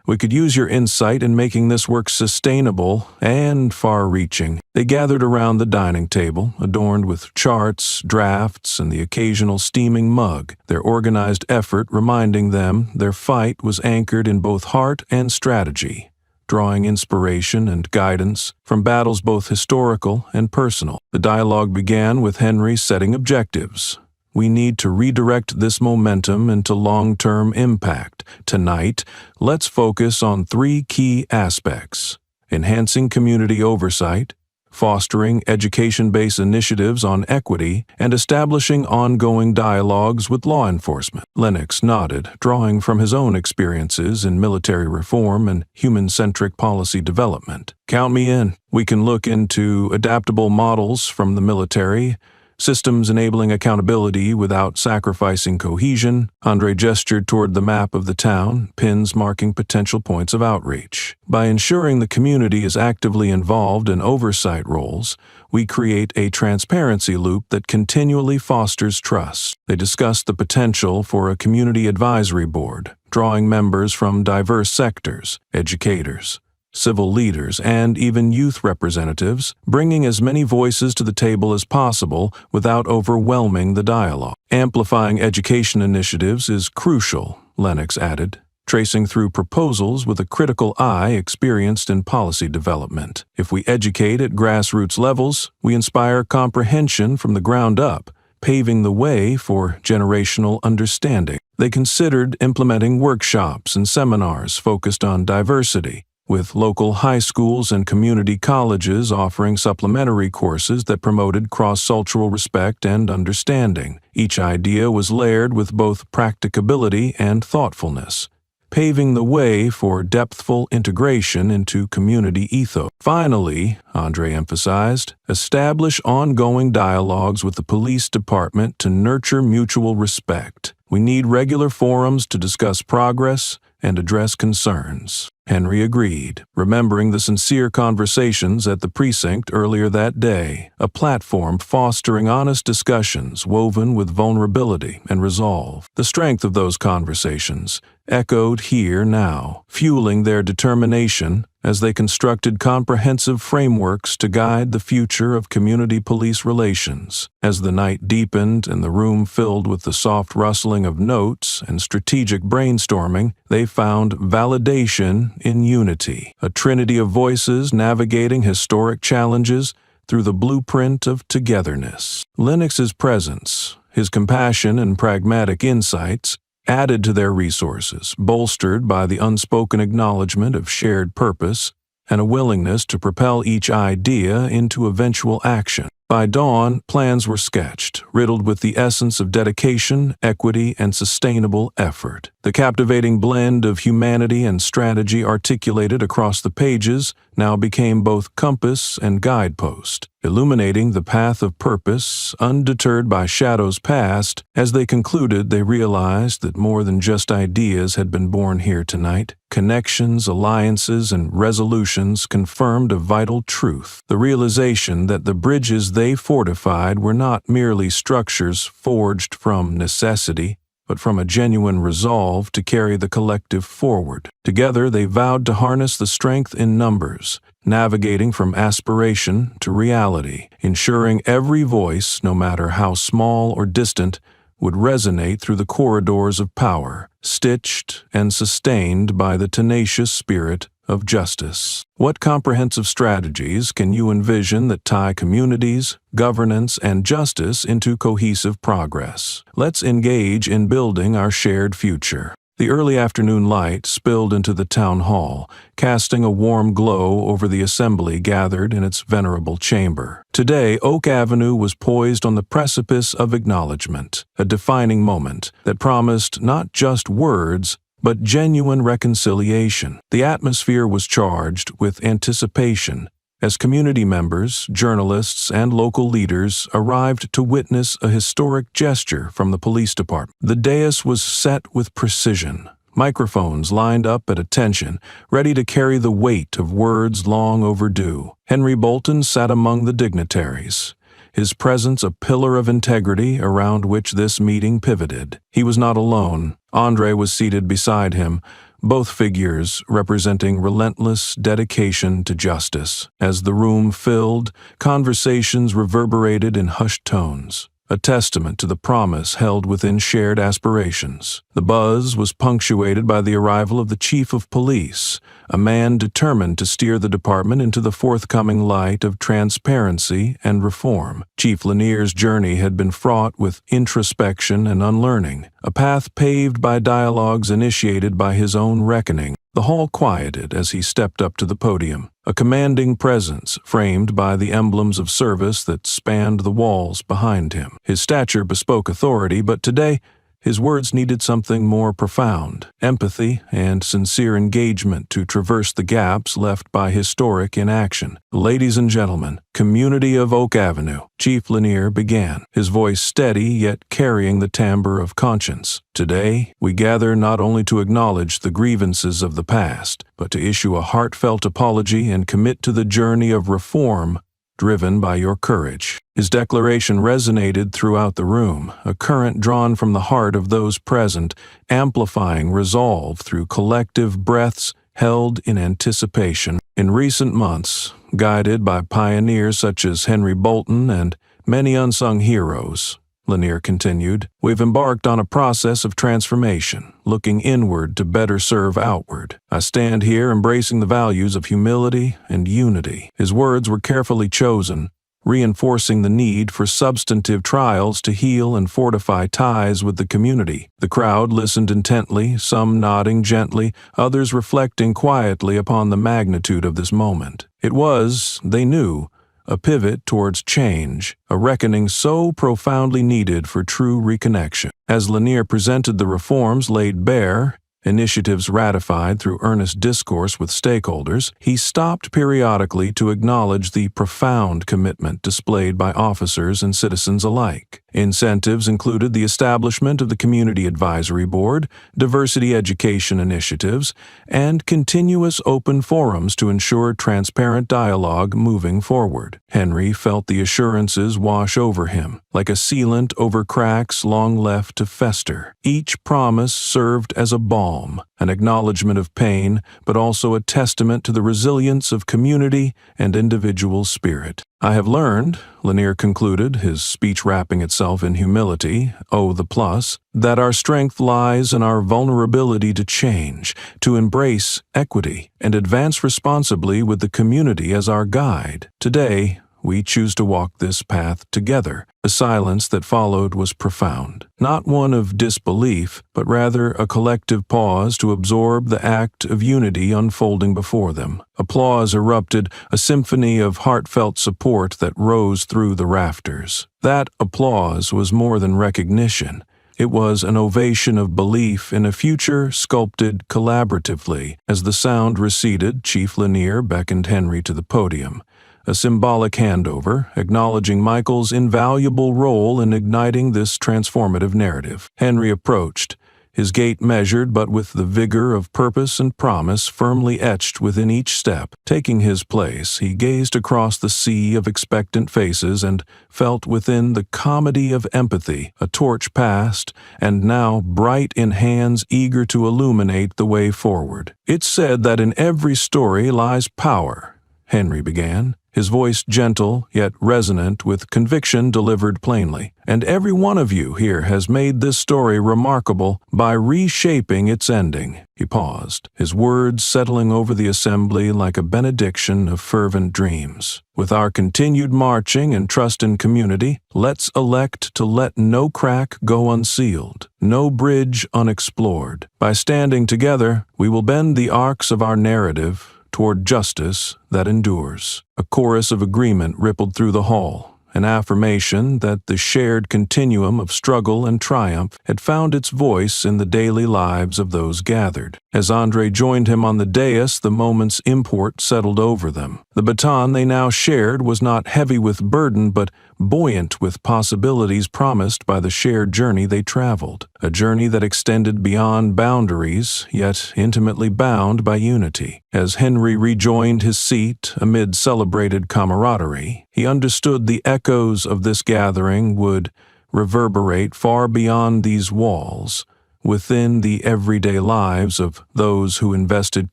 We could use your insight in making this work sustainable and far-reaching." They gathered around the dining table, adorned with charts, drafts, and the occasional steaming mug, their organized effort reminding them their fight was anchored in both heart and strategy, drawing inspiration and guidance from battles both historical and personal. The dialogue began with Henry setting objectives. "We need to redirect this momentum into long-term impact. Tonight, let's focus on 3 key aspects: enhancing community oversight, fostering education-based initiatives on equity, and establishing ongoing dialogues with law enforcement." Lennox nodded, drawing from his own experiences in military reform and human-centric policy development. "Count me in. We can look into adaptable models from the military, systems enabling accountability without sacrificing cohesion." Andre gestured toward the map of the town, pins marking potential points of outreach. "By ensuring the community is actively involved in oversight roles, we create a transparency loop that continually fosters trust." They discussed the potential for a community advisory board, drawing members from diverse sectors, educators, civil leaders, and even youth representatives, bringing as many voices to the table as possible without overwhelming the dialogue. "Amplifying education initiatives is crucial," Lennox added, tracing through proposals with a critical eye experienced in policy development. "If we educate at grassroots levels, we inspire comprehension from the ground up, paving the way for generational understanding." They considered implementing workshops and seminars focused on diversity, with local high schools and community colleges offering supplementary courses that promoted cross-cultural respect and understanding. Each idea was layered with both practicability and thoughtfulness, paving the way for depthful integration into community ethos. Finally, Andre emphasized, establish ongoing dialogues with the police department to nurture mutual respect. We need regular forums to discuss progress and address concerns. Henry agreed, remembering the sincere conversations at the precinct earlier that day, a platform fostering honest discussions woven with vulnerability and resolve. The strength of those conversations echoed here now, fueling their determination as they constructed comprehensive frameworks to guide the future of community police relations. As the night deepened and the room filled with the soft rustling of notes and strategic brainstorming, they found validation in unity, a trinity of voices navigating historic challenges through the blueprint of togetherness. Lennox's presence, his compassion and pragmatic insights, added to their resources, bolstered by the unspoken acknowledgement of shared purpose and a willingness to propel each idea into eventual action. By dawn, plans were sketched, riddled with the essence of dedication, equity, and sustainable effort. The captivating blend of humanity and strategy articulated across the pages now became both compass and guidepost, illuminating the path of purpose, undeterred by shadows past. As they concluded, they realized that more than just ideas had been born here tonight. Connections, alliances, and resolutions confirmed a vital truth, the realization that the bridges they fortified were not merely structures forged from necessity, but from a genuine resolve to carry the collective forward. Together, they vowed to harness the strength in numbers, navigating from aspiration to reality, ensuring every voice, no matter how small or distant, would resonate through the corridors of power, stitched and sustained by the tenacious spirit of justice. What comprehensive strategies can you envision that tie communities, governance, and justice into cohesive progress? Let's engage in building our shared future. The early afternoon light spilled into the town hall, casting a warm glow over the assembly gathered in its venerable chamber. Today, Oak Avenue was poised on the precipice of acknowledgement, a defining moment that promised not just words, but genuine reconciliation. The atmosphere was charged with anticipation as community members, journalists, and local leaders arrived to witness a historic gesture from the police department. The dais was set with precision, microphones lined up at attention, ready to carry the weight of words long overdue. Henry Bolton sat among the dignitaries, his presence a pillar of integrity around which this meeting pivoted. He was not alone. Andre was seated beside him, both figures representing relentless dedication to justice. As the room filled, conversations reverberated in hushed tones, a testament to the promise held within shared aspirations. The buzz was punctuated by the arrival of the chief of police, a man determined to steer the department into the forthcoming light of transparency and reform. Chief Lanier's journey had been fraught with introspection and unlearning, a path paved by dialogues initiated by his own reckoning. The hall quieted as he stepped up to the podium, a commanding presence framed by the emblems of service that spanned the walls behind him. His stature bespoke authority, but today his words needed something more profound, empathy and sincere engagement to traverse the gaps left by historic inaction. Ladies and gentlemen, community of Oak Avenue, Chief Lanier began, his voice steady yet carrying the timbre of conscience. Today, we gather not only to acknowledge the grievances of the past, but to issue a heartfelt apology and commit to the journey of reform driven by your courage. His declaration resonated throughout the room, a current drawn from the heart of those present, amplifying resolve through collective breaths held in anticipation. In recent months, guided by pioneers such as Henry Bolton and many unsung heroes, Lanier continued, we've embarked on a process of transformation, looking inward to better serve outward. I stand here embracing the values of humility and unity. His words were carefully chosen, reinforcing the need for substantive trials to heal and fortify ties with the community. The crowd listened intently, some nodding gently, others reflecting quietly upon the magnitude of this moment. It was, they knew, a pivot towards change, a reckoning so profoundly needed for true reconnection. As Lanier presented the reforms laid bare, initiatives ratified through earnest discourse with stakeholders, he stopped periodically to acknowledge the profound commitment displayed by officers and citizens alike. Incentives included the establishment of the Community Advisory Board, diversity education initiatives, and continuous open forums to ensure transparent dialogue moving forward. Henry felt the assurances wash over him, like a sealant over cracks long left to fester. Each promise served as a balm, an acknowledgement of pain, but also a testament to the resilience of community and individual spirit. "I have learned," Lanier concluded, his speech wrapping itself in humility, the plus, "that our strength lies in our vulnerability to change, to embrace equity, and advance responsibly with the community as our guide. Today, we choose to walk this path together." The silence that followed was profound, not one of disbelief, but rather a collective pause to absorb the act of unity unfolding before them. Applause erupted, a symphony of heartfelt support that rose through the rafters. That applause was more than recognition. It was an ovation of belief in a future sculpted collaboratively. As the sound receded, Chief Lanier beckoned Henry to the podium, a symbolic handover, acknowledging Michael's invaluable role in igniting this transformative narrative. Henry approached, his gait measured but with the vigor of purpose and promise firmly etched within each step. Taking his place, he gazed across the sea of expectant faces and felt within the comedy of empathy, a torch passed, and now bright in hands eager to illuminate the way forward. "It's said that in every story lies power," Henry began, his voice gentle yet resonant with conviction delivered plainly. "And every one of you here has made this story remarkable by reshaping its ending." He paused, his words settling over the assembly like a benediction of fervent dreams. "With our continued marching and trust in community, let's elect to let no crack go unsealed, no bridge unexplored. By standing together, we will bend the arcs of our narrative toward justice that endures." A chorus of agreement rippled through the hall, an affirmation that the shared continuum of struggle and triumph had found its voice in the daily lives of those gathered. As Andre joined him on the dais, the moment's import settled over them. The baton they now shared was not heavy with burden, but buoyant with possibilities promised by the shared journey they traveled, a journey that extended beyond boundaries, yet intimately bound by unity. As Henry rejoined his seat amid celebrated camaraderie, he understood the echoes of this gathering would reverberate far beyond these walls, within the everyday lives of those who invested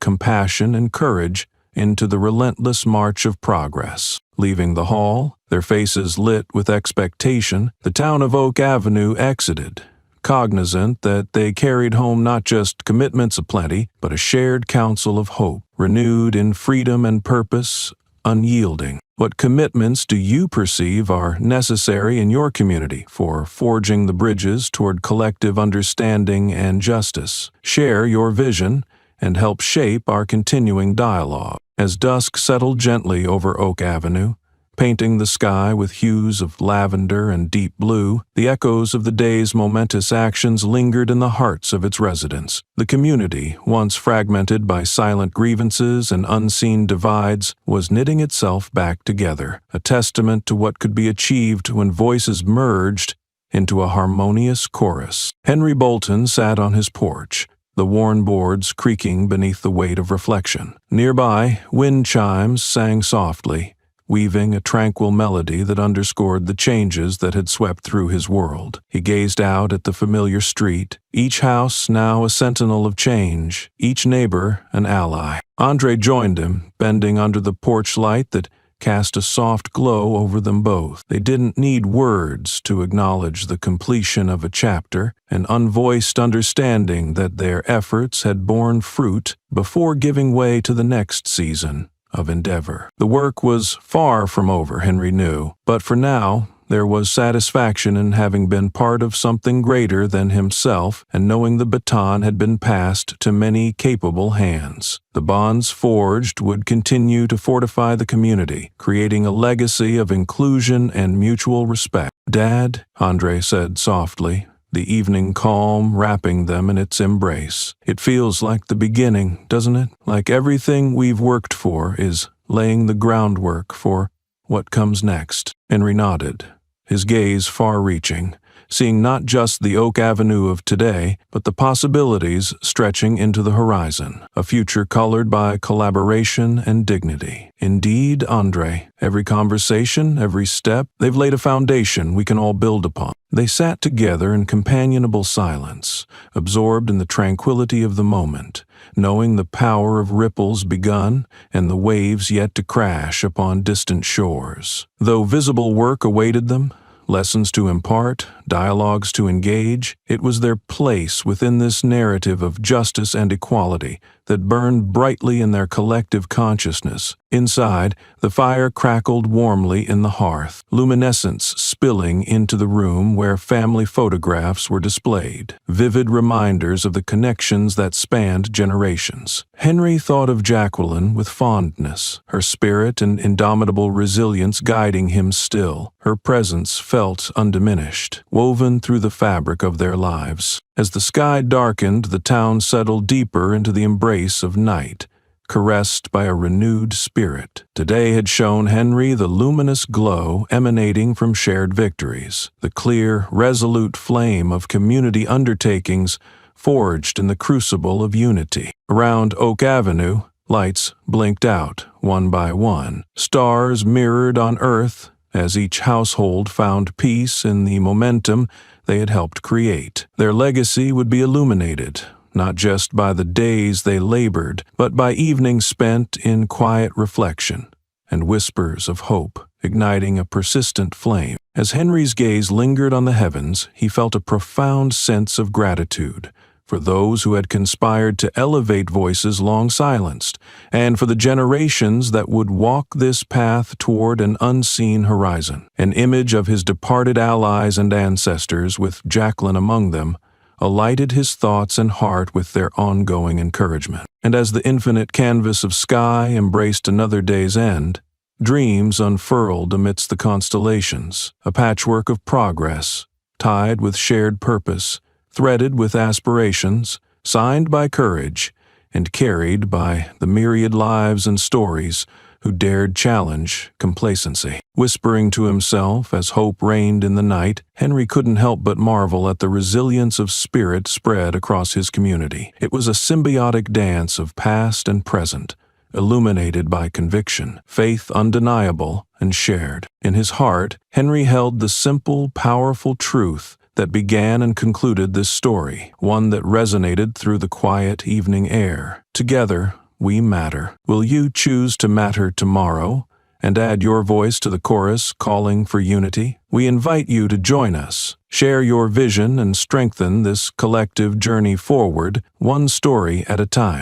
compassion and courage into the relentless march of progress. Leaving the hall, their faces lit with expectation, the town of Oak Avenue exited, cognizant that they carried home not just commitments aplenty, but a shared counsel of hope, renewed in freedom and purpose, unyielding. What commitments do you perceive are necessary in your community for forging the bridges toward collective understanding and justice? Share your vision and help shape our continuing dialogue. As dusk settled gently over Oak Avenue, painting the sky with hues of lavender and deep blue, the echoes of the day's momentous actions lingered in the hearts of its residents. The community, once fragmented by silent grievances and unseen divides, was knitting itself back together, a testament to what could be achieved when voices merged into a harmonious chorus. Henry Bolton sat on his porch, the worn boards creaking beneath the weight of reflection. Nearby, wind chimes sang softly, weaving a tranquil melody that underscored the changes that had swept through his world. He gazed out at the familiar street, each house now a sentinel of change, each neighbor an ally. Andre joined him, bending under the porch light that cast a soft glow over them both. They didn't need words to acknowledge the completion of a chapter, an unvoiced understanding that their efforts had borne fruit before giving way to the next season of endeavor. The work was far from over, Henry knew, but for now, there was satisfaction in having been part of something greater than himself and knowing the baton had been passed to many capable hands. The bonds forged would continue to fortify the community, creating a legacy of inclusion and mutual respect. "Dad," Andre said softly, the evening calm wrapping them in its embrace. It feels like the beginning, doesn't it? Like everything we've worked for is laying the groundwork for what comes next. Henry nodded, his gaze far-reaching, seeing not just the Oak Avenue of today, but the possibilities stretching into the horizon, a future colored by collaboration and dignity. Indeed, Andre, every conversation, every step, they've laid a foundation we can all build upon. They sat together in companionable silence, absorbed in the tranquility of the moment, knowing the power of ripples begun and the waves yet to crash upon distant shores. Though visible work awaited them, lessons to impart, dialogues to engage, it was their place within this narrative of justice and equality that burned brightly in their collective consciousness. Inside, the fire crackled warmly in the hearth, luminescence spilling into the room where family photographs were displayed, vivid reminders of the connections that spanned generations. Henry thought of Jacqueline with fondness, her spirit and indomitable resilience guiding him still, her presence felt undiminished, woven through the fabric of their lives. As the sky darkened, the town settled deeper into the embrace of night, caressed by a renewed spirit. Today had shown Henry the luminous glow emanating from shared victories, the clear, resolute flame of community undertakings forged in the crucible of unity. Around Oak Avenue, lights blinked out, one by one. Stars mirrored on earth as each household found peace in the momentum they had helped create. Their legacy would be illuminated, not just by the days they labored, but by evenings spent in quiet reflection and whispers of hope, igniting a persistent flame. As Henry's gaze lingered on the heavens, he felt a profound sense of gratitude for those who had conspired to elevate voices long silenced, and for the generations that would walk this path toward an unseen horizon. An image of his departed allies and ancestors, with Jacqueline among them, alighted his thoughts and heart with their ongoing encouragement. And as the infinite canvas of sky embraced another day's end, dreams unfurled amidst the constellations, a patchwork of progress, tied with shared purpose, threaded with aspirations, signed by courage, and carried by the myriad lives and stories who dared challenge complacency. Whispering to himself as hope reigned in the night, Henry couldn't help but marvel at the resilience of spirit spread across his community. It was a symbiotic dance of past and present, illuminated by conviction, faith undeniable and shared. In his heart, Henry held the simple, powerful truth that began and concluded this story, one that resonated through the quiet evening air. Together, we matter. Will you choose to matter tomorrow and add your voice to the chorus calling for unity? We invite you to join us, share your vision, and strengthen this collective journey forward, one story at a time.